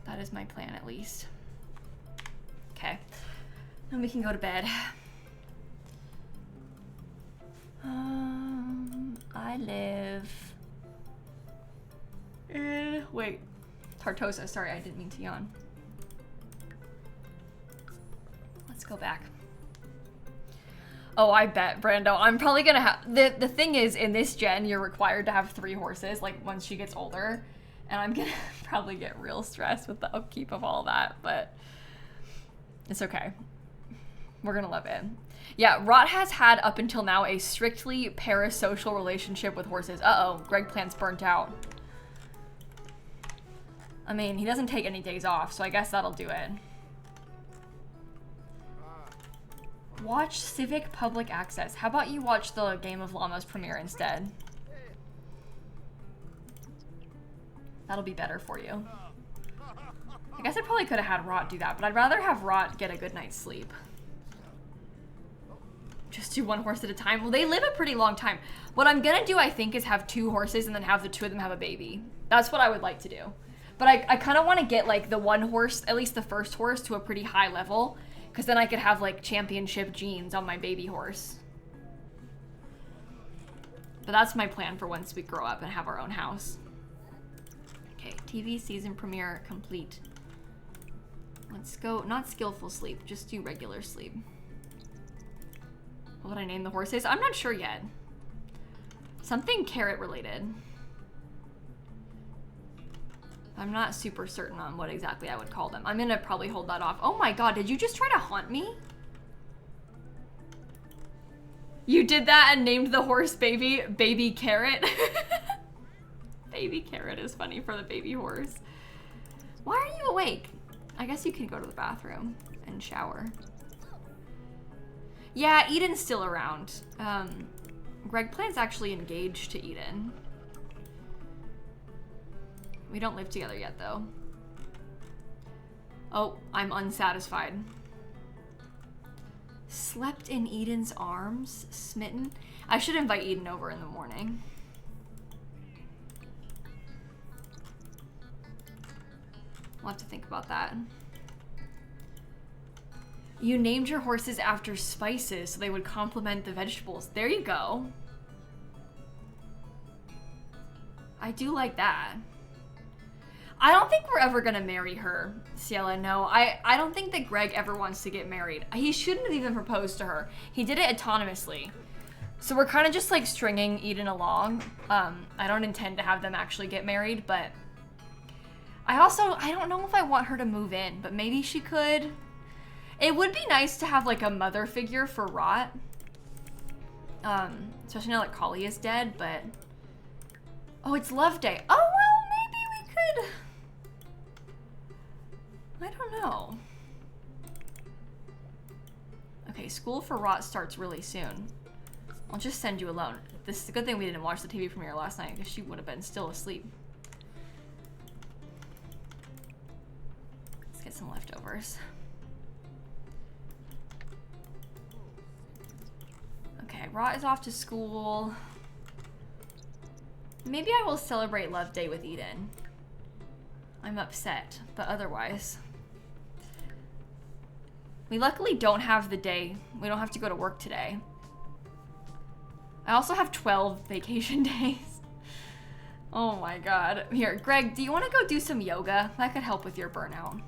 That is my plan, at least. Okay, then we can go to bed. I live in, wait, Tartosa, sorry, I didn't mean to yawn. Let's go back. Oh, I bet, Brando, I'm probably gonna have, the thing is, in this gen, you're required to have 3 horses, like, once she gets older, and I'm gonna probably get real stressed with the upkeep of all that, but it's okay. We're gonna love it. Yeah, Rot has had, up until now, a strictly parasocial relationship with horses. Uh-oh, Greg Plant's burnt out. I mean, he doesn't take any days off, so I guess that'll do it. Watch Civic Public Access. How about you watch the Game of Llamas premiere instead? That'll be better for you. I guess I probably could have had Rot do that, but I'd rather have Rot get a good night's sleep. Just do 1 horse at a time. Well, they live a pretty long time. What I'm gonna do, I think, is have 2 horses and then have the 2 of them have a baby. That's what I would like to do. But I kind of want to get, like, the 1 horse, at least the first horse, to a pretty high level. Because then I could have, like, championship genes on my baby horse. But that's my plan for once we grow up and have our own house. Okay, TV season premiere complete. Let's go, not skillful sleep, just do regular sleep. What would I name the horses? I'm not sure yet. Something carrot related. I'm not super certain on what exactly I would call them. I'm gonna probably hold that off. Oh my god, did you just try to haunt me? You did that and named the horse Baby Carrot? Baby Carrot is funny for the baby horse. Why are you awake? I guess you can go to the bathroom and shower. Yeah, Eden's still around. Greg Plant's actually engaged to Eden. We don't live together yet, though. Oh, I'm unsatisfied. Slept in Eden's arms? Smitten? I should invite Eden over in the morning. We'll have to think about that. You named your horses after spices so they would complement the vegetables. There you go. I do like that. I don't think we're ever gonna marry her, Ciela, no. I don't think that Greg ever wants to get married. He shouldn't have even proposed to her. He did it autonomously. So we're kind of just like stringing Eden along. I don't intend to have them actually get married, but I don't know if I want her to move in, but maybe she could. It would be nice to have like a mother figure for Rot. Especially now that Kali is dead, but... Oh, it's Love Day. Oh, well, maybe we could... I don't know. Okay, school for Rot starts really soon. I'll just send you alone. This is a good thing we didn't watch the TV premiere last night because she would have been still asleep. Let's get some leftovers. Okay, Rot is off to school. Maybe I will celebrate Love Day with Eden. I'm upset, but otherwise. We luckily don't have the day. We don't have to go to work today. I also have 12 vacation days. Oh my god. Here, Greg, do you want to go do some yoga? That could help with your burnout.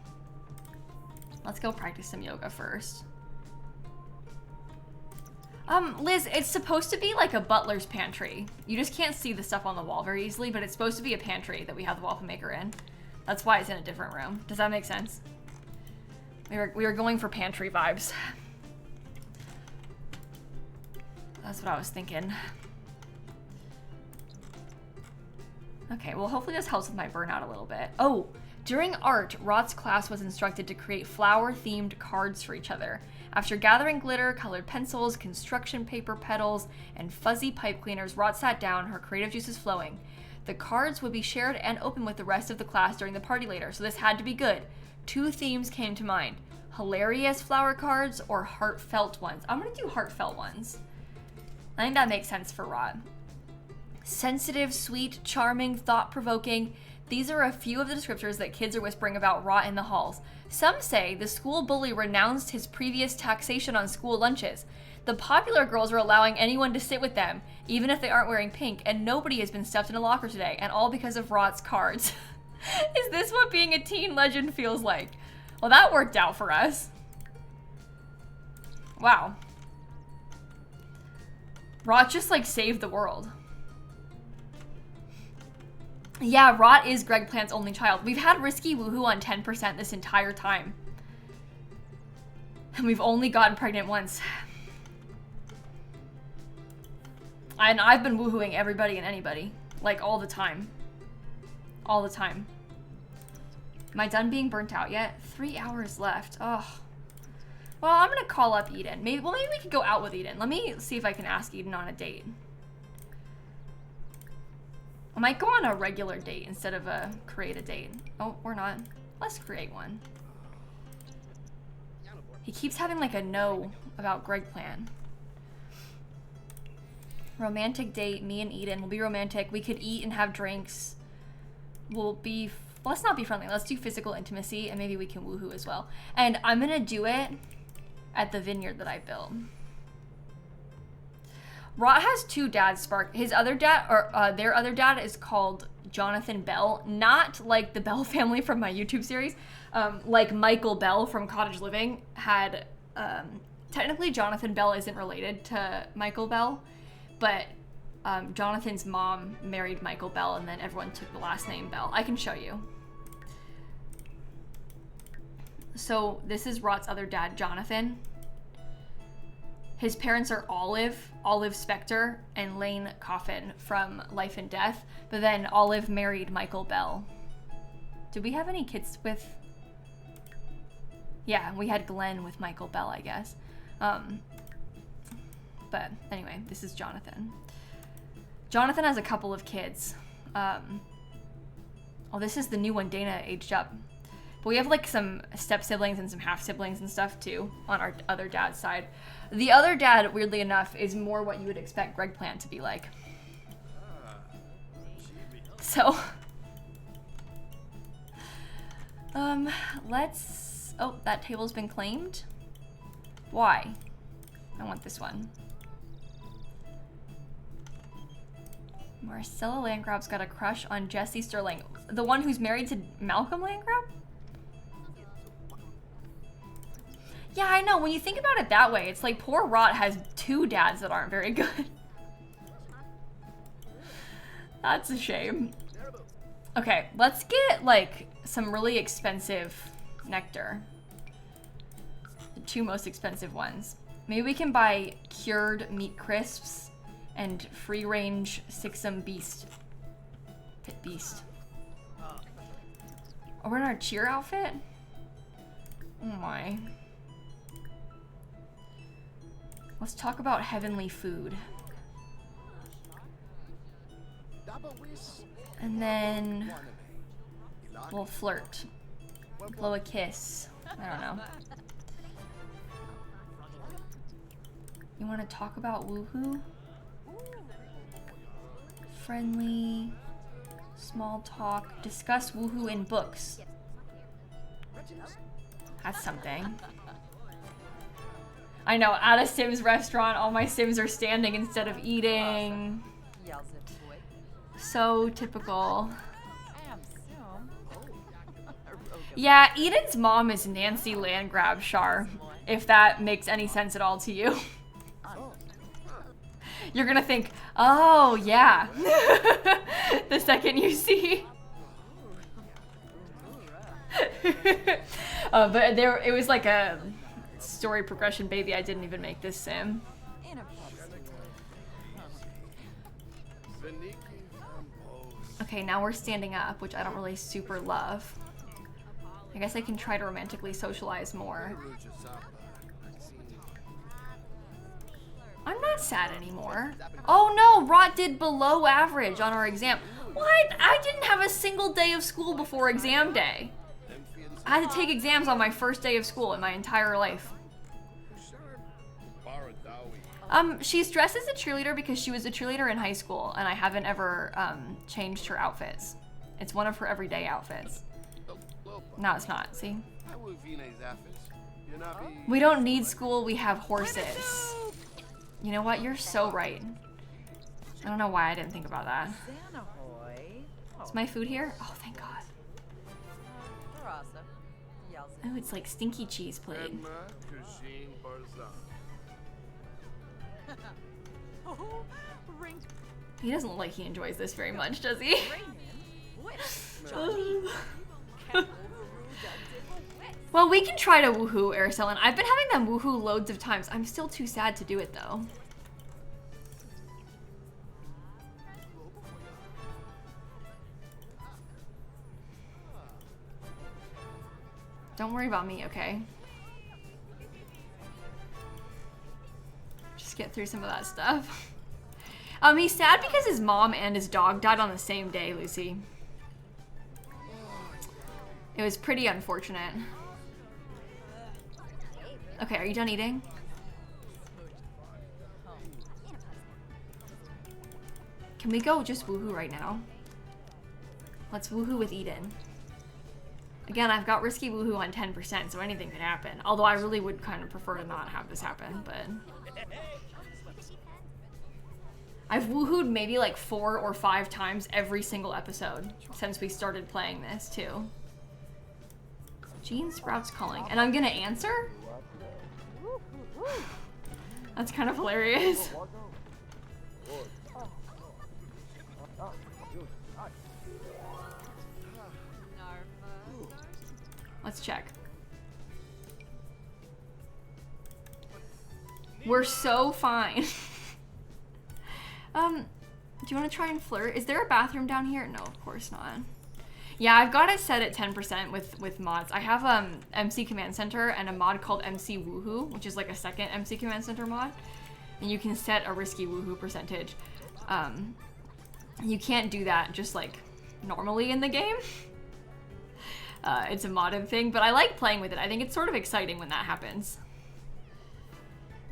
Let's go practice some yoga first. Liz, it's supposed to be like a butler's pantry. You just can't see the stuff on the wall very easily, but it's supposed to be a pantry that we have the waffle maker in. That's why it's in a different room. Does that make sense? We were going for pantry vibes. That's what I was thinking. Okay, well hopefully this helps with my burnout a little bit. Oh, during art, Rot's class was instructed to create flower-themed cards for each other. After gathering glitter, colored pencils, construction paper petals, and fuzzy pipe cleaners, Rot sat down, her creative juices flowing. The cards would be shared and open with the rest of the class during the party later, so this had to be good. 2 themes came to mind. Hilarious flower cards or heartfelt ones. I'm gonna do heartfelt ones. I think that makes sense for Rot. Sensitive, sweet, charming, thought-provoking. These are a few of the descriptors that kids are whispering about Rot in the halls. Some say the school bully renounced his previous taxation on school lunches. The popular girls are allowing anyone to sit with them, even if they aren't wearing pink, and nobody has been stuffed in a locker today, and all because of Rot's cards. Is this what being a teen legend feels like? Well, that worked out for us. Wow. Rot just like saved the world. Yeah, Rot is Greg Plant's only child. We've had Risky Woohoo on 10% this entire time. And we've only gotten pregnant once. And I've been woohooing everybody and anybody. Like, all the time. All the time. Am I done being burnt out yet? 3 hours left. Ugh. Well, I'm gonna call up Eden. Maybe we could go out with Eden. Let me see if I can ask Eden on a date. I might go on a regular date instead of create a date. Oh, we're not. Let's create one. He keeps having like a no about Greg Plan. Romantic date, me and Eden. We'll be romantic. We could eat and have drinks. Let's not be friendly. Let's do physical intimacy and maybe we can woohoo as well. And I'm gonna do it at the vineyard that I built. Rot has 2 dads, Spark. His other dad, or their other dad is called Jonathan Bell. Not like the Bell family from my YouTube series. Like Michael Bell from Cottage Living had, technically Jonathan Bell isn't related to Michael Bell, but Jonathan's mom married Michael Bell and then everyone took the last name Bell. I can show you. So this is Rot's other dad, Jonathan. His parents are Olive Spector, and Lane Coffin from Life and Death. But then Olive married Michael Bell. Did we have any kids with... Yeah, we had Glenn with Michael Bell, I guess. But anyway, this is Jonathan. Jonathan has a couple of kids. Oh, this is the new one, Dana aged up. But we have like some step siblings and some half siblings and stuff too on our other dad's side. The other dad, weirdly enough, is more what you would expect Greg Plant to be like. So, let's, oh, that table's been claimed. Why? I want this one. Marcella Landgrab's got a crush on Jesse Sterling. The one who's married to Malcolm Landgrab? Yeah, I know. When you think about it that way, it's like poor Rot has 2 dads that aren't very good. That's a shame. Okay, let's get like some really expensive nectar. The 2 most expensive ones. Maybe we can buy cured meat crisps and free-range Sixum Beast. Pit Beast. Oh, we're in our cheer outfit? Oh my. Let's talk about heavenly food. And then we'll flirt. Blow a kiss. I don't know. You want to talk about woohoo? friendly, small talk, discuss woohoo in books. That's something. I know, at a Sims restaurant, all my Sims are standing instead of eating. So typical. Yeah, Eden's mom is Nancy Landgrab Shar, if that makes any sense at all to you. You're gonna think, oh yeah, the second you see. But it was like a story progression baby. I didn't even make this sim. Okay, now we're standing up, which I don't really super love. I guess I can try to romantically socialize more. I'm not sad anymore. Oh no, Rot did below average on our exam. What? I didn't have a single day of school before exam day. I had to take exams on my first day of school in my entire life. She's dressed as a cheerleader because she was a cheerleader in high school, and I haven't ever changed her outfits. It's one of her everyday outfits. No, it's not. See? We don't need school, we have horses. You know what? You're so right. I don't know why I didn't think about that. Is my food here? Oh, thank God. Oh, it's like stinky cheese plate. He doesn't look like he enjoys this very much, does he? Well, we can try to woohoo Araceli. I've been having them woohoo loads of times. I'm still too sad to do it though. Don't worry about me, okay? Just get through some of that stuff. He's sad because his mom and his dog died on the same day, Lucy. It was pretty unfortunate. Okay, are you done eating? Can we go just woohoo right now? Let's woohoo with Eden. Again, I've got risky woohoo on 10%, so anything could happen. Although I really would kind of prefer to not have this happen, but... I've woohooed maybe like 4 or 5 times every single episode since we started playing this, too. Gene Sprout's calling, and I'm gonna answer? That's kind of hilarious. Let's check. We're so fine. Do you want to try and flirt? Is there a bathroom down here? No, of course not. Yeah, I've got it set at 10% with mods. I have MC Command Center and a mod called MC Woohoo, which is like a second MC Command Center mod. And you can set a risky woohoo percentage. You can't do that just like normally in the game. It's a modded thing, but I like playing with it. I think it's sort of exciting when that happens.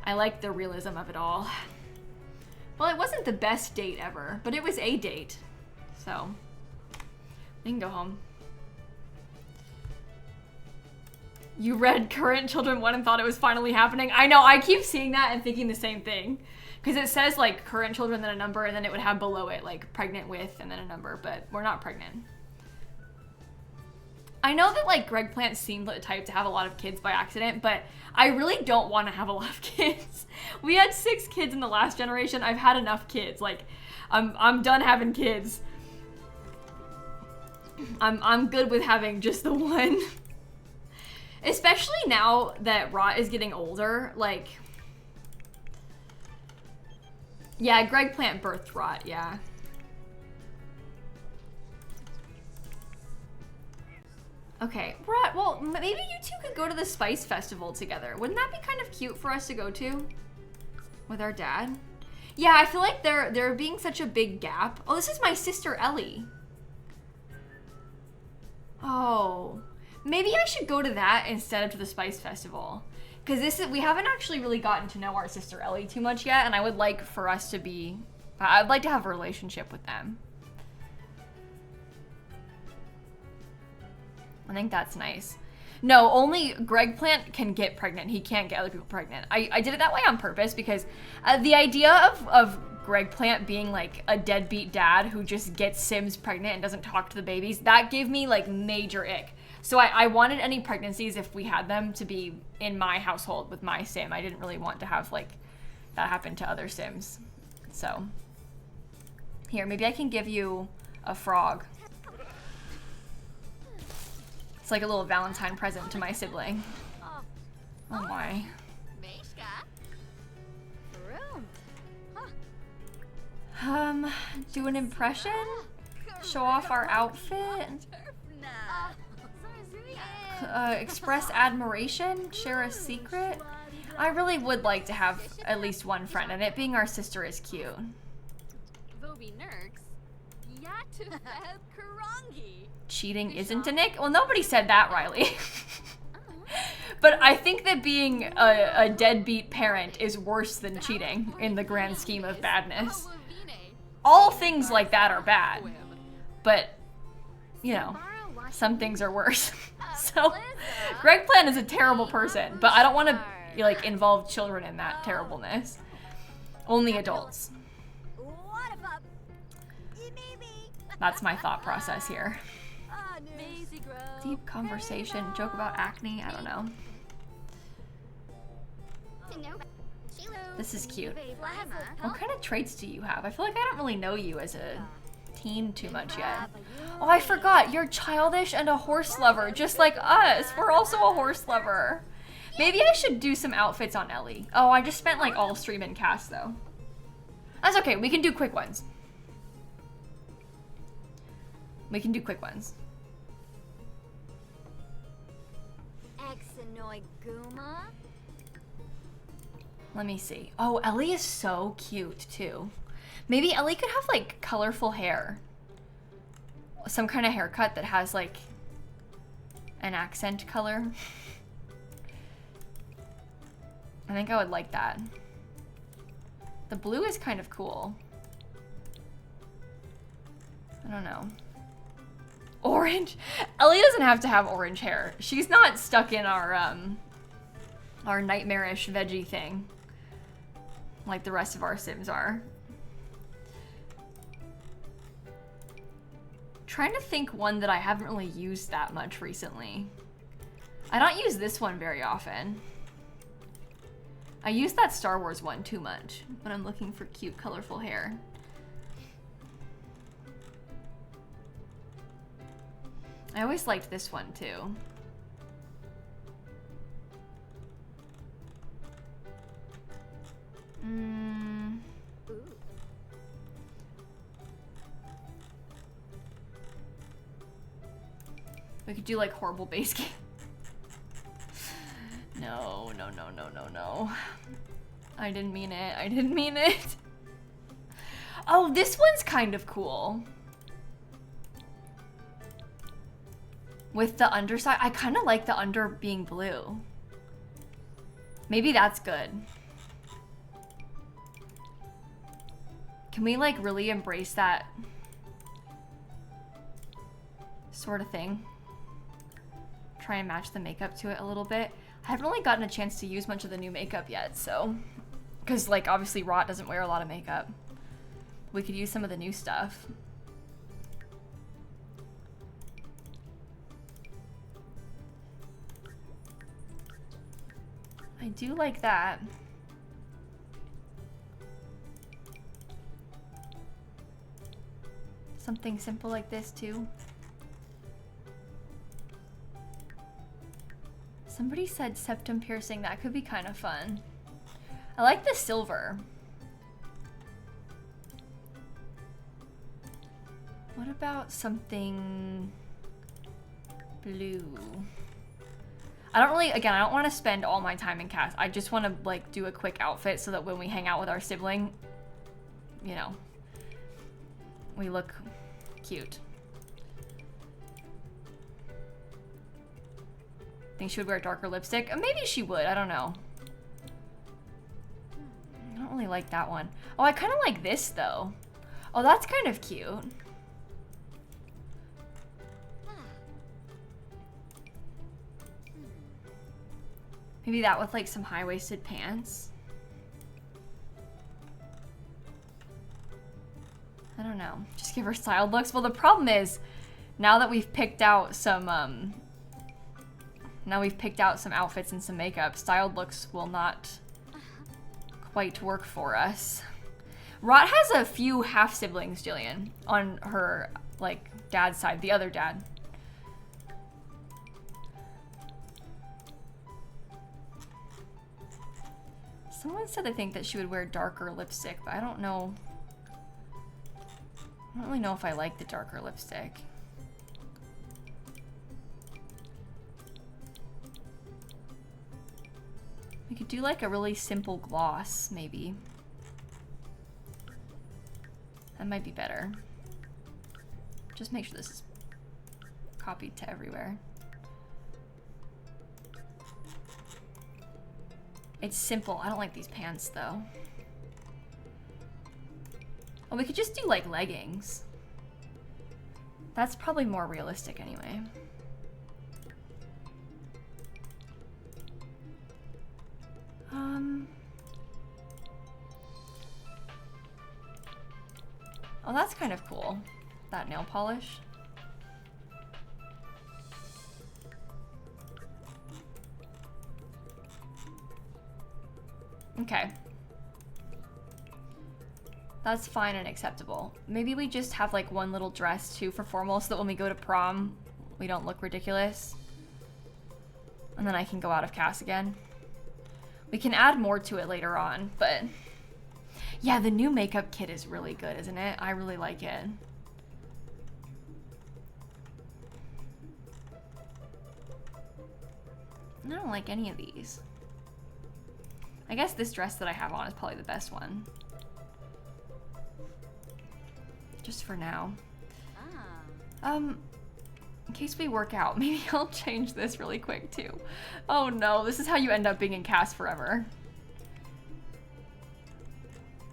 I like the realism of it all. Well, it wasn't the best date ever, but it was a date. So, we can go home. You read Current Children 1 and thought it was finally happening? I know, I keep seeing that and thinking the same thing. Because it says like current children, then a number, and then it would have below it like pregnant with, and then a number, but we're not pregnant. I know that like Greg Plant seemed the type to have a lot of kids by accident, but I really don't want to have a lot of kids. We had 6 kids in the last generation. I've had enough kids. Like, I'm done having kids. I'm good with having just the one. Especially now that Rot is getting older, like... Yeah, Greg Plant birthed Rot, yeah. Okay, Rot, well, maybe you two could go to the Spice Festival together. Wouldn't that be kind of cute for us to go to? With our dad? Yeah, I feel like there being such a big gap. Oh, this is my sister Ellie. Oh, maybe I should go to that instead of to the Spice Festival. Because we haven't actually really gotten to know our sister Ellie too much yet, and I would like for us to be I'd like to have a relationship with them. I think that's nice. No, only Greg Plant can get pregnant. He can't get other people pregnant. I did it that way on purpose because the idea of Greg Plant being like a deadbeat dad who just gets Sims pregnant and doesn't talk to the babies, that gave me like major ick. So I wanted any pregnancies, if we had them, to be in my household with my Sim. I didn't really want to have like that happen to other Sims. So here, maybe I can give you a frog. It's like a little Valentine present to my sibling. Oh my. Do an impression? Show off our outfit? Express admiration? Share a secret? I really would like to have at least one friend, and it being our sister is cute. Cheating isn't an ick? Well, nobody said that, Riley. But I think that being a deadbeat parent is worse than cheating in the grand scheme of badness. All things like that are bad, but, you know, some things are worse. So, Greg Plant is a terrible person, but I don't want to, like, involve children in that terribleness. Only adults. That's my thought process here. Deep conversation, joke about acne, I don't know. This is cute. What kind of traits do you have? I feel like I don't really know you as a teen too much yet. Oh, I forgot. You're childish and a horse lover, just like us. We're also a horse lover. Maybe I should do some outfits on Ellie. Oh, I just spent like all stream and cast though. That's okay. We can do quick ones. We can do quick ones. Let me see. Oh, Ellie is so cute too. Maybe Ellie could have like colorful hair. Some kind of haircut that has like an accent color. I think I would like that. The blue is kind of cool. I don't know. Orange? Ellie doesn't have to have orange hair. She's not stuck in our nightmarish veggie thing like the rest of our Sims are. Trying to think one that I haven't really used that much recently. I don't use this one very often. I use that Star Wars one too much when I'm looking for cute, colorful hair. I always liked this one too. We could do like horrible base game. No, no, no, no, no, no. I didn't mean it. I didn't mean it. Oh, this one's kind of cool. With the underside, I kind of like the under being blue. Maybe that's good. Can we like really embrace that sort of thing? Try and match the makeup to it a little bit. I haven't really gotten a chance to use much of the new makeup yet, so. Because like obviously Rot doesn't wear a lot of makeup. We could use some of the new stuff. I do like that. Something simple like this too. Somebody said septum piercing, that could be kind of fun. I like the silver. What about something blue? I don't really, again, I don't want to spend all my time in cast. I just want to like do a quick outfit so that when we hang out with our sibling, you know, we look cute. Think she would wear darker lipstick? Maybe she would, I don't know. I don't really like that one. Oh, I kind of like this though. Oh, that's kind of cute. Maybe that with like some high-waisted pants. I don't know. Just give her styled looks. Well, the problem is, now that we've picked out some outfits and some makeup, styled looks will not quite work for us. Rot has a few half siblings, Jillian, on her like dad's side, the other dad. Someone said they think that she would wear darker lipstick, but I don't know. I don't really know if I like the darker lipstick. We could do like a really simple gloss, maybe. That might be better. Just make sure this is copied to everywhere. It's simple. I don't like these pants though. Oh, we could just do like leggings. That's probably more realistic anyway. Oh, that's kind of cool. That nail polish. Okay. That's fine and acceptable. Maybe we just have like one little dress too for formal so that when we go to prom, we don't look ridiculous. And then I can go out of cast again. We can add more to it later on, but yeah, the new makeup kit is really good, isn't it? I really like it. I don't like any of these. I guess this dress that I have on is probably the best one. Just for now. In case we work out, maybe I'll change this really quick too. Oh no, this is how you end up being in cast forever.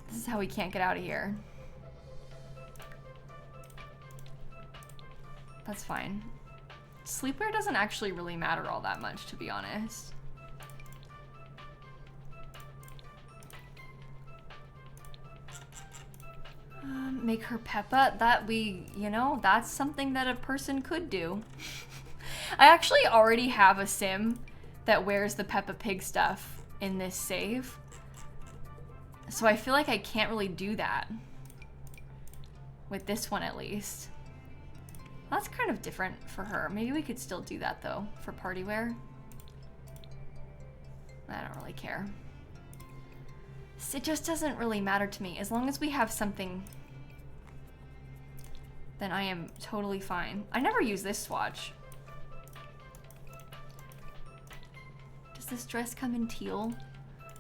This is how we can't get out of here. That's fine. Sleepwear doesn't actually really matter all that much, to be honest. Make her Peppa. That you know, that's something that a person could do. I actually already have a sim that wears the Peppa Pig stuff in this save. So I feel like I can't really do that. With this one at least. That's kind of different for her. Maybe we could still do that though, for party wear. I don't really care. It just doesn't really matter to me. As long as we have something, then I am totally fine. I never use this swatch. Does this dress come in teal?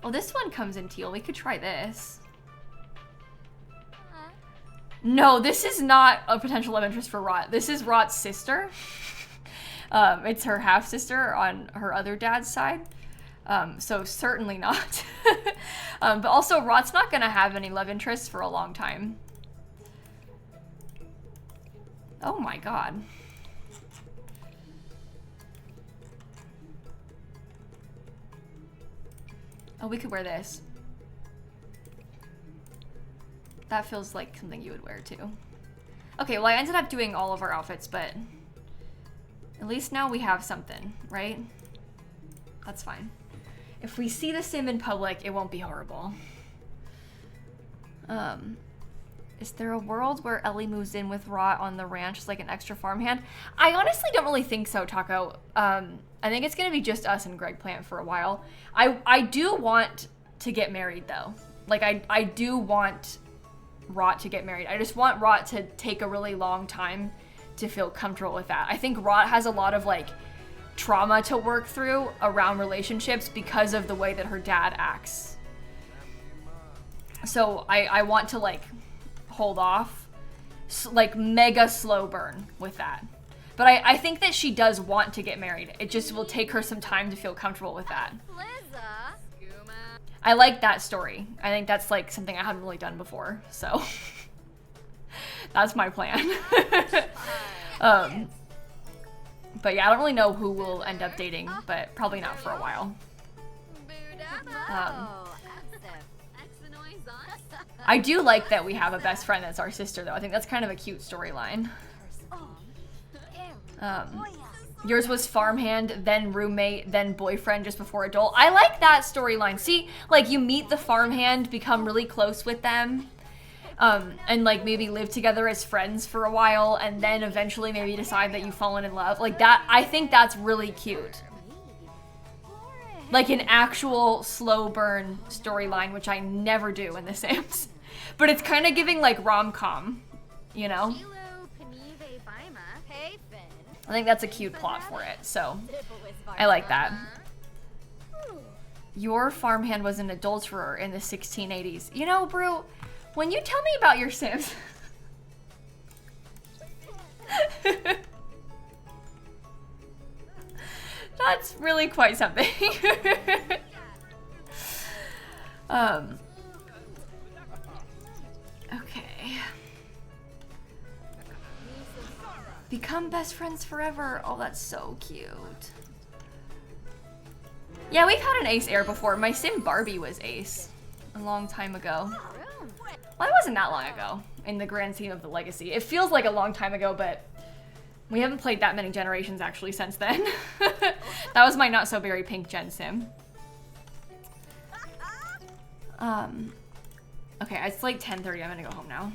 Oh, this one comes in teal. We could try this. No, this is not a potential love interest for Rot. This is Rot's sister. It's her half-sister on her other dad's side. So certainly not. But also, Rot's not gonna have any love interests for a long time. Oh my god. Oh, we could wear this. That feels like something you would wear too. Okay, well I ended up doing all of our outfits, but at least now we have something, right? That's fine. If we see the sim in public, it won't be horrible. Is there a world where Ellie moves in with Rot on the ranch as like an extra farmhand? I honestly don't really think so, Taco. I think it's gonna be just us and Greg Plant for a while. I do want to get married though. Like I do want Rot to get married. I just want Rot to take a really long time to feel comfortable with that. I think Rot has a lot of like trauma to work through around relationships because of the way that her dad acts. So I want to like hold off, like mega slow burn with that. But I think that she does want to get married. It just will take her some time to feel comfortable with that. I like that story. I think that's like something I haven't really done before, so that's my plan. But yeah, I don't really know who will end up dating, but probably not for a while. I do like that we have a best friend that's our sister, though. I think that's kind of a cute storyline. Yours was farmhand, then roommate, then boyfriend just before adult. I like that storyline. See, like you meet the farmhand, become really close with them, and like maybe live together as friends for a while, and then eventually maybe decide that you've fallen in love. Like that, I think that's really cute. Like an actual slow burn storyline, which I never do in The Sims. But it's kind of giving like rom-com, you know? I think that's a cute plot for it, so I like that. Your farmhand was an adulterer in the 1680s. You know, Brew, when you tell me about your Sims... That's really quite something. Okay. Become best friends forever. Oh, that's so cute. Yeah, we've had an ace heir before. My Sim Barbie was ace a long time ago. Well, it wasn't that long ago in the grand scheme of the Legacy. It feels like a long time ago, but we haven't played that many generations actually since then. That was my not so berry pink gen sim. Okay, it's like 10:30. I'm gonna go home now.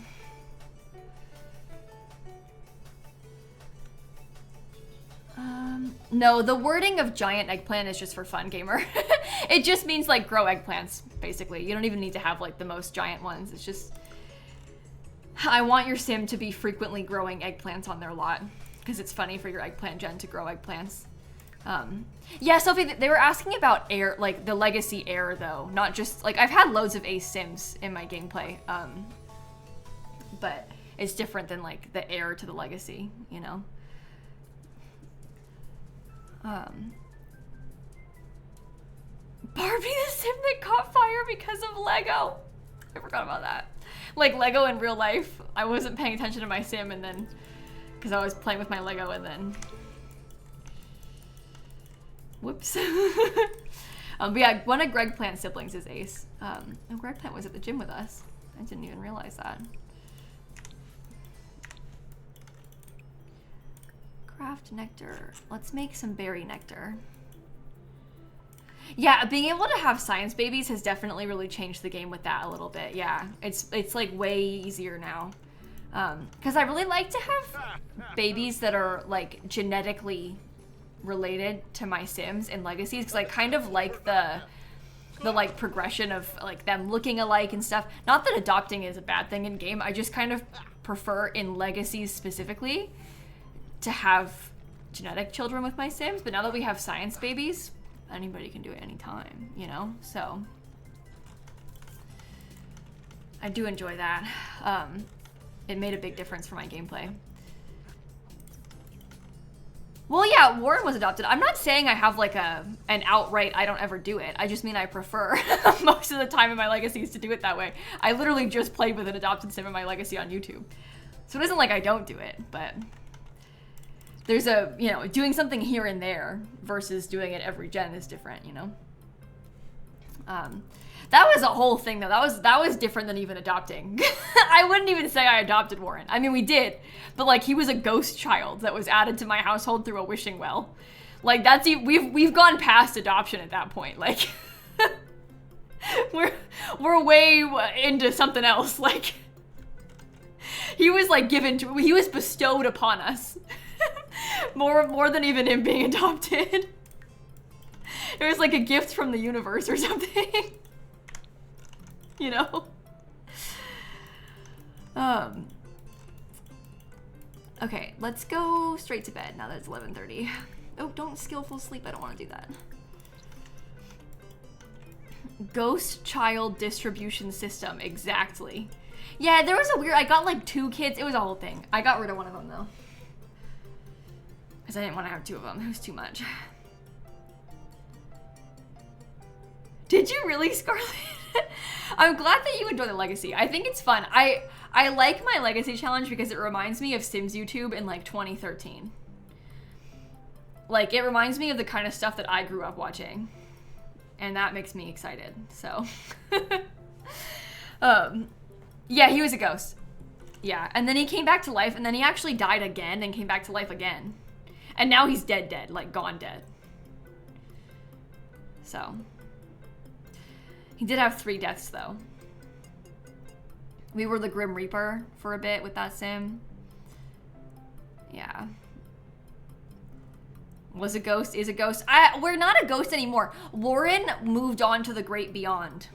No, the wording of giant eggplant is just for fun, gamer. It just means like grow eggplants, basically. You don't even need to have like the most giant ones. It's just, I want your sim to be frequently growing eggplants on their lot, because it's funny for your eggplant gen to grow eggplants. Yeah, Sophie, they were asking about heir, like the legacy heir though, not just, like I've had loads of ace sims in my gameplay, but it's different than like the heir to the legacy, you know? Barbie the sim that caught fire because of Lego. I forgot about that. Like Lego in real life, I wasn't paying attention to my sim and then, because I was playing with my Lego and then, whoops. But yeah, one of Greg Plant's siblings is Ace. And Greg Plant was at the gym with us. I didn't even realize that. Craft nectar. Let's make some berry nectar. Yeah, being able to have science babies has definitely really changed the game with that a little bit. Yeah, it's like way easier now. Because I really like to have babies that are like genetically related to my Sims in Legacies, because I kind of like the like progression of like them looking alike and stuff. Not that adopting is a bad thing in game, I just kind of prefer in Legacies specifically to have genetic children with my Sims, but now that we have science babies, anybody can do it anytime, you know? So I do enjoy that. It made a big difference for my gameplay. Well, yeah, Warren was adopted. I'm not saying I have like an outright I don't ever do it. I just mean I prefer most of the time in my Legacies to do it that way. I literally just played with an adopted sim in my Legacy on YouTube. So it isn't like I don't do it, but there's a, you know, doing something here and there versus doing it every gen is different, you know? That was a whole thing though. That was different than even adopting. I wouldn't even say I adopted Warren. I mean, we did, but like he was a ghost child that was added to my household through a wishing well. Like that's, we've gone past adoption at that point. Like we're way into something else. Like he was like he was bestowed upon us. more than even him being adopted. It was like a gift from the universe or something. You know? Okay, let's go straight to bed now that it's 11:30. Oh, don't skillful sleep. I don't want to do that. Ghost child distribution system. Exactly. Yeah, there was a weird, I got like 2 kids. It was a whole thing. I got rid of one of them though, because I didn't want to have 2 of them. It was too much. Did you really, Scarlett? I'm glad that you enjoy the Legacy. I think it's fun. I like my Legacy challenge because it reminds me of Sims YouTube in like 2013. Like, it reminds me of the kind of stuff that I grew up watching. And that makes me excited, so. Yeah, he was a ghost. Yeah, and then he came back to life, and then he actually died again and came back to life again. And now he's dead, like gone dead. So. He did have 3 deaths, though. We were the Grim Reaper for a bit with that sim. Yeah. Was a ghost, is a ghost. We're not a ghost anymore. Warren moved on to the great beyond.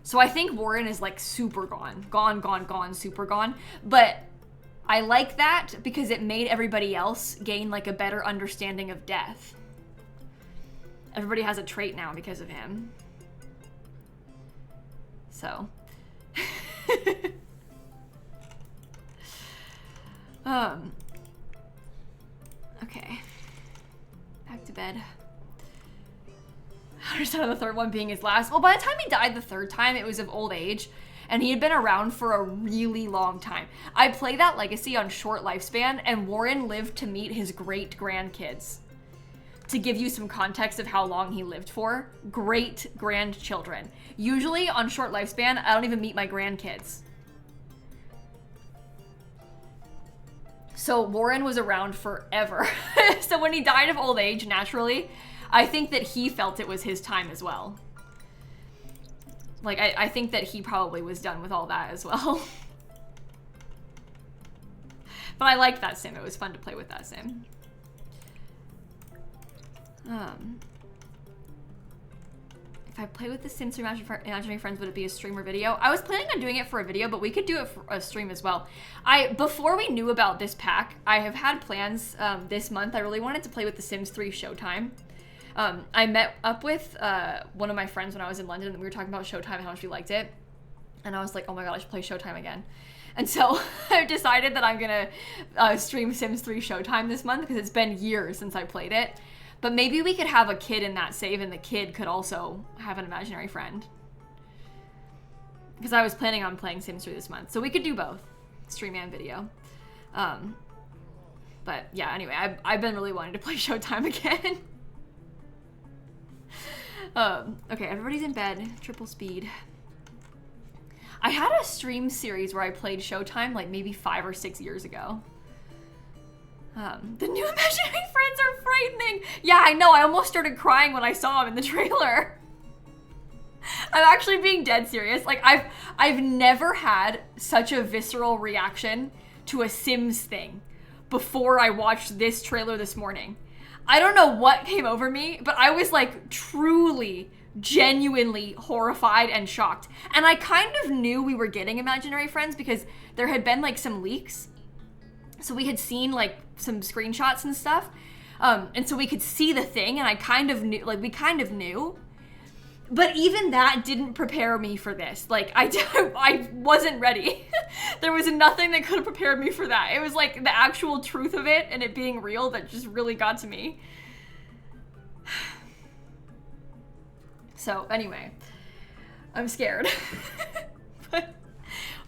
So I think Warren is like super gone. Gone, super gone. But I like that because it made everybody else gain like a better understanding of death. Everybody has a trait now because of him. So. Okay. Back to bed. I understand the third one being his last. Well, by the time he died the 3rd time, it was of old age, and he had been around for a really long time. I play that Legacy on short lifespan, and Warren lived to meet his great-grandkids. To give you some context of how long he lived for, great-grandchildren. Usually, on short lifespan, I don't even meet my grandkids. So Warren was around forever. So when he died of old age, naturally, I think that he felt it was his time as well. Like, I think that he probably was done with all that as well. But I liked that sim. It was fun to play with that sim. If I play with the Sims for Imaginary Friends, would it be a stream or video? I was planning on doing it for a video, but we could do it for a stream as well. Before we knew about this pack, I have had plans this month. I really wanted to play with the Sims 3 Showtime. I met up with one of my friends when I was in London, and we were talking about Showtime and how much we liked it. And I was like, oh my god, I should play Showtime again. And so I decided that I'm gonna stream Sims 3 Showtime this month because it's been years since I played it. But maybe we could have a kid in that save and the kid could also have an imaginary friend. Because I was planning on playing Sims 3 this month. So we could do both, stream and video. But yeah, anyway, I've been really wanting to play Showtime again. Okay, everybody's in bed, triple speed. I had a stream series where I played Showtime like maybe 5 or 6 years ago. The new imaginary friends are frightening. Yeah, I know. I almost started crying when I saw them in the trailer. I'm actually being dead serious. Like, I've never had such a visceral reaction to a Sims thing before I watched this trailer this morning. I don't know what came over me, but I was like truly, genuinely horrified and shocked. And I kind of knew we were getting imaginary friends because there had been like some leaks. So we had seen like some screenshots and stuff. And so we could see the thing, and I kind of knew, like we kind of knew. But even that didn't prepare me for this. Like I wasn't ready. There was nothing that could have prepared me for that. It was like the actual truth of it and it being real that just really got to me. So anyway, I'm scared. But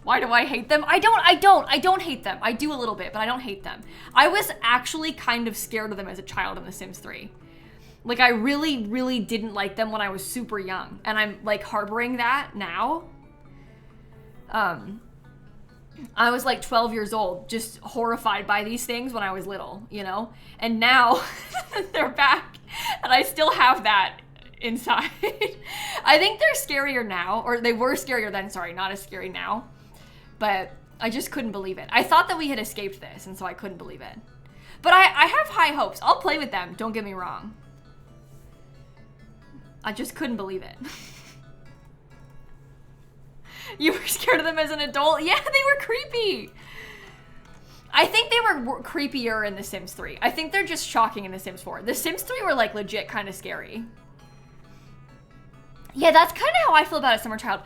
why do I hate them? I don't hate them. I do a little bit, but I don't hate them. I was actually kind of scared of them as a child in The Sims 3. Like, I really, really didn't like them when I was super young. And I'm, like, harboring that now. I was, like, 12 years old, just horrified by these things when I was little, you know? And now, they're back. And I still have that inside. I think they're scarier now. Or they were scarier then, sorry, not as scary now. But I just couldn't believe it. I thought that we had escaped this, and so I couldn't believe it. But I have high hopes. I'll play with them, don't get me wrong. I just couldn't believe it. You were scared of them as an adult? Yeah, they were creepy. I think they were creepier in The Sims 3. I think they're just shocking in The Sims 4. The Sims 3 were like legit kind of scary. Yeah, that's kind of how I feel about a Summer Child.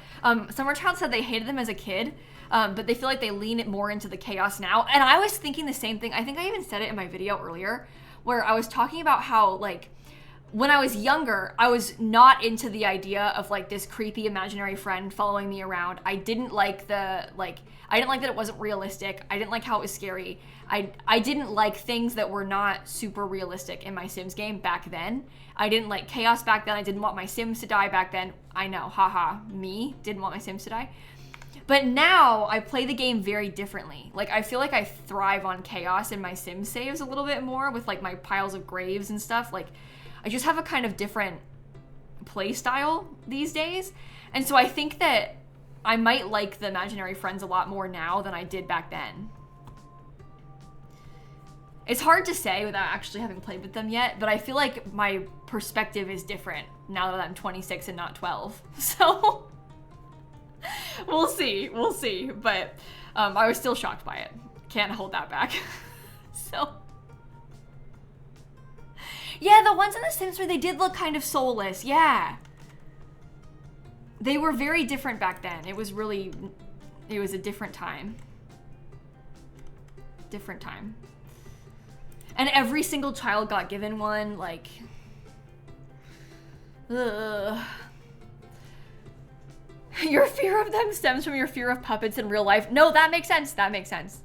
Summer Child said they hated them as a kid, but they feel like they lean it more into the chaos now. And I was thinking the same thing. I think I even said it in my video earlier, where I was talking about how, like, when I was younger, I was not into the idea of like this creepy imaginary friend following me around. I didn't like I didn't like that it wasn't realistic. I didn't like how it was scary. I didn't like things that were not super realistic in my Sims game back then. I didn't like chaos back then. I didn't want my Sims to die back then. I know, haha, me didn't want my Sims to die. But now I play the game very differently. Like, I feel like I thrive on chaos in my Sims saves a little bit more with like my piles of graves and stuff. Like, I just have a kind of different play style these days. And so I think that I might like the imaginary friends a lot more now than I did back then. It's hard to say without actually having played with them yet, but I feel like my perspective is different now that I'm 26 and not 12. So we'll see. But I was still shocked by it. Can't hold that back. So yeah, the ones in The Sims where they did look kind of soulless. Yeah. They were very different back then. It was a different time. Different time. And every single child got given one, like, ugh. Your fear of them stems from your fear of puppets in real life. No, that makes sense. That makes sense.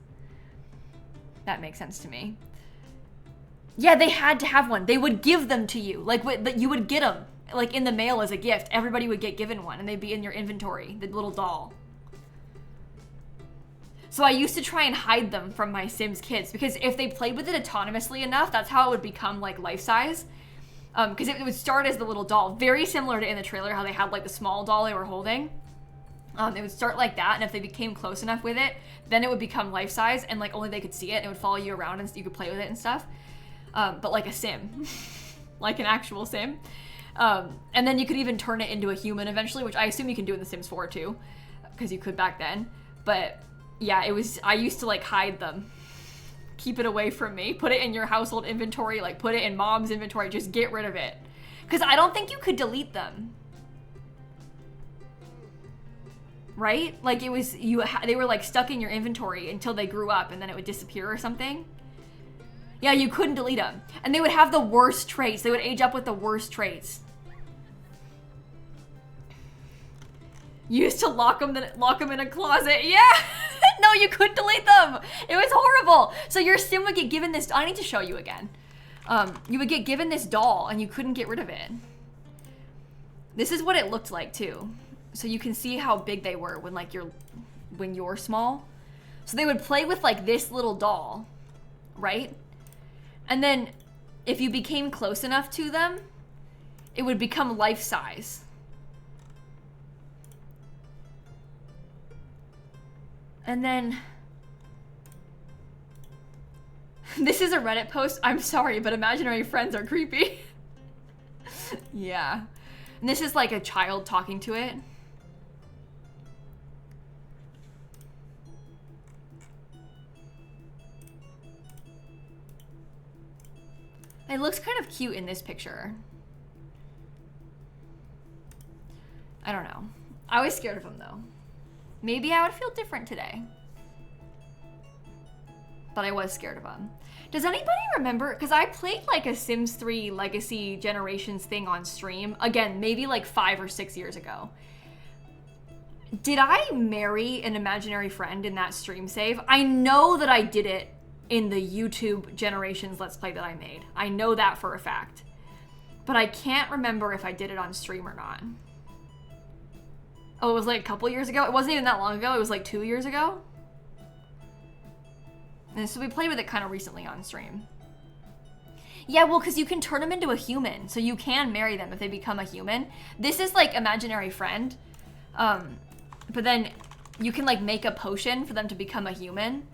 That makes sense to me. Yeah, they had to have one. They would give them to you. Like, you would get them, like, in the mail as a gift. Everybody would get given one, and they'd be in your inventory, the little doll. So I used to try and hide them from my Sims kids, because if they played with it autonomously enough, that's how it would become, like, life-size. Because it would start as the little doll, very similar to in the trailer, how they had, like, the small doll they were holding. It would start like that, and if they became close enough with it, then it would become life-size, and, like, only they could see it, and it would follow you around, and you could play with it and stuff. But like a Sim. Like an actual Sim. And then you could even turn it into a human eventually, which I assume you can do in The Sims 4 too, because you could back then. But yeah, I used to like hide them. Keep it away from me. Put it in your household inventory, like put it in mom's inventory, just get rid of it. Because I don't think you could delete them. Right? Like it was, they were like stuck in your inventory until they grew up and then it would disappear or something. Yeah, you couldn't delete them. And they would have the worst traits. They would age up with the worst traits. You used to lock them in a closet. Yeah! No, you couldn't delete them. It was horrible. So your Sim would get given this, I need to show you again. You would get given this doll and you couldn't get rid of it. This is what it looked like too. So you can see how big they were when you're small. So they would play with like this little doll, right? And then if you became close enough to them, it would become life size. And then this is a Reddit post. I'm sorry, but imaginary friends are creepy. Yeah. And this is like a child talking to it. It looks kind of cute in this picture. I don't know. I was scared of him though. Maybe I would feel different today. But I was scared of him. Does anybody remember? Because I played like a Sims 3 Legacy Generations thing on stream. Again, maybe like 5 or 6 years ago. Did I marry an imaginary friend in that stream save? I know that I did it in the YouTube Generations Let's Play that I made. I know that for a fact. But I can't remember if I did it on stream or not. Oh, it was like a couple years ago? It wasn't even that long ago. It was like 2 years ago. And so we played with it kind of recently on stream. Yeah, well, because you can turn them into a human. So you can marry them if they become a human. This is like imaginary friend. But then you can like make a potion for them to become a human.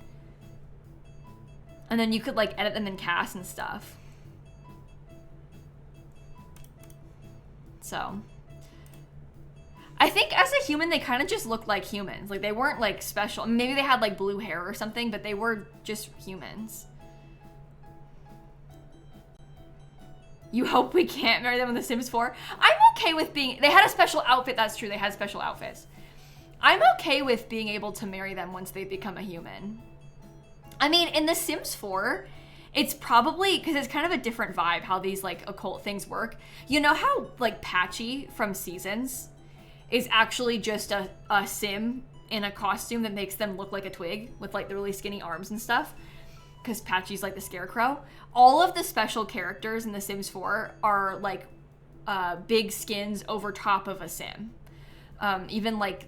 And then you could like edit them in cast and stuff. So I think as a human, they kind of just looked like humans. Like they weren't like special. Maybe they had like blue hair or something, but they were just humans. You hope we can't marry them in The Sims 4? I'm okay with being, they had a special outfit. That's true. They had special outfits. I'm okay with being able to marry them once they become a human. I mean, in The Sims 4, It's probably because it's kind of a different vibe how these like occult things work. You know how like Patchy from Seasons is actually just a sim in a costume that makes them look like a twig with like the really skinny arms and stuff, because Patchy's like the scarecrow. All of the special characters in The Sims 4 are like big skins over top of a sim. Even like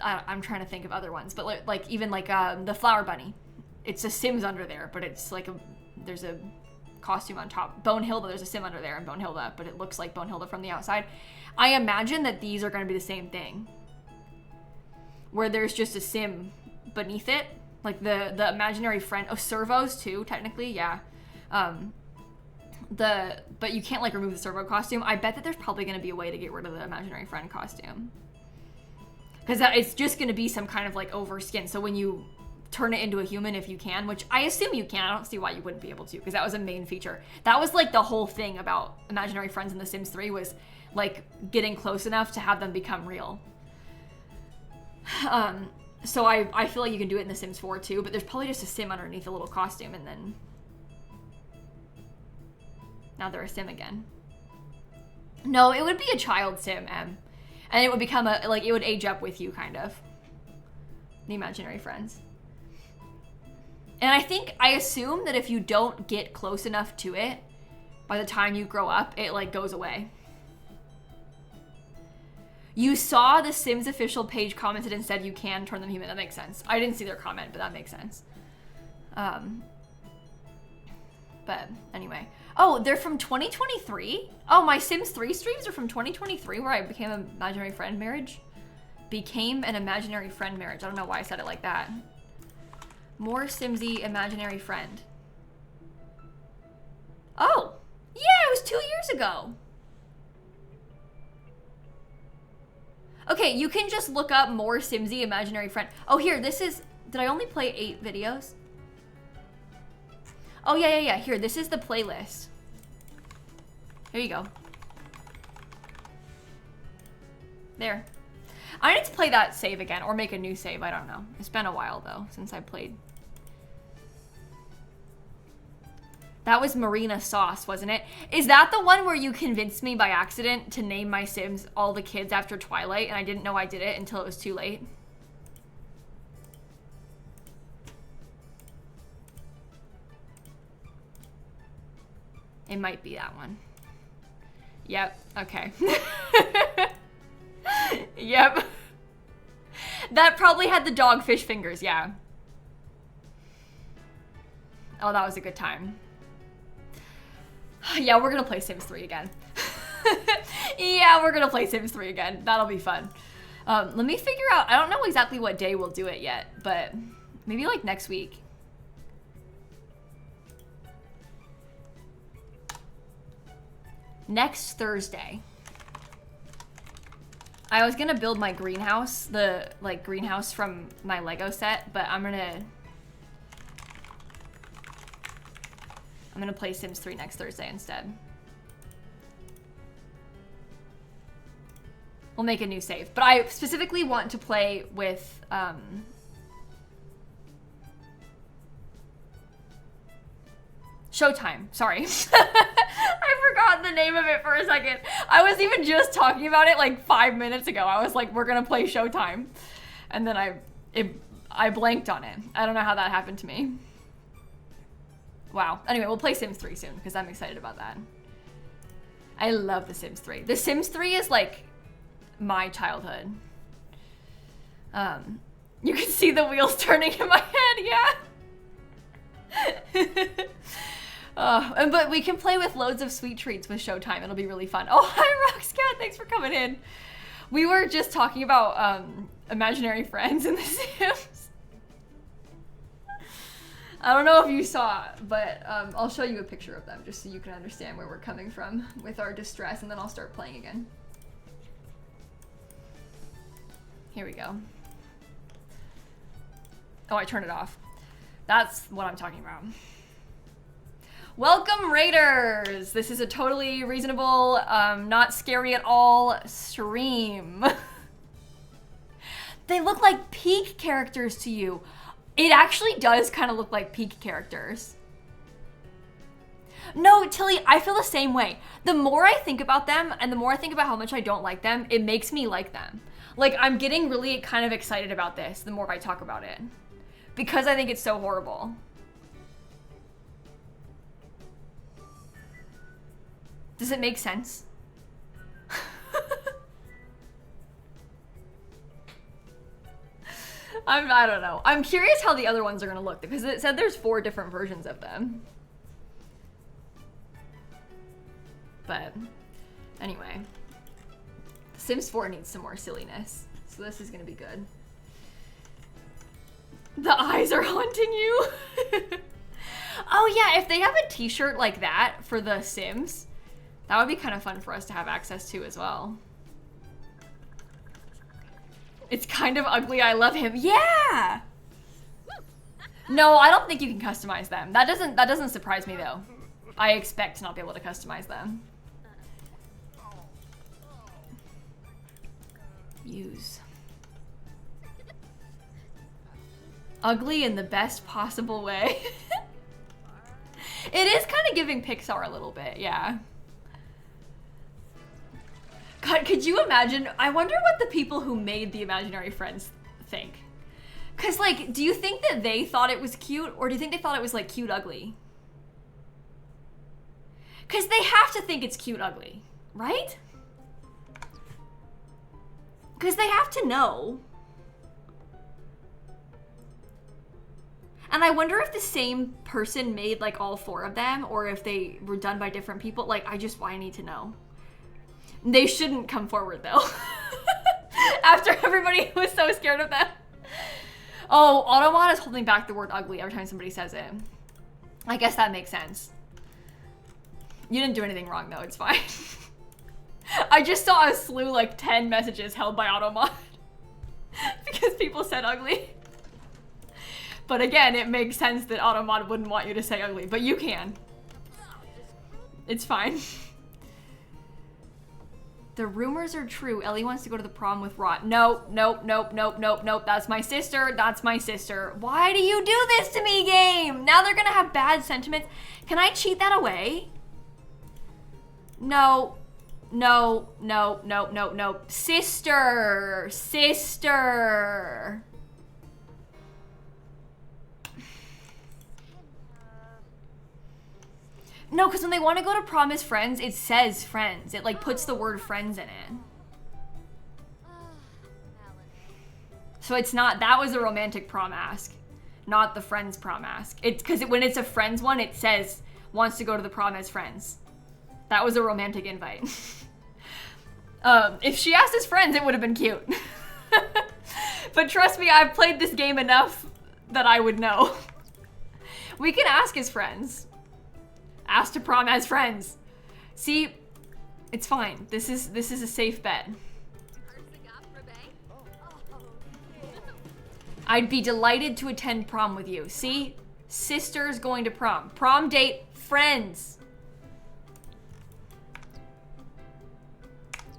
I'm trying to think of other ones, but like even like the Flower Bunny. It's a Sims under there, but it's like there's a costume on top. Bonehilda, there's a sim under there, and Bonehilda, but it looks like Bonehilda from the outside. I imagine that these are going to be the same thing, where there's just a sim beneath it, like the imaginary friend. Oh, servos too, technically, yeah. But you can't like remove the servo costume. I bet that there's probably going to be a way to get rid of the imaginary friend costume, because it's just going to be some kind of like over skin. So when you turn it into a human, if you can, which I assume you can. I don't see why you wouldn't be able to, because that was a main feature. That was like the whole thing about imaginary friends in The Sims 3 was like getting close enough to have them become real. So I feel like you can do it in The Sims 4 too, but there's probably just a sim underneath a little costume, and then now they're a sim again. No, it would be a child sim, and it would become it would age up with you, kind of. The imaginary friends. And I assume that if you don't get close enough to it, by the time you grow up, it like goes away. You saw the Sims official page commented and said you can turn them human. That makes sense. I didn't see their comment, but that makes sense. But anyway. Oh, they're from 2023? Oh, my Sims 3 streams are from 2023, where I became an imaginary friend marriage. Became an imaginary friend marriage. I don't know why I said it like that. More Simsy imaginary friend. Oh, yeah, it was 2 years ago. Okay, you can just look up more Simsy imaginary friend. Oh, here, this is, did I only play 8 videos? Oh, yeah. Here, this is the playlist. Here you go. There. I need to play that save again, or make a new save, I don't know. It's been a while, though, since I played. That was Marina Sauce, wasn't it? Is that the one where you convinced me by accident to name my Sims all the kids after Twilight, and I didn't know I did it until it was too late? It might be that one. Yep, okay. Yep. That probably had the dogfish fingers, yeah. Oh, that was a good time. Yeah, we're gonna play Sims 3 again. Yeah, we're gonna play Sims 3 again. That'll be fun. Let me figure out, I don't know exactly what day we'll do it yet, but maybe like next week. Next Thursday. I was gonna build my greenhouse, the like greenhouse from my Lego set, but I'm gonna play Sims 3 next Thursday instead. We'll make a new save, but I specifically want to play with Showtime, sorry. I forgot the name of it for a second. I was even just talking about it like 5 minutes ago. I was like, we're gonna play Showtime. And then I blanked on it. I don't know how that happened to me. Wow. Anyway, we'll play Sims 3 soon, because I'm excited about that. I love The Sims 3. The Sims 3 is like my childhood. You can see the wheels turning in my head, yeah. But we can play with loads of sweet treats with Showtime. It'll be really fun. Oh, hi, Roxcat. Thanks for coming in. We were just talking about imaginary friends in The Sims. I don't know if you saw, but I'll show you a picture of them just so you can understand where we're coming from with our distress, and then I'll start playing again. Here we go. Oh, I turned it off. That's what I'm talking about. Welcome, Raiders! This is a totally reasonable, not scary at all stream. They look like Peak characters to you. It actually does kind of look like Peak characters. No, Tilly, I feel the same way. The more I think about them and the more I think about how much I don't like them, it makes me like them. Like, I'm getting really kind of excited about this the more I talk about it. Because I think it's so horrible. Does it make sense? I don't know. I'm curious how the other ones are gonna look because it said there's 4 different versions of them. But anyway, Sims 4 needs some more silliness, so this is gonna be good. The eyes are haunting you. Oh yeah, if they have a t-shirt like that for the Sims, that would be kind of fun for us to have access to as well. It's kind of ugly, I love him. Yeah! No, I don't think you can customize them. That doesn't surprise me though. I expect to not be able to customize them. Use. Ugly in the best possible way. It is kind of giving Pixar a little bit, yeah. God, could you imagine? I wonder what the people who made the imaginary friends think. Cause like, do you think that they thought it was cute or do you think they thought it was like cute ugly? Cause they have to think it's cute ugly, right? Cause they have to know. And I wonder if the same person made like all 4 of them or if they were done by different people. Like, I need to know. They shouldn't come forward though. After everybody was so scared of them. Oh, Automod is holding back the word ugly every time somebody says it. I guess that makes sense. You didn't do anything wrong though, it's fine. I just saw a slew, like 10 messages held by Automod. Because people said ugly. But again, it makes sense that Automod wouldn't want you to say ugly, but you can. It's fine. The rumors are true. Ellie wants to go to the prom with Rot. Nope, nope, nope, nope, nope, nope. That's my sister. That's my sister. Why do you do this to me, game? Now they're gonna have bad sentiments. Can I cheat that away? No. No, no, no, no, no. Sister. Sister. No, because when they want to go to prom as friends, it says friends. It like puts the word friends in it. So it's not, that was a romantic prom ask, not the friends prom ask. It's because when it's a friends one, it says wants to go to the prom as friends. That was a romantic invite. If she asked as friends, it would have been cute. But trust me, I've played this game enough that I would know. We can ask as friends. Ask to prom as friends. See, it's fine. This is a safe bet. I'd be delighted to attend prom with you. See, sisters going to prom. Prom date, friends.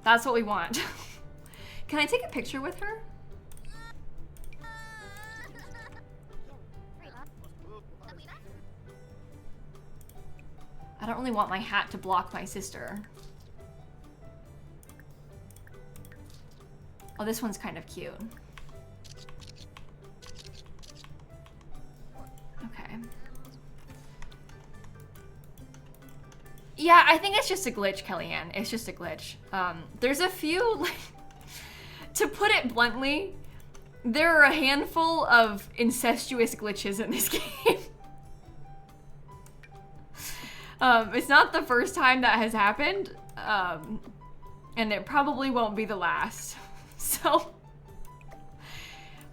That's what we want. Can I take a picture with her? I don't really want my hat to block my sister. Oh, this one's kind of cute. Okay. Yeah, I think it's just a glitch, Kellyanne. It's just a glitch. There's a few, like, to put it bluntly, there are a handful of incestuous glitches in this game. It's not the first time that has happened, and it probably won't be the last. So,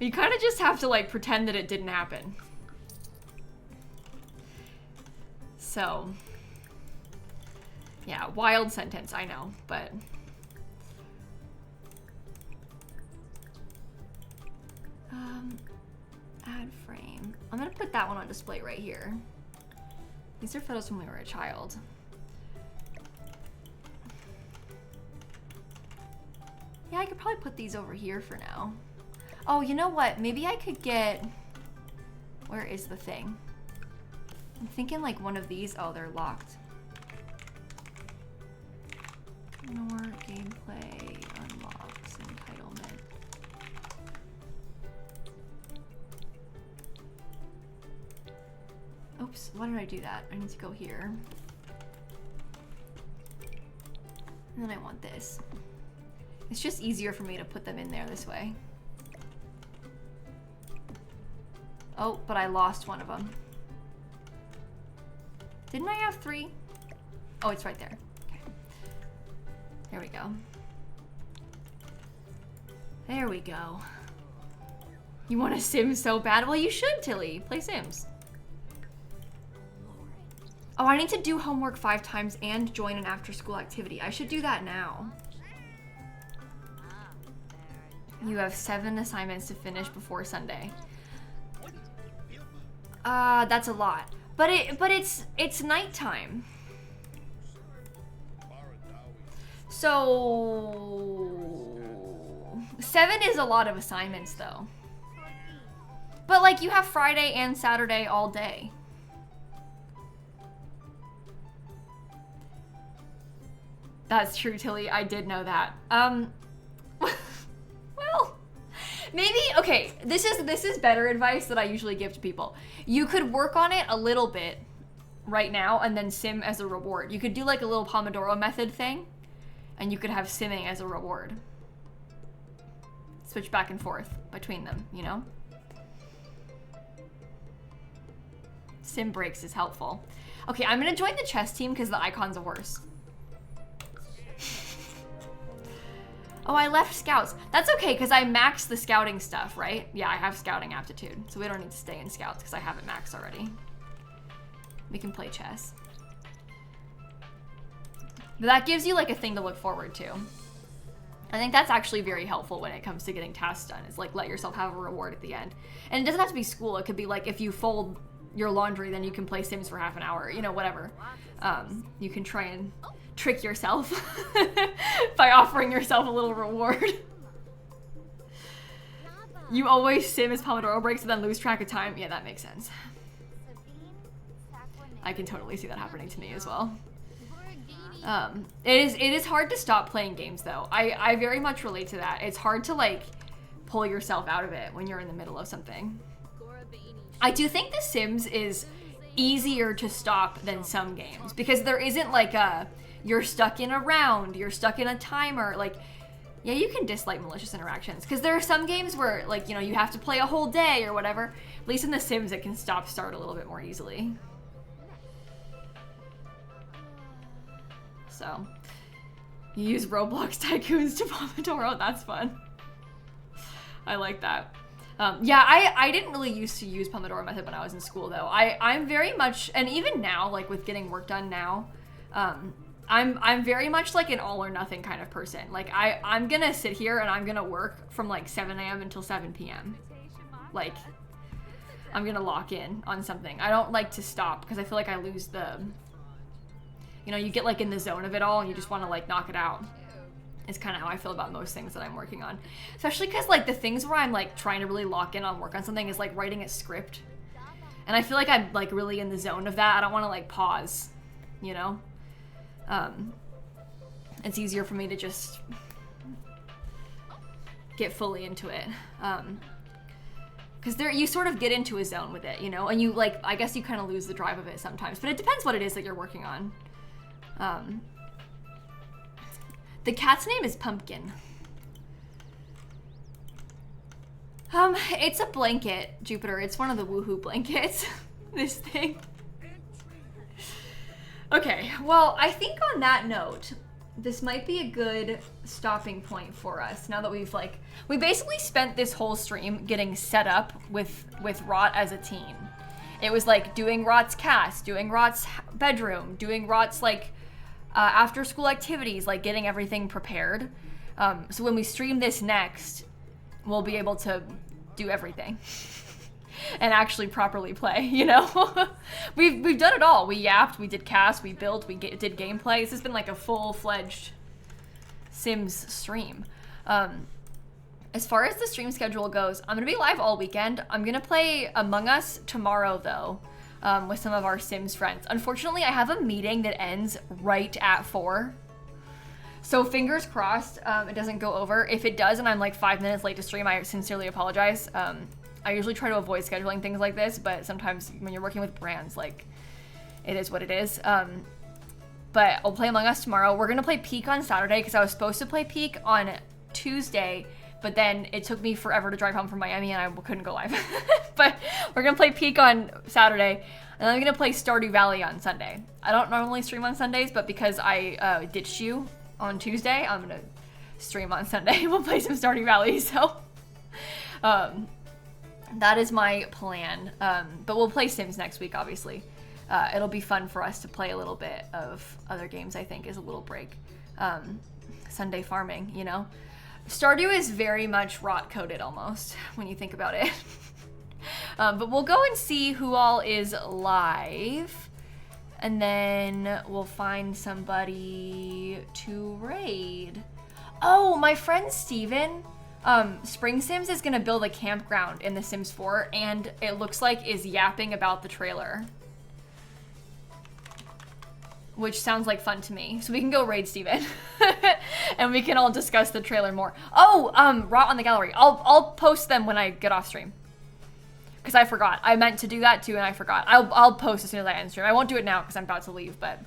you kind of just have to, like, pretend that it didn't happen. So, yeah, wild sentence, I know, but... add frame. I'm gonna put that one on display right here. These are photos when we were a child. Yeah, I could probably put these over here for now. Oh, you know what? Maybe I could get... Where is the thing? I'm thinking like one of these. Oh, they're locked. Ignore gameplay unlocks entitlement. Oops, why did I do that? I need to go here. And then I want this. It's just easier for me to put them in there this way. Oh, but I lost one of them. Didn't I have 3? Oh, it's right there. Okay. There we go. There we go. You want a Sim so bad? Well, you should, Tilly. Play Sims. Oh, I need to do homework 5 times and join an after-school activity. I should do that now. You have 7 assignments to finish before Sunday. That's a lot. But it's nighttime. So 7 is a lot of assignments though. But like you have Friday and Saturday all day. That's true, Tilly. I did know that. Well, maybe, okay, this is better advice that I usually give to people. You could work on it a little bit right now and then sim as a reward. You could do like a little Pomodoro method thing and you could have simming as a reward. Switch back and forth between them, you know? Sim breaks is helpful. Okay, I'm gonna join the chess team because the icons are worse. Oh, I left scouts. That's okay, because I maxed the scouting stuff, right? Yeah, I have scouting aptitude, so we don't need to stay in scouts because I have it maxed already. We can play chess. But that gives you like a thing to look forward to. I think that's actually very helpful when it comes to getting tasks done, is like let yourself have a reward at the end. And it doesn't have to be school. It could be like if you fold your laundry, then you can play Sims for half an hour, you know, whatever. You can try and trick yourself by offering yourself a little reward. You always sim as Pomodoro breaks and then lose track of time. Yeah, that makes sense. I can totally see that happening to me as well. It is hard to stop playing games though. I very much relate to that. It's hard to like pull yourself out of it when you're in the middle of something. I do think The Sims is easier to stop than some games because there isn't like a you're stuck in a round, you're stuck in a timer. Like, yeah, you can dislike malicious interactions because there are some games where like, you know, you have to play a whole day or whatever. At least in The Sims, it can start a little bit more easily. So, you use Roblox Tycoons to Pomodoro. That's fun. I like that. Yeah, I didn't really used to use Pomodoro method when I was in school though. I'm very much, and even now, like with getting work done now, I'm very much like an all or nothing kind of person. Like I'm gonna sit here and I'm gonna work from like 7 a.m. until 7 p.m. Like I'm gonna lock in on something. I don't like to stop because I feel like I lose the, you know, you get like in the zone of it all and you just want to like knock it out. It's kind of how I feel about most things that I'm working on. Especially because like the things where I'm like trying to really lock in on work on something is like writing a script. And I feel like I'm like really in the zone of that. I don't want to like pause, you know? It's easier for me to just get fully into it. Because you sort of get into a zone with it, you know? And you like, I guess you kind of lose the drive of it sometimes. But it depends what it is that you're working on. The cat's name is Pumpkin. It's a blanket, Jupiter. It's one of the woohoo blankets. This thing. Okay, well, I think on that note, this might be a good stopping point for us now that we basically spent this whole stream getting set up with Rot as a teen. It was like doing Rot's cast, doing Rot's bedroom, doing Rot's like after school activities, like getting everything prepared. So when we stream this next, we'll be able to do everything and actually properly play, you know? We've done it all. We yapped, we did cast, we built, we did gameplay. This has been like a full-fledged Sims stream. As far as the stream schedule goes, I'm gonna be live all weekend. I'm gonna play Among Us tomorrow though. With some of our Sims friends. Unfortunately, I have a meeting that ends right at 4. So fingers crossed it doesn't go over. If it does and I'm like 5 minutes late to stream, I sincerely apologize. I usually try to avoid scheduling things like this, but sometimes when you're working with brands, like, it is what it is. But I'll play Among Us tomorrow. We're gonna play Peak on Saturday because I was supposed to play Peak on Tuesday, but then it took me forever to drive home from Miami and I couldn't go live. But we're gonna play Peak on Saturday, and then I'm gonna play Stardew Valley on Sunday. I don't normally stream on Sundays, but because I ditched you on Tuesday, I'm gonna stream on Sunday. We'll play some Stardew Valley, so that is my plan. But we'll play Sims next week, obviously. It'll be fun for us to play a little bit of other games, I think, as a little break. Sunday farming, you know? Stardew is very much rot-coded almost, when you think about it. But we'll go and see who all is live. And then we'll find somebody to raid. Oh, my friend Steven, Spring Sims is gonna build a campground in The Sims 4, and it looks like is yapping about the trailer. Which sounds like fun to me. So we can go raid Steven. And we can all discuss the trailer more. Oh, Rot on the Gallery. I'll post them when I get off stream. Because I forgot. I meant to do that too and I forgot. I'll post as soon as I end stream. I won't do it now because I'm about to leave, but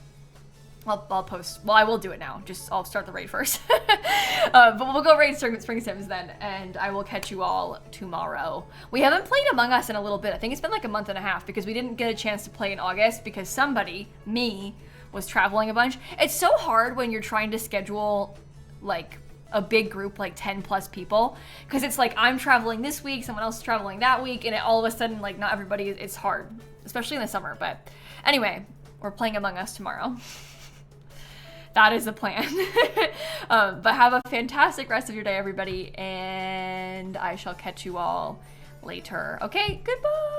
I'll post. Well, I will do it now. Just I'll start the raid first. But we'll go raid Spring Sims then, and I will catch you all tomorrow. We haven't played Among Us in a little bit. I think it's been like a month and a half because we didn't get a chance to play in August because somebody, me, was traveling a bunch. It's so hard when you're trying to schedule like a big group, like 10 plus people, because it's like I'm traveling this week, someone else is traveling that week, and all of a sudden like not everybody, it's hard, especially in the summer. But anyway, we're playing Among Us tomorrow. That is the plan. But have a fantastic rest of your day, everybody, and I shall catch you all later. Okay, goodbye.